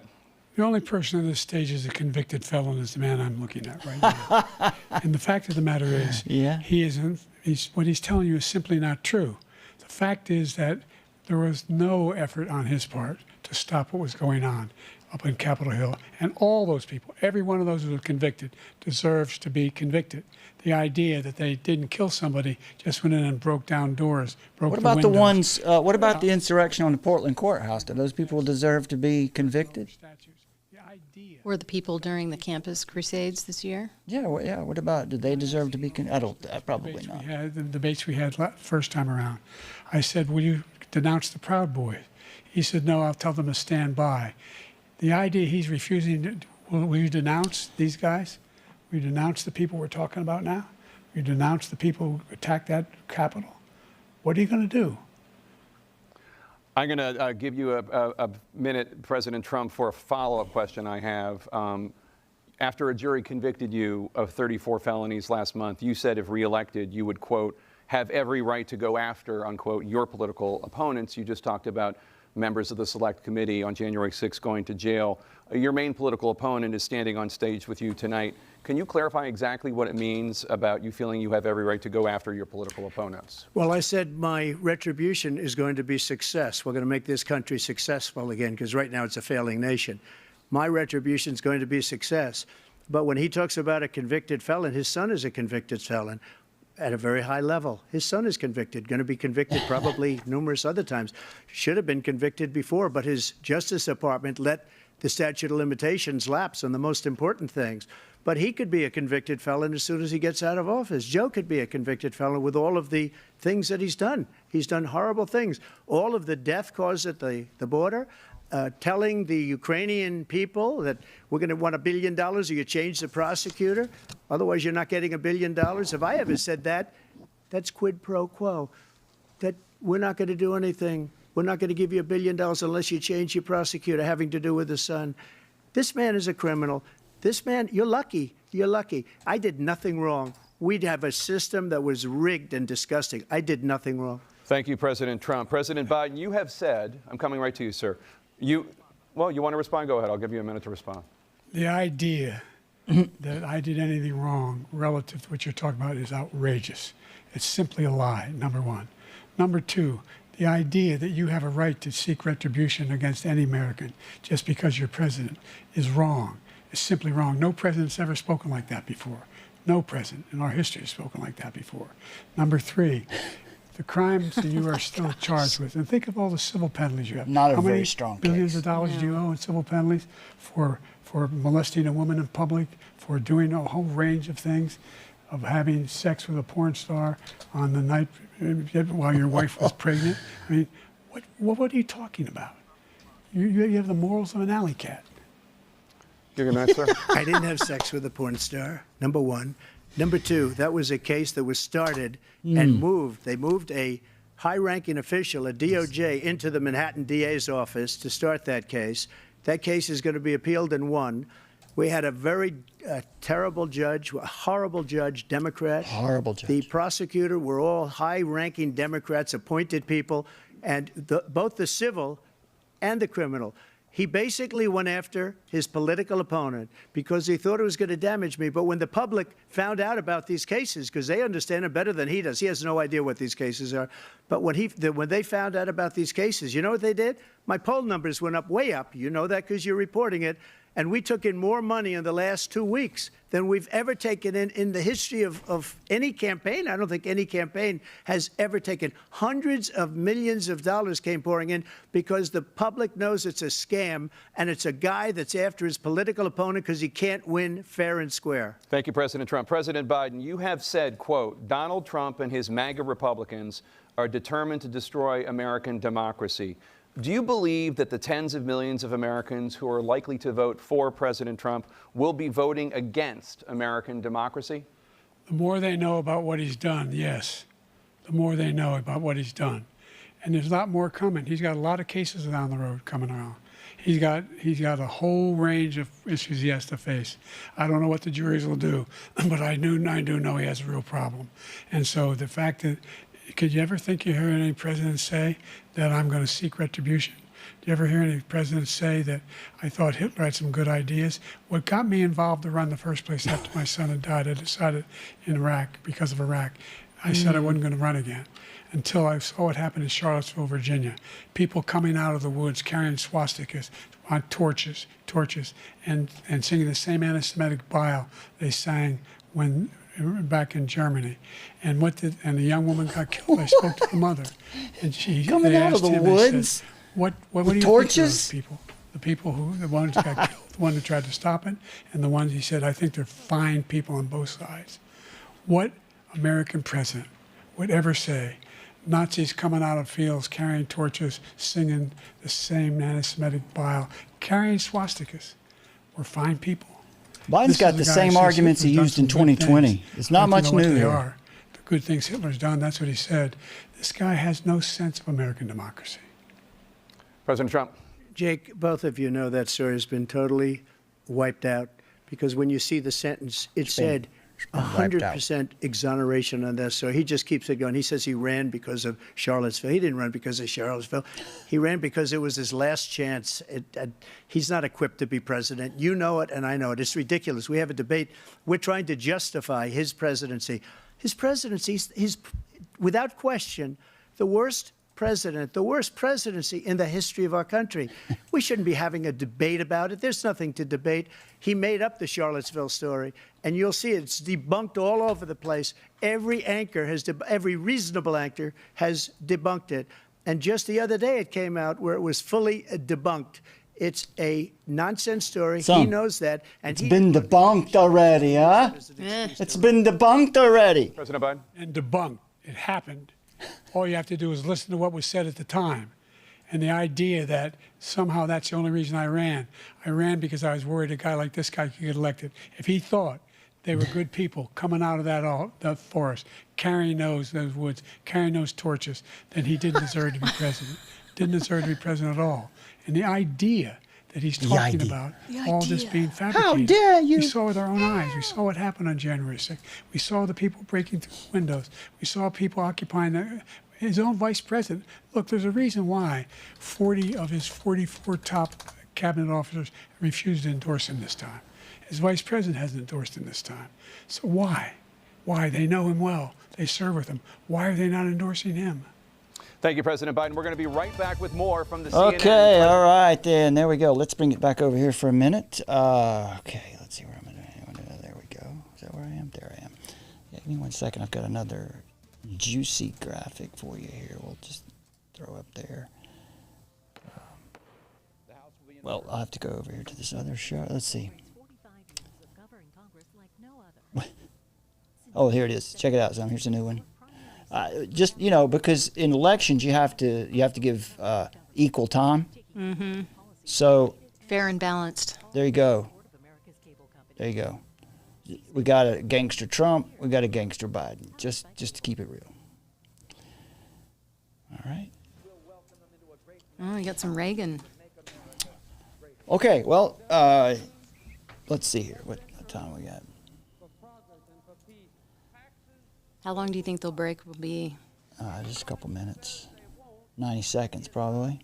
The only person on this stage is a convicted felon is the man I'm looking at right now. And the fact of the matter is, what he's telling you is simply not true. The fact is that there was no effort on his part to stop what was going on up in Capitol Hill. And all those people, every one of those who were convicted, deserves to be convicted. The idea that they didn't kill somebody, just went in and broke down doors, broke the windows. What about the ones, what about the insurrection on the Portland courthouse? Do those people deserve to be convicted? Were the people during the campus crusades this year? Yeah, what about, did they deserve to be convicted? Probably not. The debates we had first time around. I said, will you denounce the Proud Boys? He said, no, I'll tell them to stand by. The idea he's refusing, will you denounce these guys? Will you denounce the people we're talking about now? Will you denounce the people who attacked that Capitol? What are you going to do? I'm going to give you a minute, President Trump, for a follow-up question I have. After a jury convicted you of 34 felonies last month, you said if reelected, you would, quote, have every right to go after, unquote, your political opponents. You just talked about members of the Select Committee on January 6th going to jail. Your main political opponent is standing on stage with you tonight. Can you clarify exactly what it means about you feeling you have every right to go after your political opponents? Well, I said my retribution is going to be success. We're going to make this country successful again, because right now it's a failing nation. My retribution is going to be success. But when he talks about a convicted felon, his son is a convicted felon at a very high level. His son is convicted, going to be convicted probably numerous other times. Should have been convicted before, but his Justice Department let the statute of limitations lapse on the most important things. But he could be a convicted felon as soon as he gets out of office. Joe could be a convicted felon with all of the things that he's done. He's done horrible things. All of the death caused at the border, telling the Ukrainian people that we're going to want $1 billion or you change the prosecutor. Otherwise, you're not getting $1 billion. If I ever said that, that's quid pro quo. That we're not going to do anything. We're not going to give you $1 billion unless you change your prosecutor, having to do with the son. This man is a criminal. This man, you're lucky. You're lucky. I did nothing wrong. We'd have a system that was rigged and disgusting. I did nothing wrong. Thank you, President Trump. President Biden, you have said, I'm coming right to you, sir. You want to respond? Go ahead. I'll give you a minute to respond. The idea that I did anything wrong relative to what you're talking about is outrageous. It's simply a lie, number one. Number two, the idea that you have a right to seek retribution against any American just because you're president is wrong. It's simply wrong. No president's ever spoken like that before. No president in our history has spoken like that before. Number three, the crimes that you are still charged with, and think of all the civil penalties you have. Not a How very many strong billions case. of dollars do you owe in civil penalties for molesting a woman in public, for doing a whole range of things, of having sex with a porn star on the night while your wife was pregnant? I mean, what are you talking about? You have the morals of an alley cat. You're good night, sir. I didn't have sex with a porn star, number one. Number two, that was a case that was started and moved. They moved a high-ranking official, a DOJ, into the Manhattan DA's office to start that case. That case is going to be appealed and won. We had a very terrible judge, a horrible judge, Democrat. Horrible judge. The prosecutor were all high-ranking Democrats, appointed people, and both the civil and the criminal. He basically went after his political opponent because he thought it was going to damage me. But when the public found out about these cases, because they understand it better than he does, he has no idea what these cases are. But when they found out about these cases, you know what they did? My poll numbers went up, way up. You know that because you're reporting it. And we took in more money in the last 2 weeks than we've ever taken in the history of any campaign. I don't think any campaign has ever taken. Hundreds of millions of dollars came pouring in because the public knows it's a scam, and it's a guy that's after his political opponent because he can't win fair and square. Thank you, President Trump. President Biden, you have said, quote, Donald Trump and his MAGA Republicans are determined to destroy American democracy. Do you believe that the tens of millions of Americans who are likely to vote for President Trump will be voting against American democracy? The more they know about what he's done, yes. The more they know about what he's done. And there's a lot more coming. He's got a lot of cases down the road coming around. He's got a whole range of issues he has to face. I don't know what the juries will do, but I do know he has a real problem. And so the fact that, could you ever think you hear any president say that I'm going to seek retribution? Do you ever hear any president say that I thought Hitler had some good ideas? What got me involved to run in the first place after my son had died, I decided in Iraq, because of Iraq, I said I wasn't going to run again until I saw what happened in Charlottesville, Virginia. People coming out of the woods carrying swastikas on torches, and singing the same anti-Semitic bile they sang when back in Germany, and the young woman got killed. I spoke to the mother, and Coming out of the woods. Said, what do you torches? think of those people? The people the ones who got killed, the one who tried to stop it, and the ones he said, I think they're fine people on both sides. What American president would ever say Nazis coming out of fields carrying torches, singing the same anti-Semitic bile, carrying swastikas were fine people? Biden's got the same arguments he used in 2020. It's not much new here. The good things Hitler's done, that's what he said. This guy has no sense of American democracy. President Trump. Jake, both of you know that story has been totally wiped out because when you see the sentence, it said 100% exoneration on this. So he just keeps it going. He says he ran because of Charlottesville. He didn't run because of Charlottesville. He ran because it was his last chance. He's not equipped to be president. You know it, and I know it. It's ridiculous. We have a debate. We're trying to justify his presidency. His presidency, he's without question the worst president, the worst presidency in the history of our country. We shouldn't be having a debate about it. There's nothing to debate. He made up the Charlottesville story, and you'll see it's debunked all over the place. Every reasonable anchor has debunked it. And just the other day it came out where it was fully debunked. It's a nonsense story. He knows that. And it's been debunked already, huh? It's been debunked already. President Biden. And debunked. It happened. All you have to do is listen to what was said at the time. And the idea that somehow that's the only reason I ran because I was worried a guy like this guy could get elected. If he thought they were good people coming out of that forest, carrying those woods, carrying those torches, then he didn't deserve to be president. Didn't deserve to be president at all. And the idea that he's talking about all this being fabricated. How dare you? We saw with our own eyes. We saw what happened on January 6th. We saw the people breaking through windows. We saw people occupying his own vice president. Look, there's a reason why 40 of his 44 top cabinet officers refused to endorse him this time. His vice president hasn't endorsed him this time. So why? Why? They know him well. They serve with him. Why are they not endorsing him? Thank you, President Biden. We're going to be right back with more from the CNN. Okay, all right, then. There we go. Let's bring it back over here for a minute. Okay, let's see where I'm going to. There we go. Is that where I am? There I am. Yeah, give me 1 second. I've got another juicy graphic for you here. We'll just throw up there. Well, I'll have to go over here to this other show. Let's see. Oh, here it is. Check it out, Sam. Here's a new one. Just, you know, because in elections you have to give equal time. Mm-hmm. So Fair and balanced. there you go. There you go. We got a gangster Trump. We got a gangster Biden. Just to keep it real. All right. Oh, you got some Reagan. Okay. Well, let's see here. What time we got? How long do you think the break will be? Just a couple minutes. 90 seconds, probably.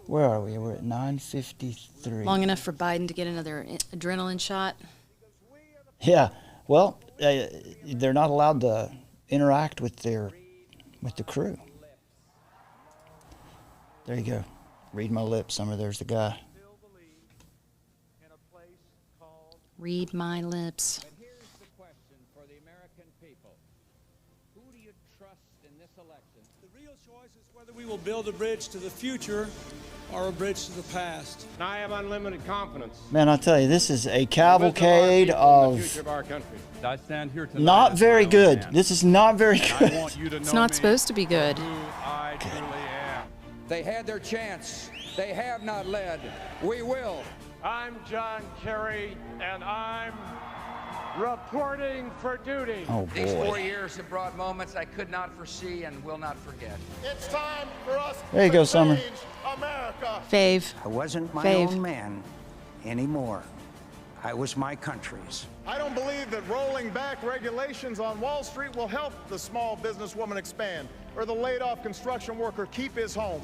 Where are we? We're at 9:53. Long enough for Biden to get another adrenaline shot? Yeah. Well, they're not allowed to interact with the crew. There you go. Read my lips, Summer. There's the guy. Read my lips. Whether we will build a bridge to the future or a bridge to the past. And I have unlimited confidence. Man, I'll tell you, this is a cavalcade of I stand here tonight not very good. This is not very good. It's not supposed to be good. They had their chance. They have not led. We will. I'm John Kerry, and I'm reporting for duty. Oh, These 4 boy. years have brought moments I could not foresee and will not forget. It's time for us There you to go, Summer. change America. Fave. I wasn't my Fave. own man anymore. I was my country's. I don't believe that rolling back regulations on Wall Street will help the small businesswoman expand or the laid-off construction worker keep his home.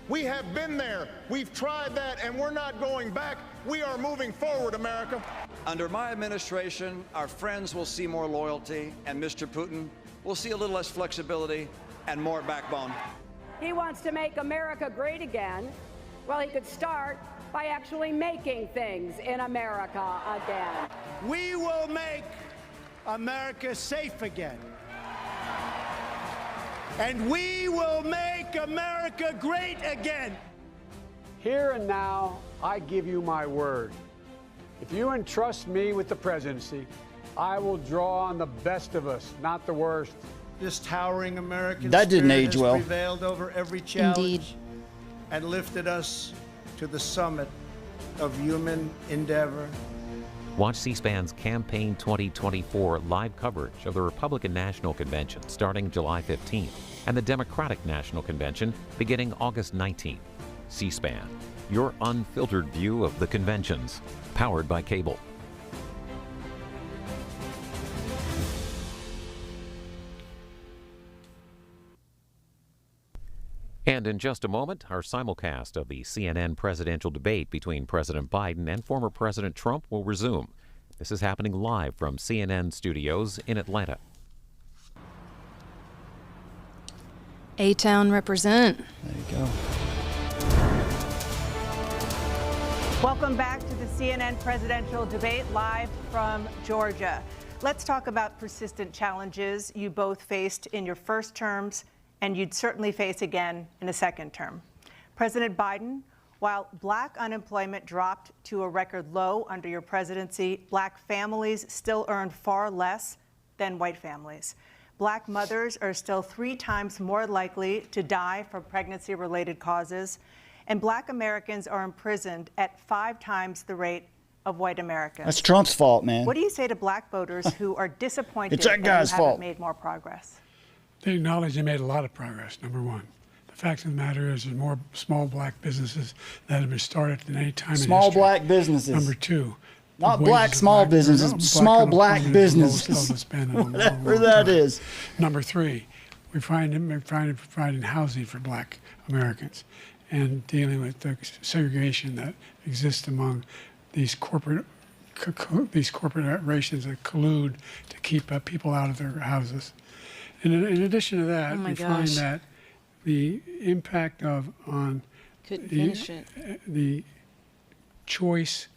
We have been there. We've tried that, and we're not going back. We are moving forward, America. Under my administration, our friends will see more loyalty, and Mr. Putin will see a little less flexibility and more backbone. He wants to make America great again. Well, he could start by actually making things in America again. We will make America safe again. And we will make America great again. Here and now, I give you my word. If you entrust me with the presidency, I will draw on the best of us, not the worst. This towering American That didn't spirit age has well. prevailed over every challenge Indeed. and lifted us to the summit of human endeavor. Watch C-SPAN's Campaign 2024 live coverage of the Republican National Convention starting July 15th and the Democratic National Convention beginning August 19th. C-SPAN, your unfiltered view of the conventions, powered by cable. And in just a moment, our simulcast of the CNN presidential debate between President Biden and former President Trump will resume. This is happening live from CNN studios in Atlanta. A-Town represent. There you go. Welcome back to the CNN presidential debate live from Georgia. Let's talk about persistent challenges you both faced in your first terms and you'd certainly face again in a second term. President Biden, while black unemployment dropped to a record low under your presidency, black families still earn far less than white families. Black mothers are still 3 times more likely to die from pregnancy-related causes, and black Americans are imprisoned at 5 times the rate of white Americans. That's Trump's fault, man. What do you say to black voters who are disappointed It's that guy's you fault. haven't made more progress? They acknowledge they made a lot of progress, number one. The fact of the matter is there's more small black businesses that have been started than any time in history. Small black businesses. Number two. Not wages black of small businesses, small black unemployment is the lowest businesses. level it's been in a long, Whatever long that time. is. Number three, we're providing housing for black Americans and dealing with the segregation that exists among these corporate these corporations that collude to keep people out of their houses. And in addition to that, we find that the impact on the choice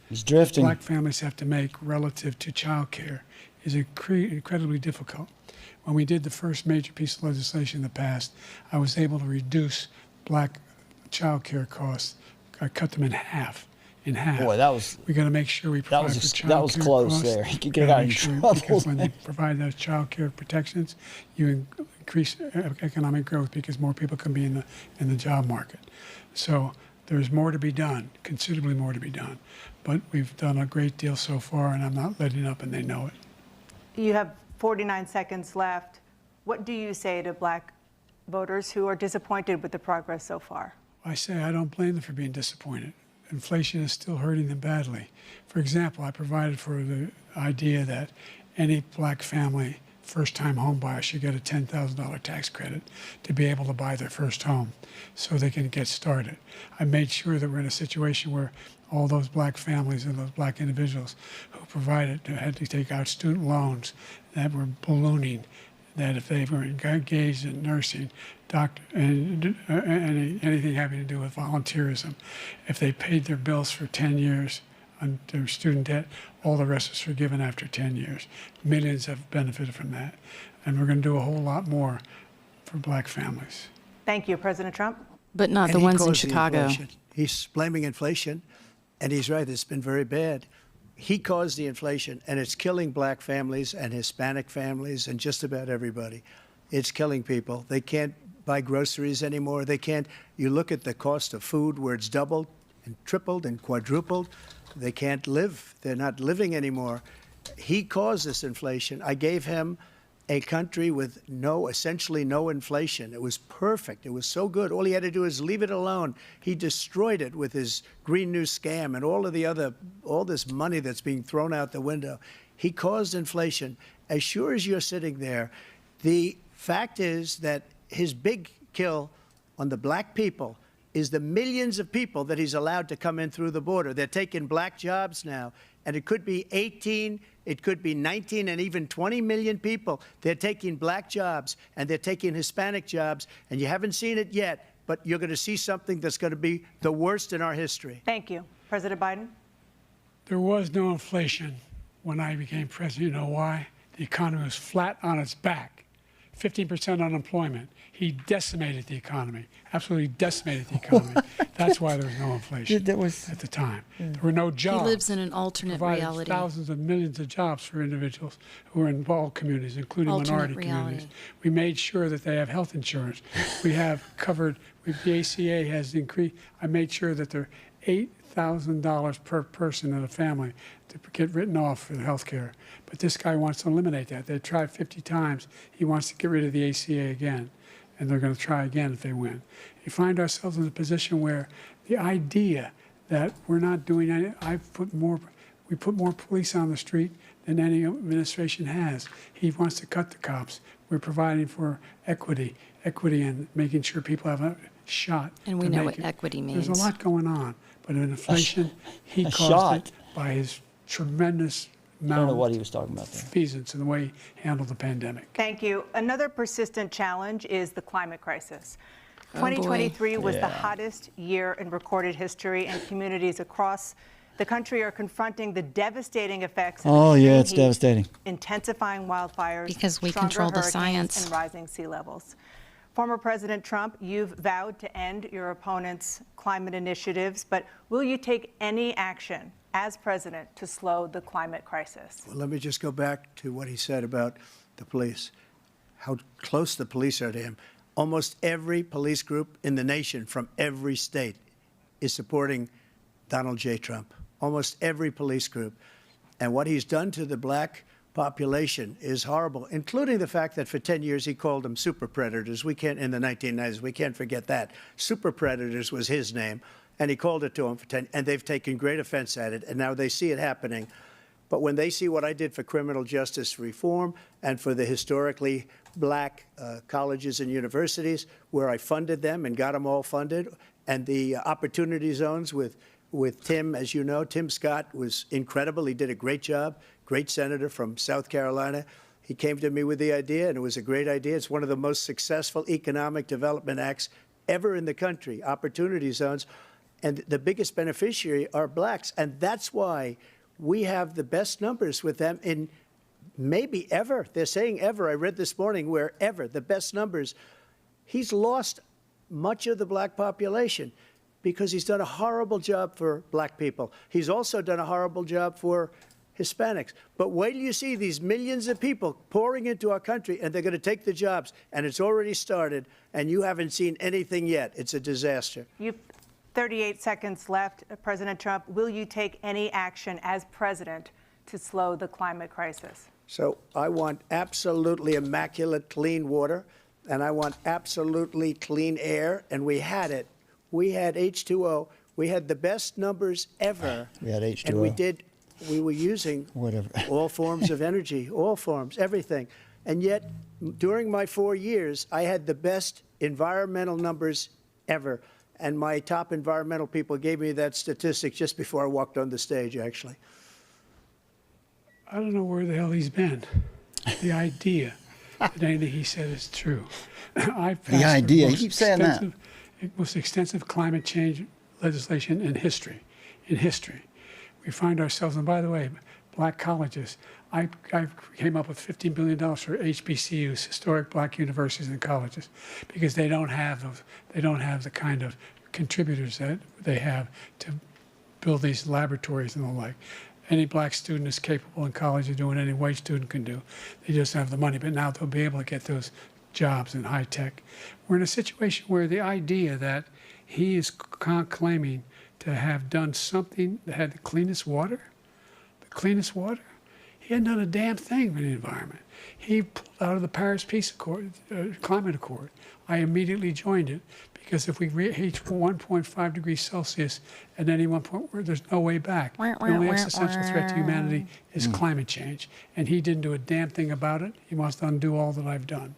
black families have to make relative to childcare is incredibly difficult. When we did the first major piece of legislation in the past, I was able to reduce black childcare costs. I cut them in half. Boy, that was. We got to make sure we provide for childcare. That was close costs. there. You could get out in trouble. Because when they provide those childcare protections, you increase economic growth because more people can be in the job market. So there's more to be done, considerably more to be done. But we've done a great deal so far, and I'm not letting up, and they know it. You have 49 seconds left. What do you say to black voters who are disappointed with the progress so far? I say I don't blame them for being disappointed. Inflation is still hurting them badly. For example, I provided for the idea that any black family first-time home buyer should get a $10,000 tax credit to be able to buy their first home so they can get started. I made sure that we're in a situation where all those black families and those black individuals who had to take out student loans that were ballooning, that if they were engaged in nursing, doctor, and anything having to do with volunteerism, if they paid their bills for 10 years on their student debt, all the rest is forgiven after 10 years. Millions have benefited from that. And we're going to do a whole lot more for black families. Thank you, President Trump. But not the ones in Chicago. He's blaming inflation, and he's right, it's been very bad. He caused the inflation, and it's killing black families and Hispanic families and just about everybody. It's killing people. They can't buy groceries anymore. They can't. You look at the cost of food where it's doubled and tripled and quadrupled. They can't live. They're not living anymore. He caused this inflation. I gave him a country with essentially no inflation. It was perfect. It was so good. All he had to do is leave it alone. He destroyed it with his Green New scam and all this money that's being thrown out the window. He caused inflation. As sure as you're sitting there, the fact is that his big kill on the black people is the millions of people that he's allowed to come in through the border. They're taking black jobs now, and it could be 18, it could be 19, and even 20 million people. They're taking black jobs, and they're taking Hispanic jobs, and you haven't seen it yet, but you're going to see something that's going to be the worst in our history. Thank you. President Biden? There was no inflation when I became president. You know why? The economy was flat on its back. 15% unemployment. He decimated the economy, absolutely decimated the economy. That's why there was no inflation at the time. There were no jobs. He lives in an alternate reality. Thousands of millions of jobs for individuals who are in all communities, including minority communities. We made sure that they have health insurance. We have covered, the ACA has increased. I made sure that there are $8,000 per person in a family to get written off for health care. But this guy wants to eliminate that. They tried 50 times. He wants to get rid of the ACA again. And they're going to try again if they win. You find ourselves in a position where the idea that we're not doing any, we put more police on the street than any administration has. He wants to cut the cops. We're providing for equity and making sure people have a shot. And we know what equity means. There's a lot going on, but in inflation, he caused it by his tremendous I don't know what he was talking about there. Feasance in the way he handled the pandemic. Thank you. Another persistent challenge is the climate crisis. 2023 was the hottest year in recorded history, and communities across the country are confronting the devastating effects of it's devastating. Intensifying wildfires, because we control the science, and rising sea levels. Former President Trump, you've vowed to end your opponent's climate initiatives, but will you take any action as president to slow the climate crisis? Well, let me just go back to what he said about the police, how close the police are to him. Almost every police group in the nation from every state is supporting Donald J. Trump. Almost every police group. And what he's done to the black population is horrible, including the fact that for 10 years he called them super predators. We can't, in the 1990s, we can't forget that. Super predators was his name. And he called it to them for 10, and they've taken great offense at it, and now they see it happening. But when they see what I did for criminal justice reform and for the historically black colleges and universities, where I funded them and got them all funded, and the opportunity zones with with Tim, as you know. Tim Scott was incredible. He did a great job, great senator from South Carolina. He came to me with the idea, and it was a great idea. It's one of the most successful economic development acts ever in the country, opportunity zones. And the biggest beneficiary are blacks. And that's why we have the best numbers with them in maybe ever. They're saying ever. I read this morning where ever, the best numbers. He's lost much of the black population because he's done a horrible job for black people. He's also done a horrible job for Hispanics. But wait till you see these millions of people pouring into our country, and they're going to take the jobs, and it's already started, and you haven't seen anything yet. It's a disaster. You've 38 seconds left. President Trump, will you take any action as president to slow the climate crisis? So I want absolutely immaculate clean water, and I want absolutely clean air, and we had it. We had H2O. We had the best numbers ever. We had H2O. And we were using all forms of energy, all forms, everything. And yet, during my 4 years, I had the best environmental numbers ever. And my top environmental people gave me that statistic just before I walked on the stage, actually. I don't know where the hell he's been. The idea that anything he said is true. The idea, you keep saying that. Most extensive climate change legislation in history. We find ourselves, and by the way, black colleges, I came up with $15 billion for HBCUs, historic black universities and colleges, because they don't have the kind of contributors that they have to build these laboratories and the like. Any black student is capable in college of doing any white student can do. They just don't have the money, but now they'll be able to get those jobs in high tech. We're in a situation where the idea that he is claiming to have done something that had the cleanest water, he hadn't done a damn thing for the environment. He pulled out of the Paris Peace Accord, Climate Accord. I immediately joined it because if we reach 1.5 degrees Celsius at any one point, there's no way back. The only existential threat to humanity is climate change, and he didn't do a damn thing about it. He wants to undo all that I've done.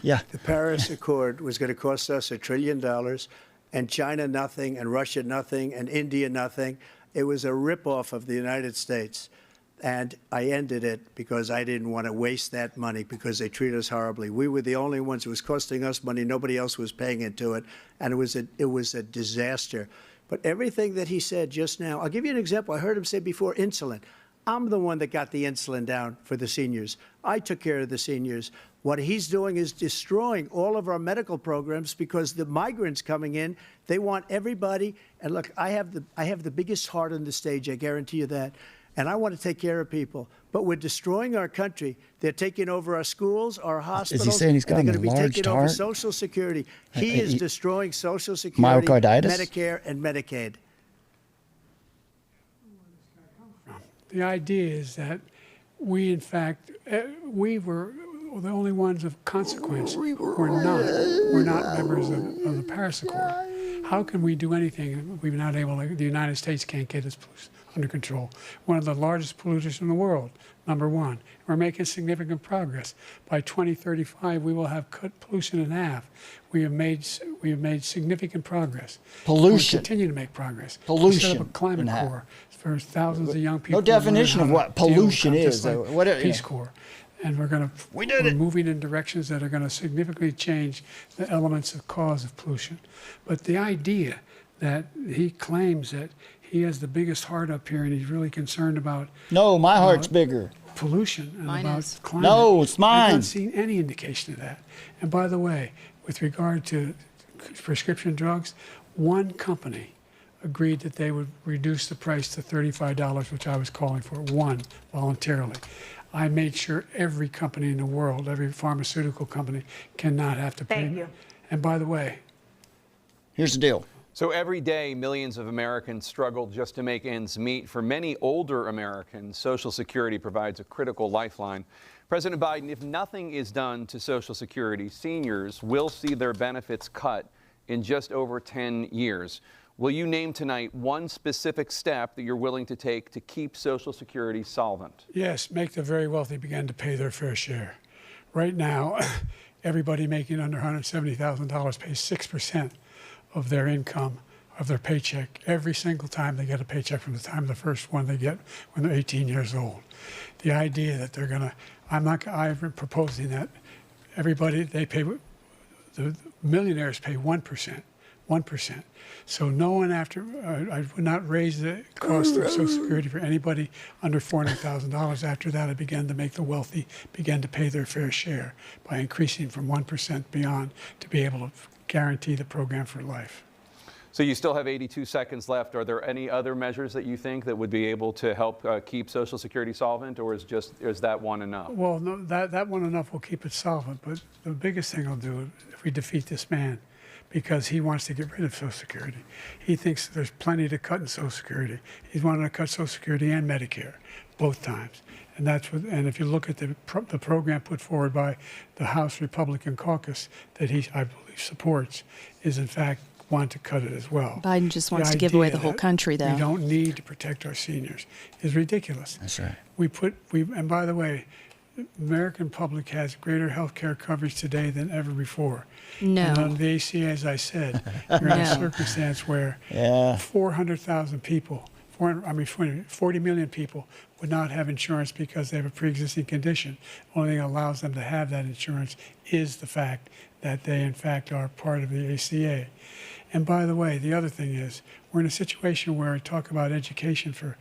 Yeah. The Paris Accord was going to cost us $1 trillion, and China nothing, and Russia nothing, and India nothing. It was a ripoff of the United States. And I ended it because I didn't want to waste that money because they treat us horribly. We were the only ones. It was costing us money. Nobody else was paying into it. And it was a disaster. But everything that he said just now, I'll give you an example. I heard him say before insulin. I'm the one that got the insulin down for the seniors. I took care of the seniors. What he's doing is destroying all of our medical programs because the migrants coming in, they want everybody. And look, I have the biggest heart on the stage. I guarantee you that. And I want to take care of people. But we're destroying our country. They're taking over our schools, our hospitals. Is he saying he's got and an they're going to be enlarged taking over heart? Social Security. He is destroying Social Security, Myocarditis? Medicare, and Medicaid. The idea is that we, in fact, we were the only ones of consequence. We're not members of the Paris Accord. How can we do anything? We're not able to, the United States can't get its under control. One of the largest polluters in the world, number one. We're making significant progress. By 2035, we will have cut pollution in half. We have made significant progress. Pollution. We'll continue to make progress. Pollution We set up a climate corps for thousands of young people. No definition of what pollution is. Peace Corps. And we're moving in directions that are going to significantly change the elements of cause of pollution. But the idea that he claims that he has the biggest heart up here and he's really concerned about. No, my heart's bigger. Pollution and Mine about is. climate. No, it's mine. I've not seen any indication of that. And by the way, with regard to prescription drugs, one company agreed that they would reduce the price to $35, which I was calling for, one, voluntarily. I made sure every company in the world, every pharmaceutical company, cannot have to pay. Thank you. And by the way, here's the deal. So every day, millions of Americans struggle just to make ends meet. For many older Americans, Social Security provides a critical lifeline. President Biden, if nothing is done to Social Security, seniors will see their benefits cut in just over 10 years. Will you name tonight one specific step that you're willing to take to keep Social Security solvent? yes, make the very wealthy begin to pay their fair share. Right now, everybody making under $170,000 pays 6% of their income of their paycheck every single time they get a paycheck from the time of the first one they get when they're 18 years old. The idea that they're going to, I'm proposing that everybody, they pay, the millionaires pay 1%. 1%. So no one I would not raise the cost of Social Security for anybody under $400,000. After that, I began to make the wealthy begin to pay their fair share by increasing from 1% beyond to be able to guarantee the program for life. So you still have 82 seconds left. Are there any other measures that you think that would be able to help keep Social Security solvent, or is that one enough? Well, no, that one enough will keep it solvent, but the biggest thing I'll do if we defeat this man, because he wants to get rid of Social Security. He thinks there's plenty to cut in Social Security. He's wanting to cut Social Security and Medicare, both times. And and if you look at the program put forward by the House Republican caucus that I believe supports, is in fact want to cut it as well. Biden just wants to give away the whole country, though. We don't need to protect our seniors is ridiculous. That's right. And by the way, the American public has greater health care coverage today than ever before. No. And under the ACA, as I said, you're in a circumstance where 400,000 people, 40 million people would not have insurance because they have a pre-existing condition. The only thing that allows them to have that insurance is the fact that they, in fact, are part of the ACA. And by the way, the other thing is, we're in a situation where I talk about education for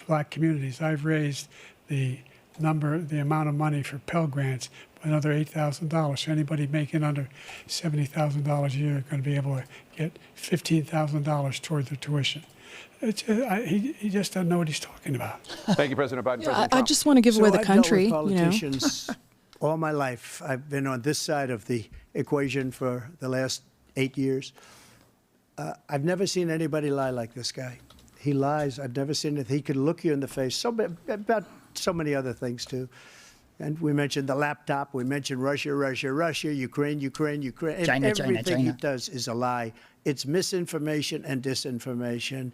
black communities. I've raised the amount of money for Pell Grants by another $8,000. So anybody making under $70,000 a year is going to be able to get $15,000 toward their tuition. He just doesn't know what he's talking about. Thank you, President Biden. I just want to give away the country. I've dealt with politicians all my life. I've been on this side of the equation for the last 8 years. I've never seen anybody lie like this guy. He lies. I've never seen it. He could look you in the face about so many other things, too. And we mentioned the laptop. We mentioned Russia, Ukraine. China, everything he does is a lie. It's misinformation and disinformation.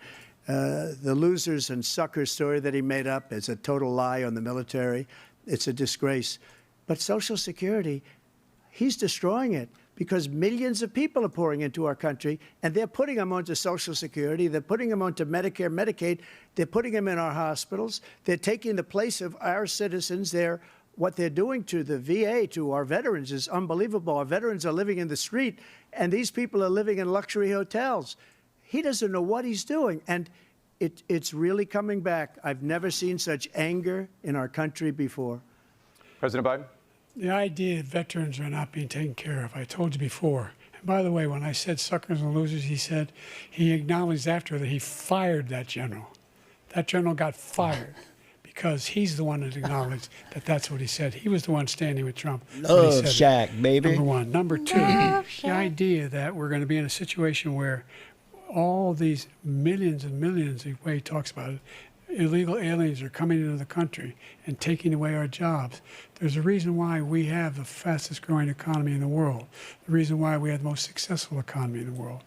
The losers and suckers story that he made up is a total lie on the military. It's a disgrace. But Social Security, he's destroying it because millions of people are pouring into our country, and they're putting them onto Social Security. They're putting them onto Medicare, Medicaid. They're putting them in our hospitals. They're taking the place of our citizens. What they're doing to the VA, to our veterans, is unbelievable. Our veterans are living in the street, and these people are living in luxury hotels. He doesn't know what he's doing, and it's really coming back. I've never seen such anger in our country before. President Biden? The idea that veterans are not being taken care of, I told you before. And by the way, when I said suckers and losers, he acknowledged after that he fired that general. That general got fired because he's the one that acknowledged that that's what he said. He was the one standing with Trump. Love Shack, baby. Number one. Number two, the idea that we're going to be in a situation where all these millions and millions, the way he talks about it, illegal aliens are coming into the country and taking away our jobs. There's a reason why we have the fastest growing economy in the world, the reason why we have the most successful economy in the world.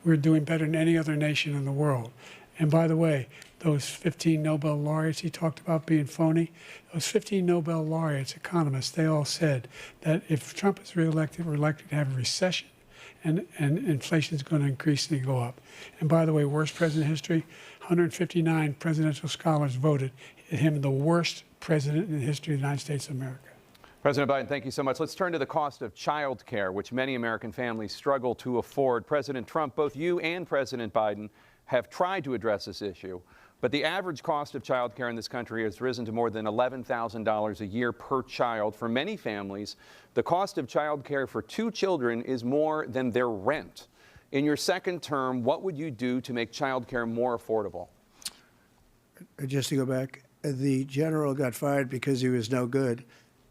We're doing better than any other nation in the world. And by the way, those 15 Nobel laureates he talked about being phony, those 15 Nobel laureates, economists, they all said that if Trump is reelected, we're likely to have a recession and inflation is going to increasingly go up. And by the way, worst president in history, 159 presidential scholars voted him the worst president in the history of the United States of America. President Biden, thank you so much. Let's turn to the cost of child care, which many American families struggle to afford. President Trump, both you and President Biden have tried to address this issue, but the average cost of child care in this country has risen to more than $11,000 a year per child. For many families, the cost of child care for 2 children is more than their rent. In your second term, what would you do to make child care more affordable? Just to go back, the general got fired because he was no good.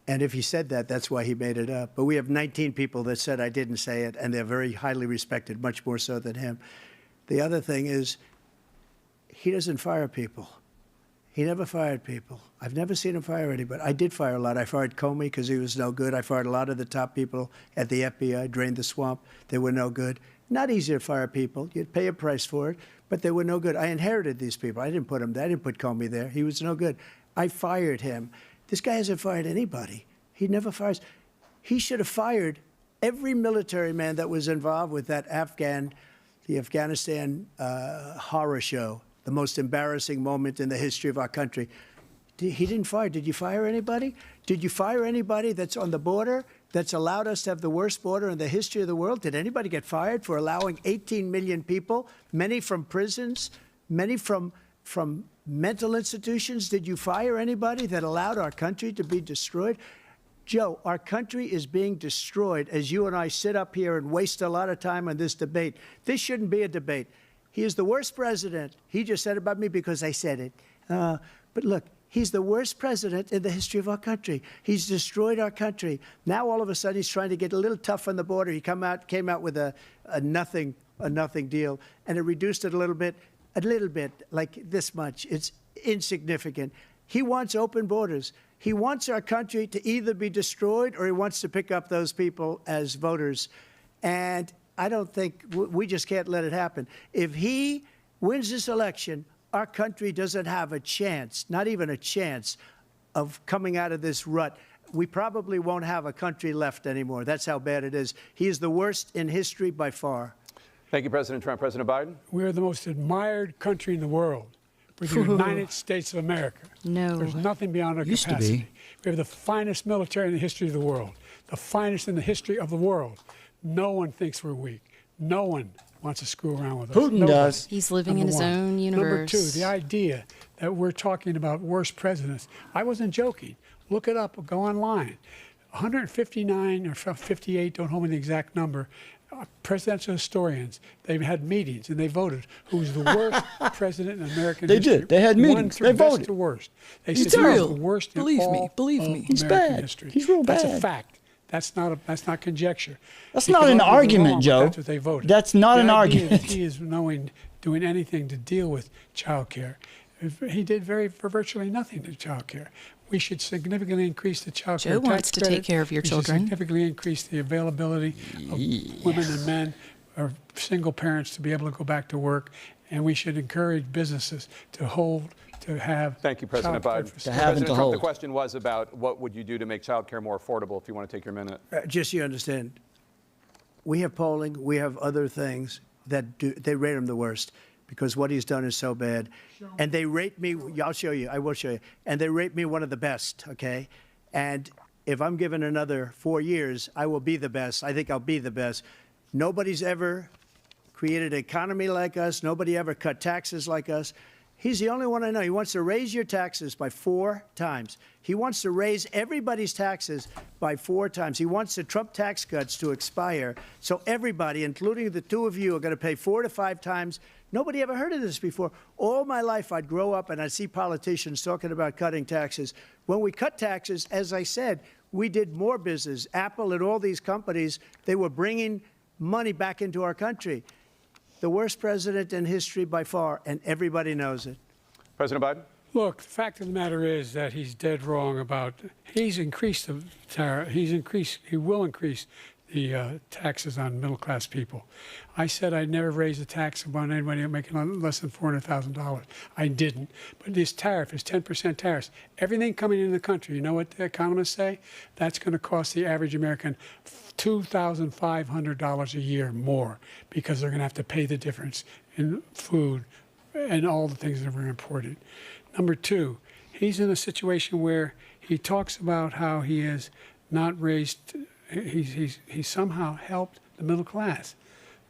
And if he said that, that's why he made it up. But we have 19 people that said I didn't say it, and they're very highly respected, much more so than him. The other thing is, he doesn't fire people. He never fired people. I've never seen him fire anybody. I did fire a lot. I fired Comey because he was no good. I fired a lot of the top people at the FBI, drained the swamp. They were no good. Not easy to fire people. You'd pay a price for it, but they were no good. I inherited these people. I didn't put them there. I didn't put Comey there. He was no good. I fired him. This guy hasn't fired anybody. He never fires. He should have fired every military man that was involved with that Afghan the Afghanistan horror show, the most embarrassing moment in the history of our country. He didn't fire. Did you fire anybody? Did you fire anybody that's on the border that's allowed us to have the worst border in the history of the world? Did anybody get fired for allowing 18 million people, many from prisons, many from mental institutions? Did you fire anybody that allowed our country to be destroyed? Joe, our country is being destroyed as you and I sit up here and waste a lot of time on this debate. This shouldn't be a debate. He is the worst president. He just said about me because I said it. But look, he's the worst president in the history of our country. He's destroyed our country. Now all of a sudden he's trying to get a little tough on the border. He came out with a nothing deal, and it reduced it a little bit, like this much. It's insignificant. He wants open borders. He wants our country to either be destroyed or he wants to pick up those people as voters. And I don't think we just can't let it happen. If he wins this election, our country doesn't have a chance, not even a chance, of coming out of this rut. We probably won't have a country left anymore. That's how bad it is. He is the worst in history by far. Thank you, President Trump. President Biden? We're the most admired country in the world. We're the United States of America. No. There's nothing beyond our capacity. We have the finest military in the history of the world, the finest in the history of the world. No one thinks we're weak. No one wants to screw around with us. Putin does. He's living in his own universe. Number two, the idea that we're talking about worst presidents. I wasn't joking. Look it up. Go online. 159 or 58, don't hold me the exact number, presidential historians, they've had meetings and they voted who was the worst president in American history. They did. They had meetings. They voted. The worst. They He's said he was terrible. the worst in Believe all me. Believe me. He's American bad. history. He's real bad. That's a fact. That's not conjecture. That's You not can an argue me argument, wrong, but Joe. That's what they voted. That's not The an idea argument. that he is doing anything to deal with child care. He did for virtually nothing to child care. We should significantly increase the child care Joe tax wants to credit. take care of your We should children. significantly increase the availability of women and men or single parents to be able to go back to work, and we should encourage businesses to have. Thank you, President child care Biden. facilities. President Trump, the question was about what would you do to make child care more affordable, if you want to take your minute. Just so you understand, we have polling, we have other things that they rate him the worst because what he's done is so bad. And they rate me, I'll show you, I will show you, and they rate me one of the best, okay? And if I'm given another 4 years, I will be the best. I think I'll be the best. Nobody's ever created an economy like us. Nobody ever cut taxes like us. He's the only one I know. He wants to raise your taxes by 4 times. He wants to raise everybody's taxes by 4 times. He wants the Trump tax cuts to expire. So everybody, including the two of you, are going to pay 4 to 5 times. Nobody ever heard of this before. All my life, I'd grow up and I'd see politicians talking about cutting taxes. When we cut taxes, as I said, we did more business. Apple and all these companies, they were bringing money back into our country. The worst president in history by far, and everybody knows it. President Biden? Look, the fact of the matter is that he's dead wrong about, he's increased the tariff, he will increase the taxes on middle-class people. I said I'd never raise the tax on anybody making less than $400,000. I didn't. But this tariff is 10% tariffs. Everything coming into the country, you know what the economists say? That's going to cost the average American $2,500 a year more because they're going to have to pay the difference in food and all the things that were imported. Number two, he's in a situation where he talks about how he has not raised, he's somehow helped the middle class.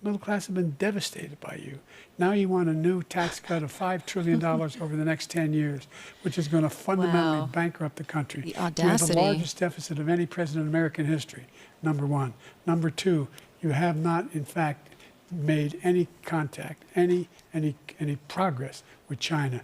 The middle class have been devastated by you. Now you want a new tax cut of $5 trillion over the next 10 years, which is going to fundamentally bankrupt the country. The We have audacity. the largest deficit of any president in American history, number one. Number two, you have not, in fact, made any contact, any progress with China.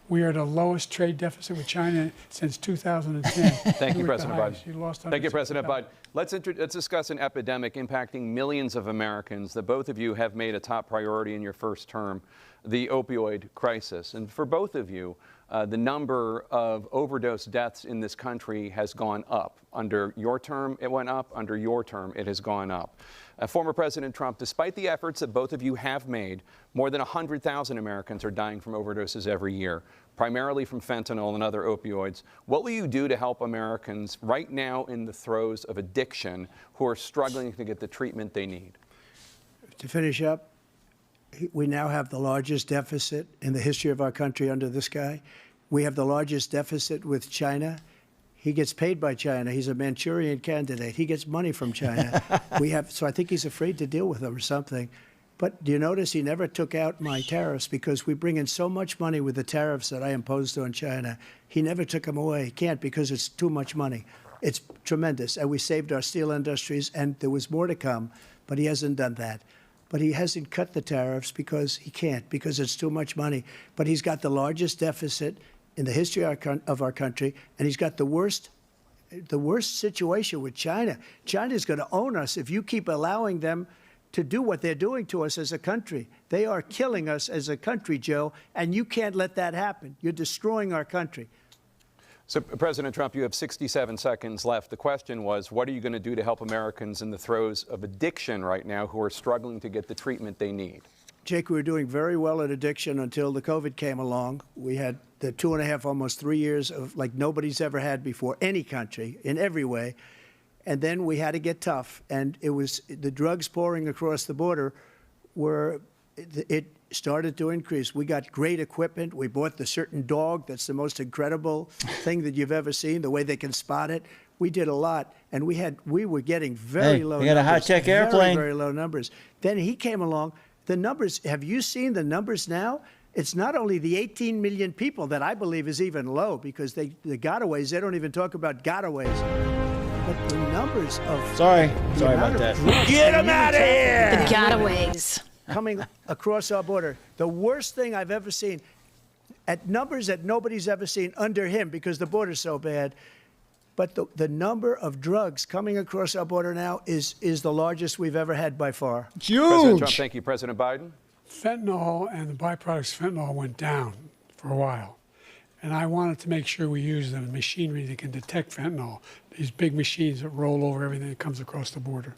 We are the lowest trade deficit with China since 2010. Thank you, President Biden. You lost Thank you, President Biden. Let's discuss an epidemic impacting millions of Americans that both of you have made a top priority in your first term, the opioid crisis. And for both of you, the number of overdose deaths in this country has gone up. Under your term, it went up. Under your term, it has gone up. Former President Trump, despite the efforts that both of you have made, more than 100,000 Americans are dying from overdoses every year, primarily from fentanyl and other opioids. What will you do to help Americans right now in the throes of addiction who are struggling to get the treatment they need? To finish up, We now have the largest deficit in the history of our country under this guy. We have the largest deficit with China. He gets paid by China. He's a Manchurian candidate. He gets money from China. So I think he's afraid to deal with them or something. But do you notice he never took out my tariffs because we bring in so much money with the tariffs that I imposed on China. He never took them away. He can't because it's too much money. It's tremendous. And we saved our steel industries, and there was more to come, but he hasn't done that. But he hasn't cut the tariffs because he can't, because it's too much money. But he's got the largest deficit in the history of our country, and he's got the worst situation with China. China's going to own us if you keep allowing them to do what they're doing to us as a country. They are killing us as a country, Joe, and you can't let that happen. You're destroying our country. So, President Trump, you have 67 seconds left. The question was, what are you going to do to help Americans in the throes of addiction right now who are struggling to get the treatment they need? Jake, we were doing very well at addiction until the COVID came along. We had the 2.5, almost 3 years of like nobody's ever had before, any country, in every way. And then we had to get tough. And it was the drugs pouring across the border it started to increase. We got great equipment. We bought the certain dog that's the most incredible thing that you've ever seen, the way they can spot it. We did a lot, and we were getting very low numbers. We got a high-tech airplane. Very, very low numbers. Then he came along. The numbers, have you seen the numbers now? It's not only the 18 million people that I believe is even low, because the gotaways, they don't even talk about gotaways. But the numbers of... Sorry about that. Get them out of here! The gotaways. Coming across our border. The worst thing I've ever seen, at numbers that nobody's ever seen under him, because the border's so bad. But the number of drugs coming across our border now is the largest we've ever had by far. Huge! President Trump, thank you. President Biden? Fentanyl and the byproducts of fentanyl went down for a while. And I wanted to make sure we use the machinery that can detect fentanyl, these big machines that roll over everything that comes across the border.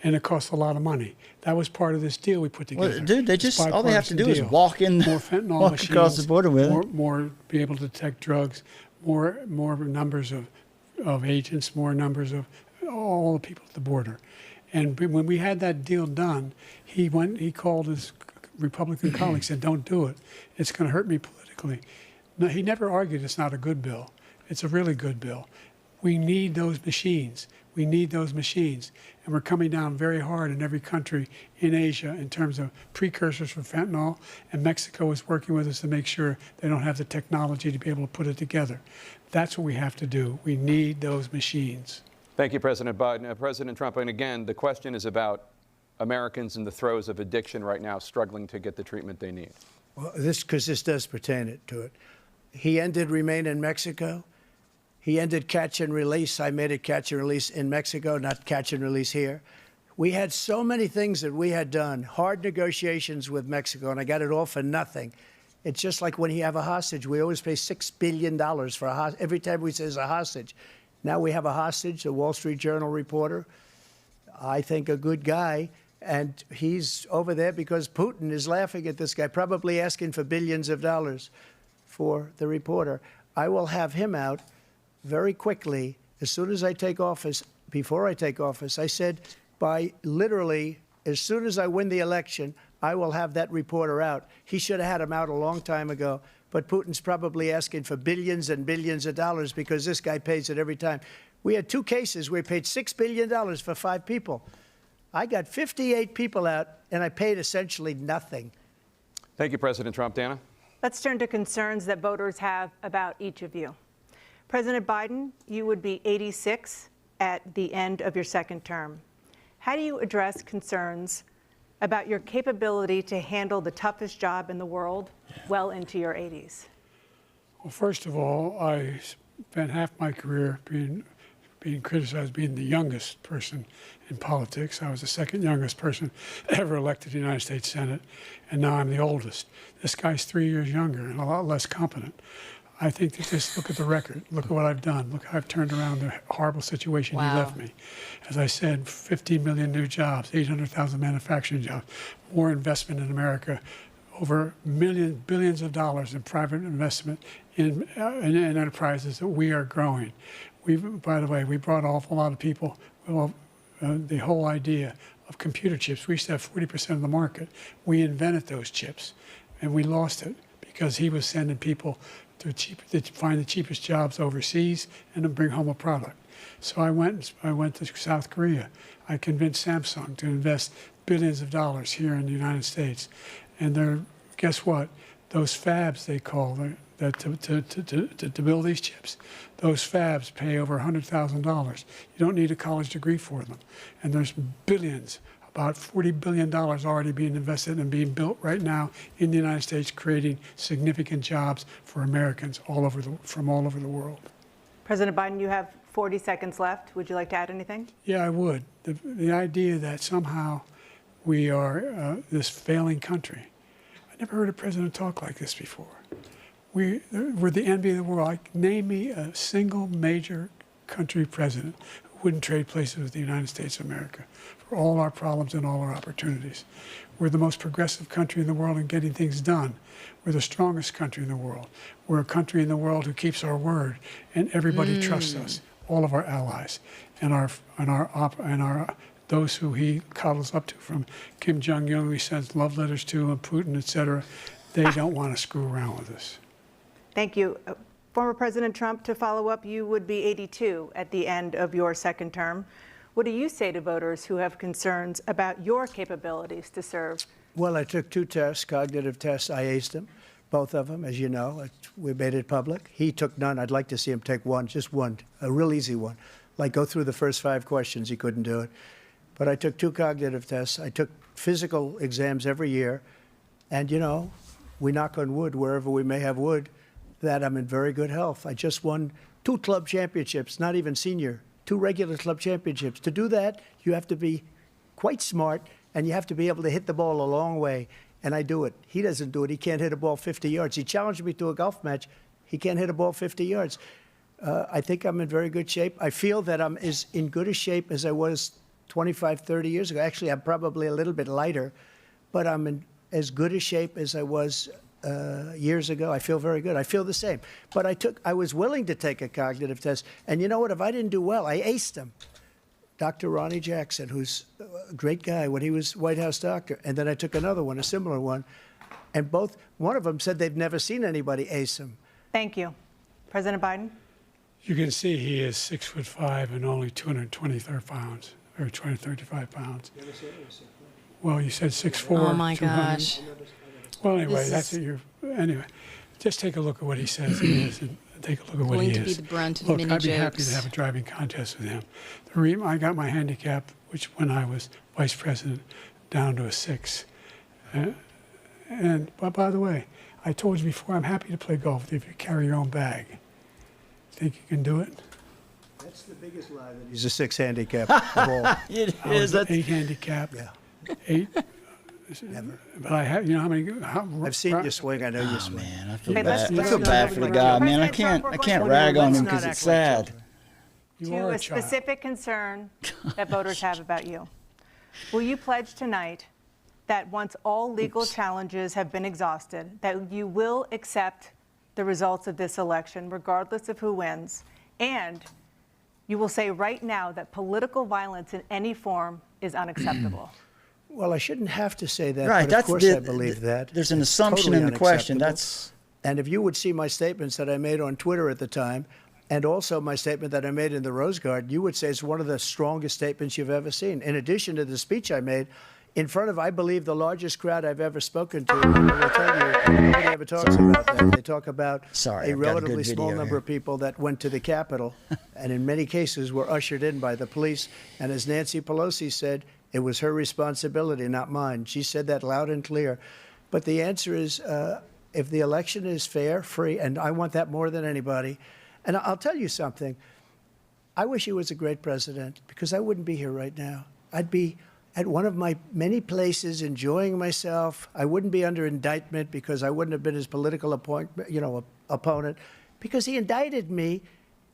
And it costs a lot of money. That was part of this deal we put together. Well, dude, all they have to do is walk in, more fentanyl walk machines, across the border with it. More be able to detect drugs, more numbers of agents, more numbers of all the people at the border. And when we had that deal done, he called his Republican colleagues, said, "Don't do it. It's going to hurt me politically." No, he never argued it's not a good bill. It's a really good bill. We need those machines. We need those machines. And we're coming down very hard in every country in Asia in terms of precursors for fentanyl. And Mexico is working with us to make sure they don't have the technology to be able to put it together. That's what we have to do. We need those machines. Thank you, President Biden. President Trump, and again, the question is about Americans in the throes of addiction right now struggling to get the treatment they need. Well, because this does pertain to it. He ended Remain in Mexico. He ended catch and release. I made it catch and release in Mexico, not catch and release here. We had so many things that we had done, hard negotiations with Mexico, and I got it all for nothing. It's just like when you have a hostage. We always pay $6 billion for a hostage. Every time we say it's a hostage. Now we have a hostage, a Wall Street Journal reporter, I think a good guy, and he's over there because Putin is laughing at this guy, probably asking for billions of dollars for the reporter. I will have him out very quickly, as soon as I take office. Before I take office, I said by literally as soon as I win the election, I will have that reporter out. He should have had him out a long time ago, but Putin's probably asking for billions and billions of dollars because this guy pays it every time. We had 2 cases where we paid $6 billion for 5 people. I got 58 people out, and I paid essentially nothing. Thank you, President Trump. Dana? Let's turn to concerns that voters have about each of you. President Biden, you would be 86 at the end of your 2nd term. How do you address concerns about your capability to handle the toughest job in the world well into your 80s? Well, first of all, I spent half my career being criticized being the youngest person in politics. I was the 2nd youngest person ever elected to the United States Senate, and now I'm the oldest. This guy's 3 years younger and a lot less competent. I think that just look at the record. Look at what I've done. Look how I've turned around the horrible situation he left me. As I said, 15 million new jobs, 800,000 manufacturing jobs, more investment in America, over billions of dollars in private investment in enterprises that we are growing. By the way, we brought an awful lot of people. Well, the whole idea of computer chips. We used to have 40% of the market. We invented those chips, and we lost it because he was sending people to find the cheapest jobs overseas and then bring home a product. So I went to South Korea. I convinced Samsung to invest billions of dollars here in the United States. And guess what? Those fabs, they call to build these chips, those fabs pay over $100,000. You don't need a college degree for them. And there's billions, about $40 billion already being invested and being built right now in the United States, creating significant jobs for Americans from all over the world. President Biden, you have 40 seconds left. Would you like to add anything? Yeah, I would. The idea that somehow we are this failing country. I never heard a president talk like this before. We're the envy of the world. Name me a single major country president who wouldn't trade places with the United States of America for all our problems and all our opportunities. We're the most progressive country in the world in getting things done. We're the strongest country in the world. We're a country in the world who keeps our word, and everybody trusts us. All of our allies and those who he coddles up to, from Kim Jong-un, who he sends love letters to, and Putin, etc. They don't want to screw around with us. Thank you. Former President Trump, to follow up, you would be 82 at the end of your second term. What do you say to voters who have concerns about your capabilities to serve? Well, I took 2 tests, cognitive tests. I aced them, both of them, as you know. We made it public. He took none. I'd like to see him take one, just one, a real easy one. Like go through the first 5 questions. He couldn't do it. But I took 2 cognitive tests. I took physical exams every year. And, you know, we knock on wood wherever we may have wood, that I'm in very good health. I just won 2 club championships, not even senior, 2 regular club championships. To do that, you have to be quite smart, and you have to be able to hit the ball a long way. And I do it. He doesn't do it. He can't hit a ball 50 yards. He challenged me to a golf match. He can't hit a ball 50 yards. I think I'm in very good shape. I feel that I'm as in good a shape as I was 25, 30 years ago. Actually, I'm probably a little bit lighter, but I'm in as good a shape as I was years ago. I feel very good. I feel the same. But I was willing to take a cognitive test. And you know what? If I didn't do well, I aced them. Dr. Ronnie Jackson, who's a great guy when he was White House doctor. And then I took another one, a similar one. And one of them said they've never seen anybody ace him. Thank you. President Biden? You can see he is 6'5" and only 223 pounds, or 235 pounds. Well, you said 6'4". Oh my 200. gosh. Well, anyway, that's what anyway, just take a look at what he says he is, and take a look at what he is. Going to be the brunt of Look, many I'd be happy jokes. to have a driving contest with him. The reason I got my handicap, which when I was vice president, down to a 6. But by the way, I told you before, I'm happy to play golf with you if you carry your own bag. Think you can do it? That's the biggest lie that he's a 6 handicap of all. It is. 8 handicap. Yeah. 8. Never. But I have, you know how many? I've seen you swing. I know you swing. Man, I feel Okay, bad. let's I feel bad for the guy, man. I President Trump, can't we're rag on let's him not because act it's like sad. children. You To are a a child. specific concern that voters have about you. Will you pledge tonight that once all legal challenges have been exhausted, that you will accept the results of this election, regardless of who wins, and you will say right now that political violence in any form is unacceptable? Well, I shouldn't have to say that, Right, but of that's course I believe that. There's an It's assumption totally in the question. unacceptable. And if you would see my statements that I made on Twitter at the time, and also my statement that I made in the Rose Garden, you would say it's one of the strongest statements you've ever seen. In addition to the speech I made in front of, I believe, the largest crowd I've ever spoken to. And I will tell you, nobody ever talks about that. They talk about I've got a a relatively good small video number here. of people that went to the Capitol, and in many cases were ushered in by the police. And as Nancy Pelosi said, it was her responsibility, not mine. She said that loud and clear. But the answer is, if the election is fair, free, and I want that more than anybody. And I'll tell you something. I wish he was a great president, because I wouldn't be here right now. I'd be at one of my many places enjoying myself. I wouldn't be under indictment because I wouldn't have been his political opponent, because he indicted me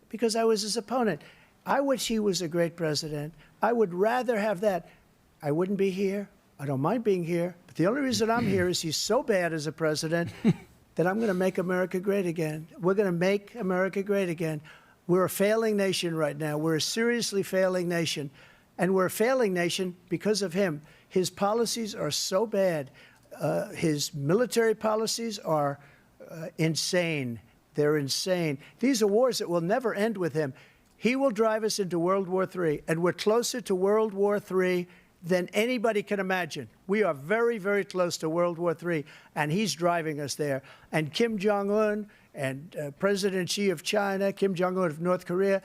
because I was his opponent. I wish he was a great president. I would rather have that. I wouldn't be here. I don't mind being here. But the only reason I'm here is he's so bad as a president that I'm going to make America great again. We're going to make America great again. We're a failing nation right now. We're a seriously failing nation. And we're a failing nation because of him. His policies are so bad. His military policies are insane. They're insane. These are wars that will never end with him. He will drive us into World War III, and we're closer to World War III than anybody can imagine. We are very, very close to World War III, and he's driving us there. And Kim Jong-un and President Xi of China, Kim Jong-un of North Korea,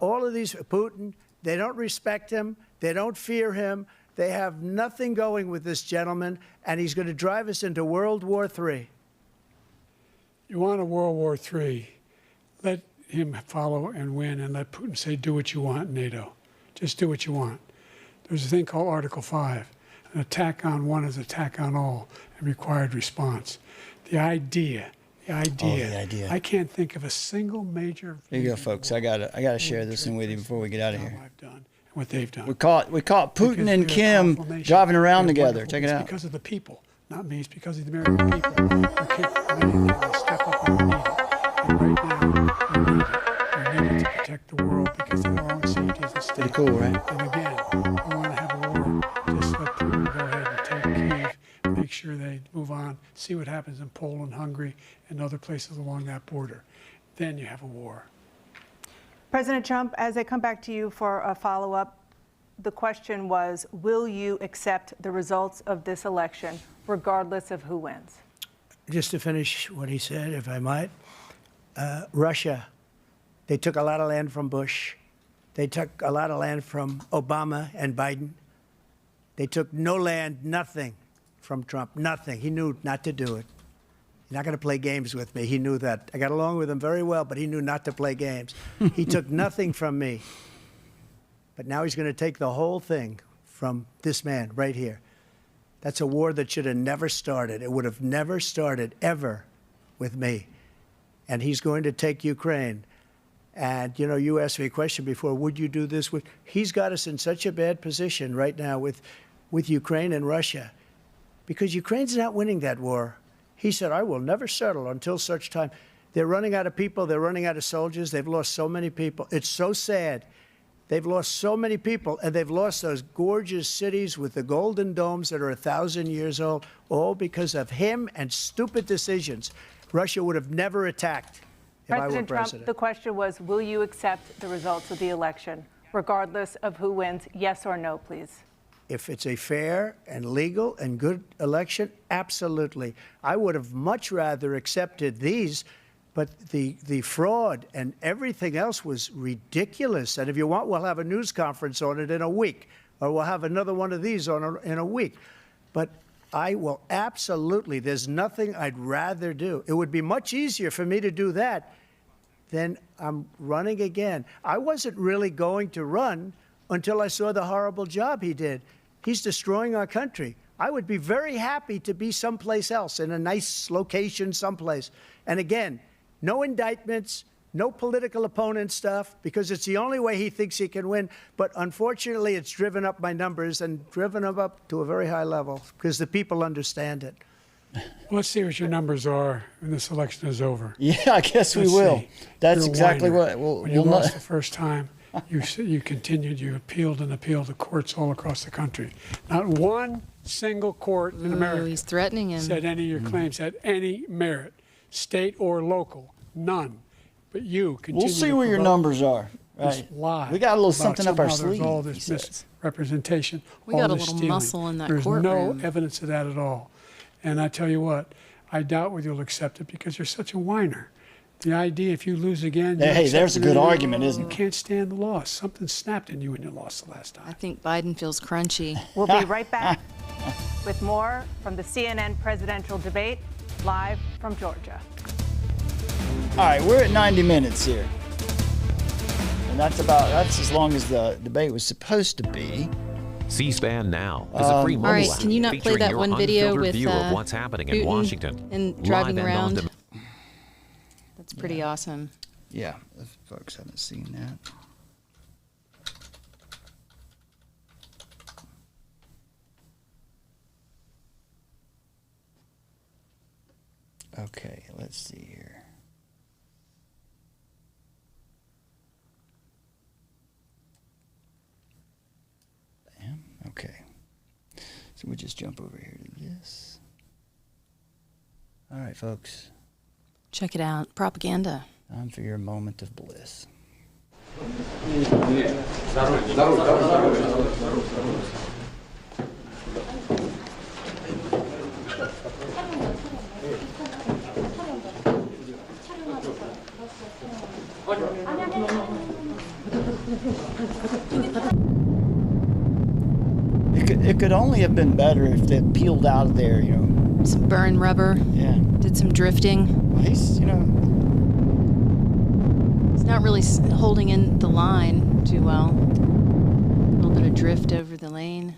all of these, Putin, they don't respect him. They don't fear him. They have nothing going with this gentleman, and he's going to drive us into World War III. You want a World War III, let him follow and win, and let Putin say, do what you want, NATO. Just do what you want. There's a thing called Article 5. An attack on one is an attack on all, and required response. The idea. I can't think of a single major. There you go, folks. I gotta share this thing with you before we get out of here. I've done and what they've done. We caught Putin and Kim driving around together. Check it out. It's because of the people, not me. It's because of the American people who can't step up when we need it. And right now, we need it. We need it to protect the world because of our own safety as a state. Pretty cool, right? And again, we want to have a war. Just let Putin go ahead and take Kyiv, make sure they move on, see what happens in Poland, Hungary, and other places along that border. Then you have a war. President Trump, as I come back to you for a follow-up, the question was, will you accept the results of this election, regardless of who wins? Just to finish what he said, if I might, Russia, they took a lot of land from Bush. They took a lot of land from Obama and Biden. They took no land, nothing from Trump, nothing. He knew not to do it. He's not going to play games with me. He knew that. I got along with him very well, but he knew not to play games. He took nothing from me. But now he's going to take the whole thing from this man right here. That's a war that should have never started. It would have never started ever with me. And he's going to take Ukraine. And, you know, you asked me a question before, would you do this? He's got us in such a bad position right now with Ukraine and Russia because Ukraine's not winning that war. He said, I will never settle until such time. They're running out of people. They're running out of soldiers. They've lost so many people. It's so sad. They've lost so many people, and they've lost those gorgeous cities with the golden domes that are 1,000 years old, all because of him and stupid decisions. Russia would have never attacked if I were President president. Trump, the question was, will you accept the results of the election, regardless of who wins? Yes or no, please. If it's a fair and legal and good election, absolutely. I would have much rather accepted these, but the fraud and everything else was ridiculous. And if you want, we'll have a news conference on it in a week, or we'll have another one of these in a week. But I will absolutely, there's nothing I'd rather do. It would be much easier for me to do that than I'm running again. I wasn't really going to run until I saw the horrible job he did. He's destroying our country. I would be very happy to be someplace else, in a nice location someplace. And again, no indictments, no political opponent stuff, because it's the only way he thinks he can win. But unfortunately, it's driven up my numbers and driven them up to a very high level because the people understand it. Well, let's see what your numbers are when this election is over. Yeah, I guess we will. That's exactly what when you lost the first time. You continued, you appealed and appealed to courts all across the country. Not one single court in America he's threatening him. said any of your claims had any merit, state or local, none. But you continue. We'll see where your numbers are. This lie. We got a little about something up our somehow there's sleeve. all this misrepresentation. We all got a this little stealing. muscle in that There's courtroom. no evidence of that at all. And I tell you what, I doubt whether you'll accept it because you're such a whiner. The idea, if you lose again, hey, there's a good argument, isn't it? You can't stand the loss. Something snapped in you when you lost the last time. I think Biden feels crunchy. We'll be right back with more from the CNN presidential debate, live from Georgia. All right, we're at 90 minutes here. And that's as long as the debate was supposed to be. C-SPAN Now is a free mobile all right, app can you not play featuring that your one video unfiltered with view of what's happening in Putin Washington. and driving Live and around? on That's pretty awesome. Yeah, if folks haven't seen that. Okay, let's see here. So we'll just jump over here to this. All right, folks. Check it out. Propaganda. Time for your moment of bliss. It could only have been better if they peeled out of there, you know. Some burn rubber. Yeah. Did some drifting. Well, he's, you know. It's not really holding in the line too well. A little bit of drift over the lane.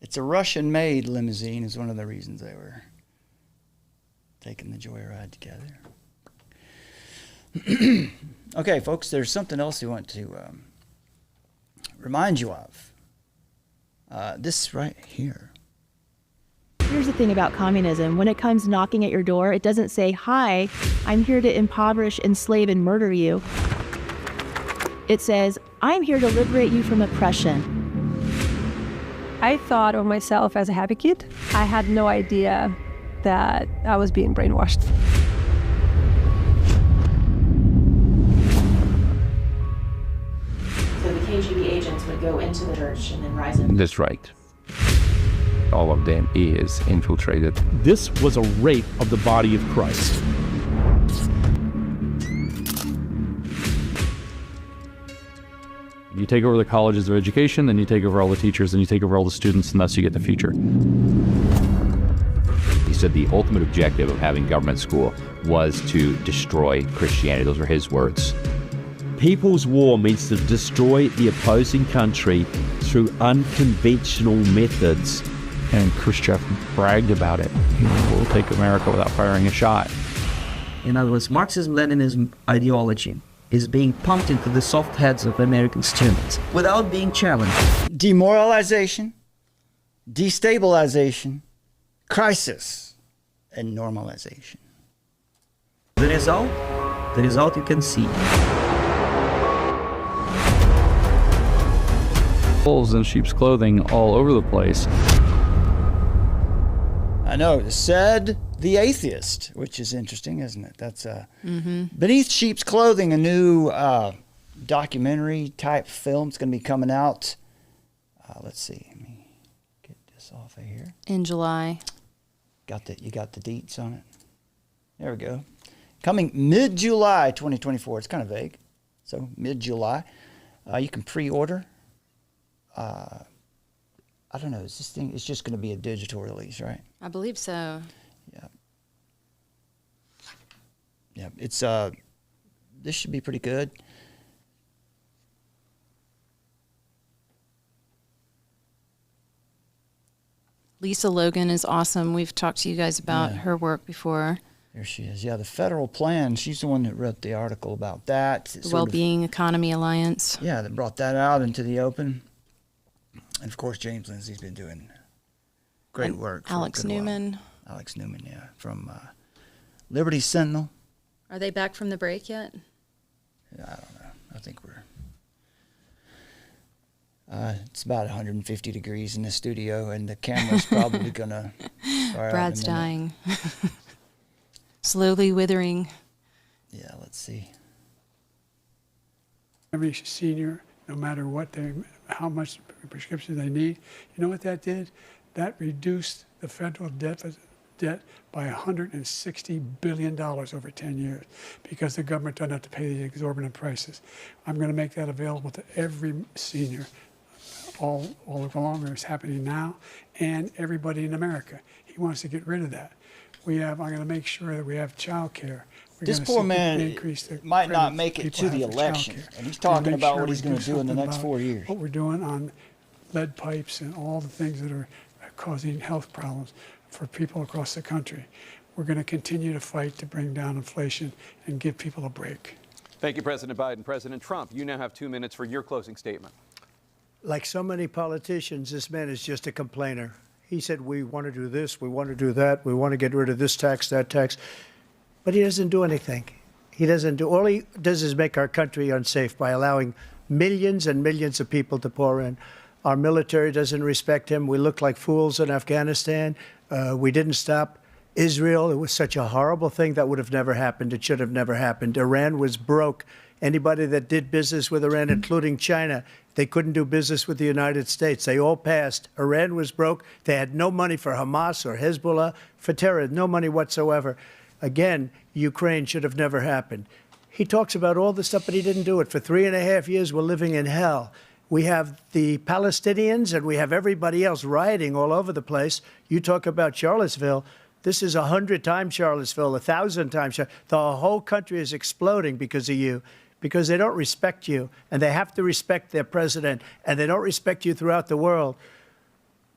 It's a Russian-made limousine is one of the reasons they were taking the joyride together. Okay, folks, there's something else we want to remind you of. This right here. Here's the thing about communism. When it comes knocking at your door, it doesn't say, "Hi, I'm here to impoverish, enslave, and murder you." It says, "I'm here to liberate you from oppression." I thought of myself as a happy kid. I had no idea that I was being brainwashed. So the KGB agents would go into the church and then rise up. That's right. All of them is infiltrated. This was a rape of the body of Christ. You take over the colleges of education, then you take over all the teachers, then you take over all the students, and thus you get the future. He said the ultimate objective of having government school was to destroy Christianity. Those were his words. People's war means to destroy the opposing country through unconventional methods. And Khrushchev bragged about it. We'll take America without firing a shot. In other words, Marxism-Leninism ideology is being pumped into the soft heads of American students without being challenged. Demoralization, destabilization, crisis, and normalization. The result you can see. Wolves in sheep's clothing all over the place. I know, said the atheist, which is interesting, isn't it? That's Beneath Sheep's Clothing, a new documentary type film. It's going to be coming out. Let's see. Let me get this off of here. In July. You got the deets on it? There we go. Coming mid-July 2024. It's kind of vague. So mid-July. You can pre-order. I don't know. Is this thing? It's just going to be a digital release, right? I believe so. Yeah. Yeah. It's this should be pretty good. Lisa Logan is awesome. We've talked to you guys about her work before. There she is. Yeah, the federal plan. She's the one that wrote the article about that. The Wellbeing Economy Alliance. Yeah, that brought that out into the open. And of course, James Lindsay's been doing great work. Alex Newman. Alex Newman, yeah, from Liberty Sentinel. Are they back from the break yet? Yeah, I don't know. I think we're. It's about 150 degrees in the studio, and the camera's probably gonna. Brad's dying. Slowly withering. Yeah, let's see. Every senior, no matter how much prescription they need, you know what that did? That reduced the federal debt by $160 billion over 10 years because the government doesn't have to pay the exorbitant prices. I'm going to make that available to every senior all along. It's happening now, and everybody in America. He wants to get rid of that. I'm going to make sure that we have childcare. This poor man might not make it to the election, and he's talking about what he's going to do in the next 4 years. What we're doing on lead pipes and all the things that are causing health problems for people across the country. We're going to continue to fight to bring down inflation and give people a break. Thank you, President Biden. President Trump, you now have 2 minutes for your closing statement. Like so many politicians, this man is just a complainer. He said, we want to do this, we want to do that, we want to get rid of this tax, that tax. But he doesn't do anything. He doesn't do, all he does is make our country unsafe by allowing millions and millions of people to pour in. Our military doesn't respect him. We look like fools in Afghanistan. We didn't stop Israel. It was such a horrible thing that would have never happened. It should have never happened. Iran was broke. Anybody that did business with Iran, including China, they couldn't do business with the United States. They all passed. Iran was broke. They had no money for Hamas or Hezbollah, for terror, no money whatsoever. Again, Ukraine should have never happened. He talks about all this stuff, but he didn't do it. For 3.5 years, we're living in hell. We have the Palestinians and we have everybody else rioting all over the place. You talk about Charlottesville. This is 100 times Charlottesville, 1,000 times. The whole country is exploding because of you, because they don't respect you, and they have to respect their president, and they don't respect you throughout the world.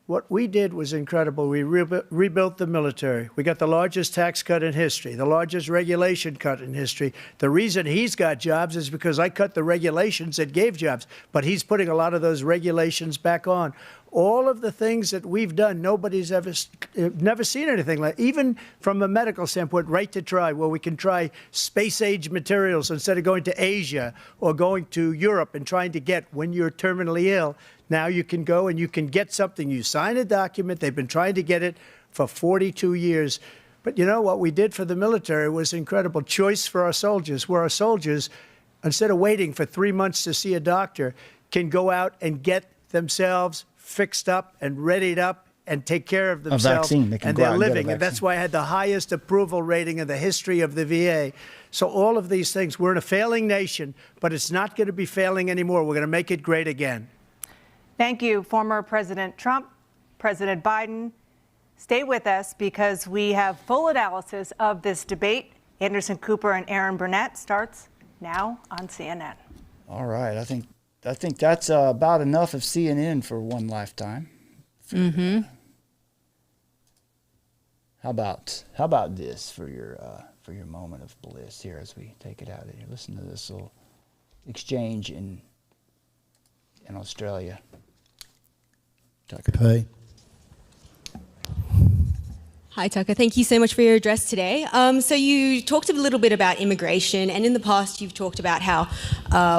What we did was incredible. We rebuilt the military. We got the largest tax cut in history, the largest regulation cut in history. The reason he's got jobs is because I cut the regulations that gave jobs, but he's putting a lot of those regulations back on. All of the things that we've done, nobody's never seen anything like. Even from a medical standpoint, right to try, where we can try space-age materials instead of going to Asia or going to Europe and trying to get when you're terminally ill. Now you can go and you can get something. You sign a document. They've been trying to get it for 42 years. But you know what we did for the military was incredible. Choice for our soldiers, where our soldiers, instead of waiting for 3 months to see a doctor, can go out and get themselves fixed up and readied up and take care of themselves. They can and go they're out and get a living. And that's vaccine. why I had the highest approval rating in the history of the VA. So all of these things, we're in a failing nation, but it's not going to be failing anymore. We're going to make it great again. Thank you, former President Trump, President Biden. Stay with us because we have full analysis of this debate. Anderson Cooper and Aaron Burnett starts now on CNN. All right. I think that's about enough of CNN for one lifetime. Mm-hmm. How about this for your moment of bliss here as we take it out of here? Listen to this little exchange in Australia. Tucker. Hey. Hi, Tucker. Thank you so much for your address today. So you talked a little bit about immigration, and in the past you've talked about how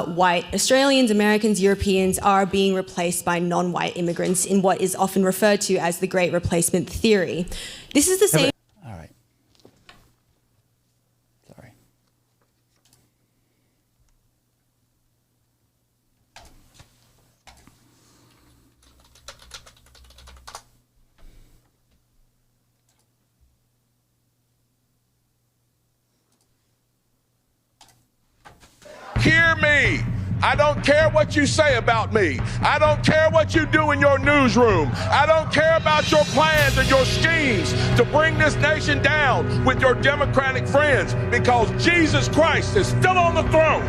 white Australians, Americans, Europeans are being replaced by non-white immigrants in what is often referred to as the Great Replacement Theory. This is the same... All right. Sorry. Hear me. I don't care what you say about me. I don't care what you do in your newsroom. I don't care about your plans and your schemes to bring this nation down with your Democratic friends, because Jesus Christ is still on the throne.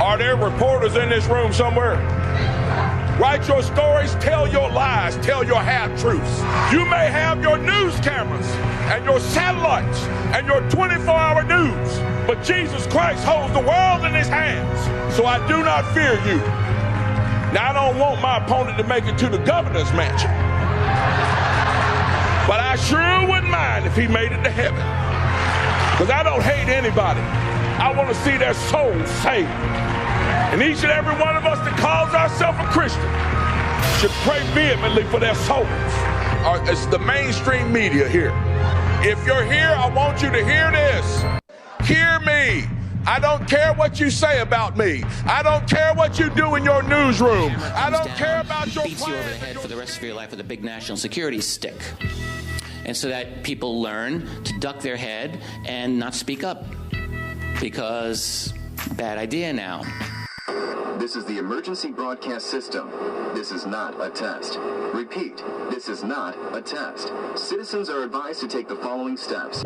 Are there reporters in this room somewhere? Write your stories, tell your lies, tell your half-truths. You may have your news cameras and your satellites and your 24-hour news, but Jesus Christ holds the world in his hands. So I do not fear you. Now, I don't want my opponent to make it to the governor's mansion, but I sure wouldn't mind if he made it to heaven, because I don't hate anybody. I want to see their souls saved. And each and every one of us that calls ourselves a Christian should pray vehemently for their souls. It's the mainstream media here. If you're here, I want you to hear this. Hear me. I don't care what you say about me. I don't care what you do in your newsroom. I don't care about your beats you over the head for the rest of your life with a big national security stick. And so that people learn to duck their head and not speak up. Because bad idea now. This is the emergency broadcast system. This is not a test. Repeat, this is not a test. Citizens are advised to take the following steps.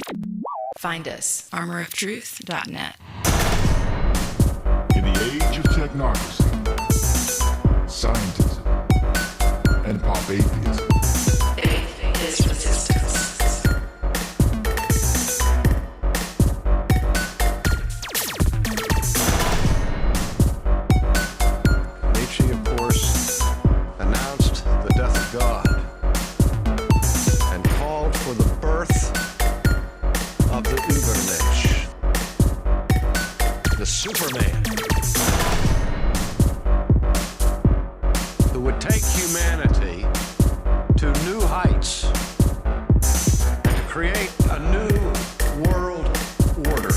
Find us, armoroftruth.net. In the age of technocracy, scientism, and pop atheism, faith is resistance. Nietzsche, of course, announced the death of God and called for the birth of the Superman who would take humanity to new heights and to create a new world order.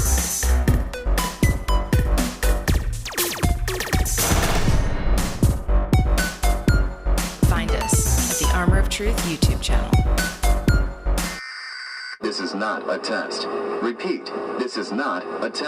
Find us at the Armor of Truth YouTube channel. This is not a test. Repeat, this is not a test.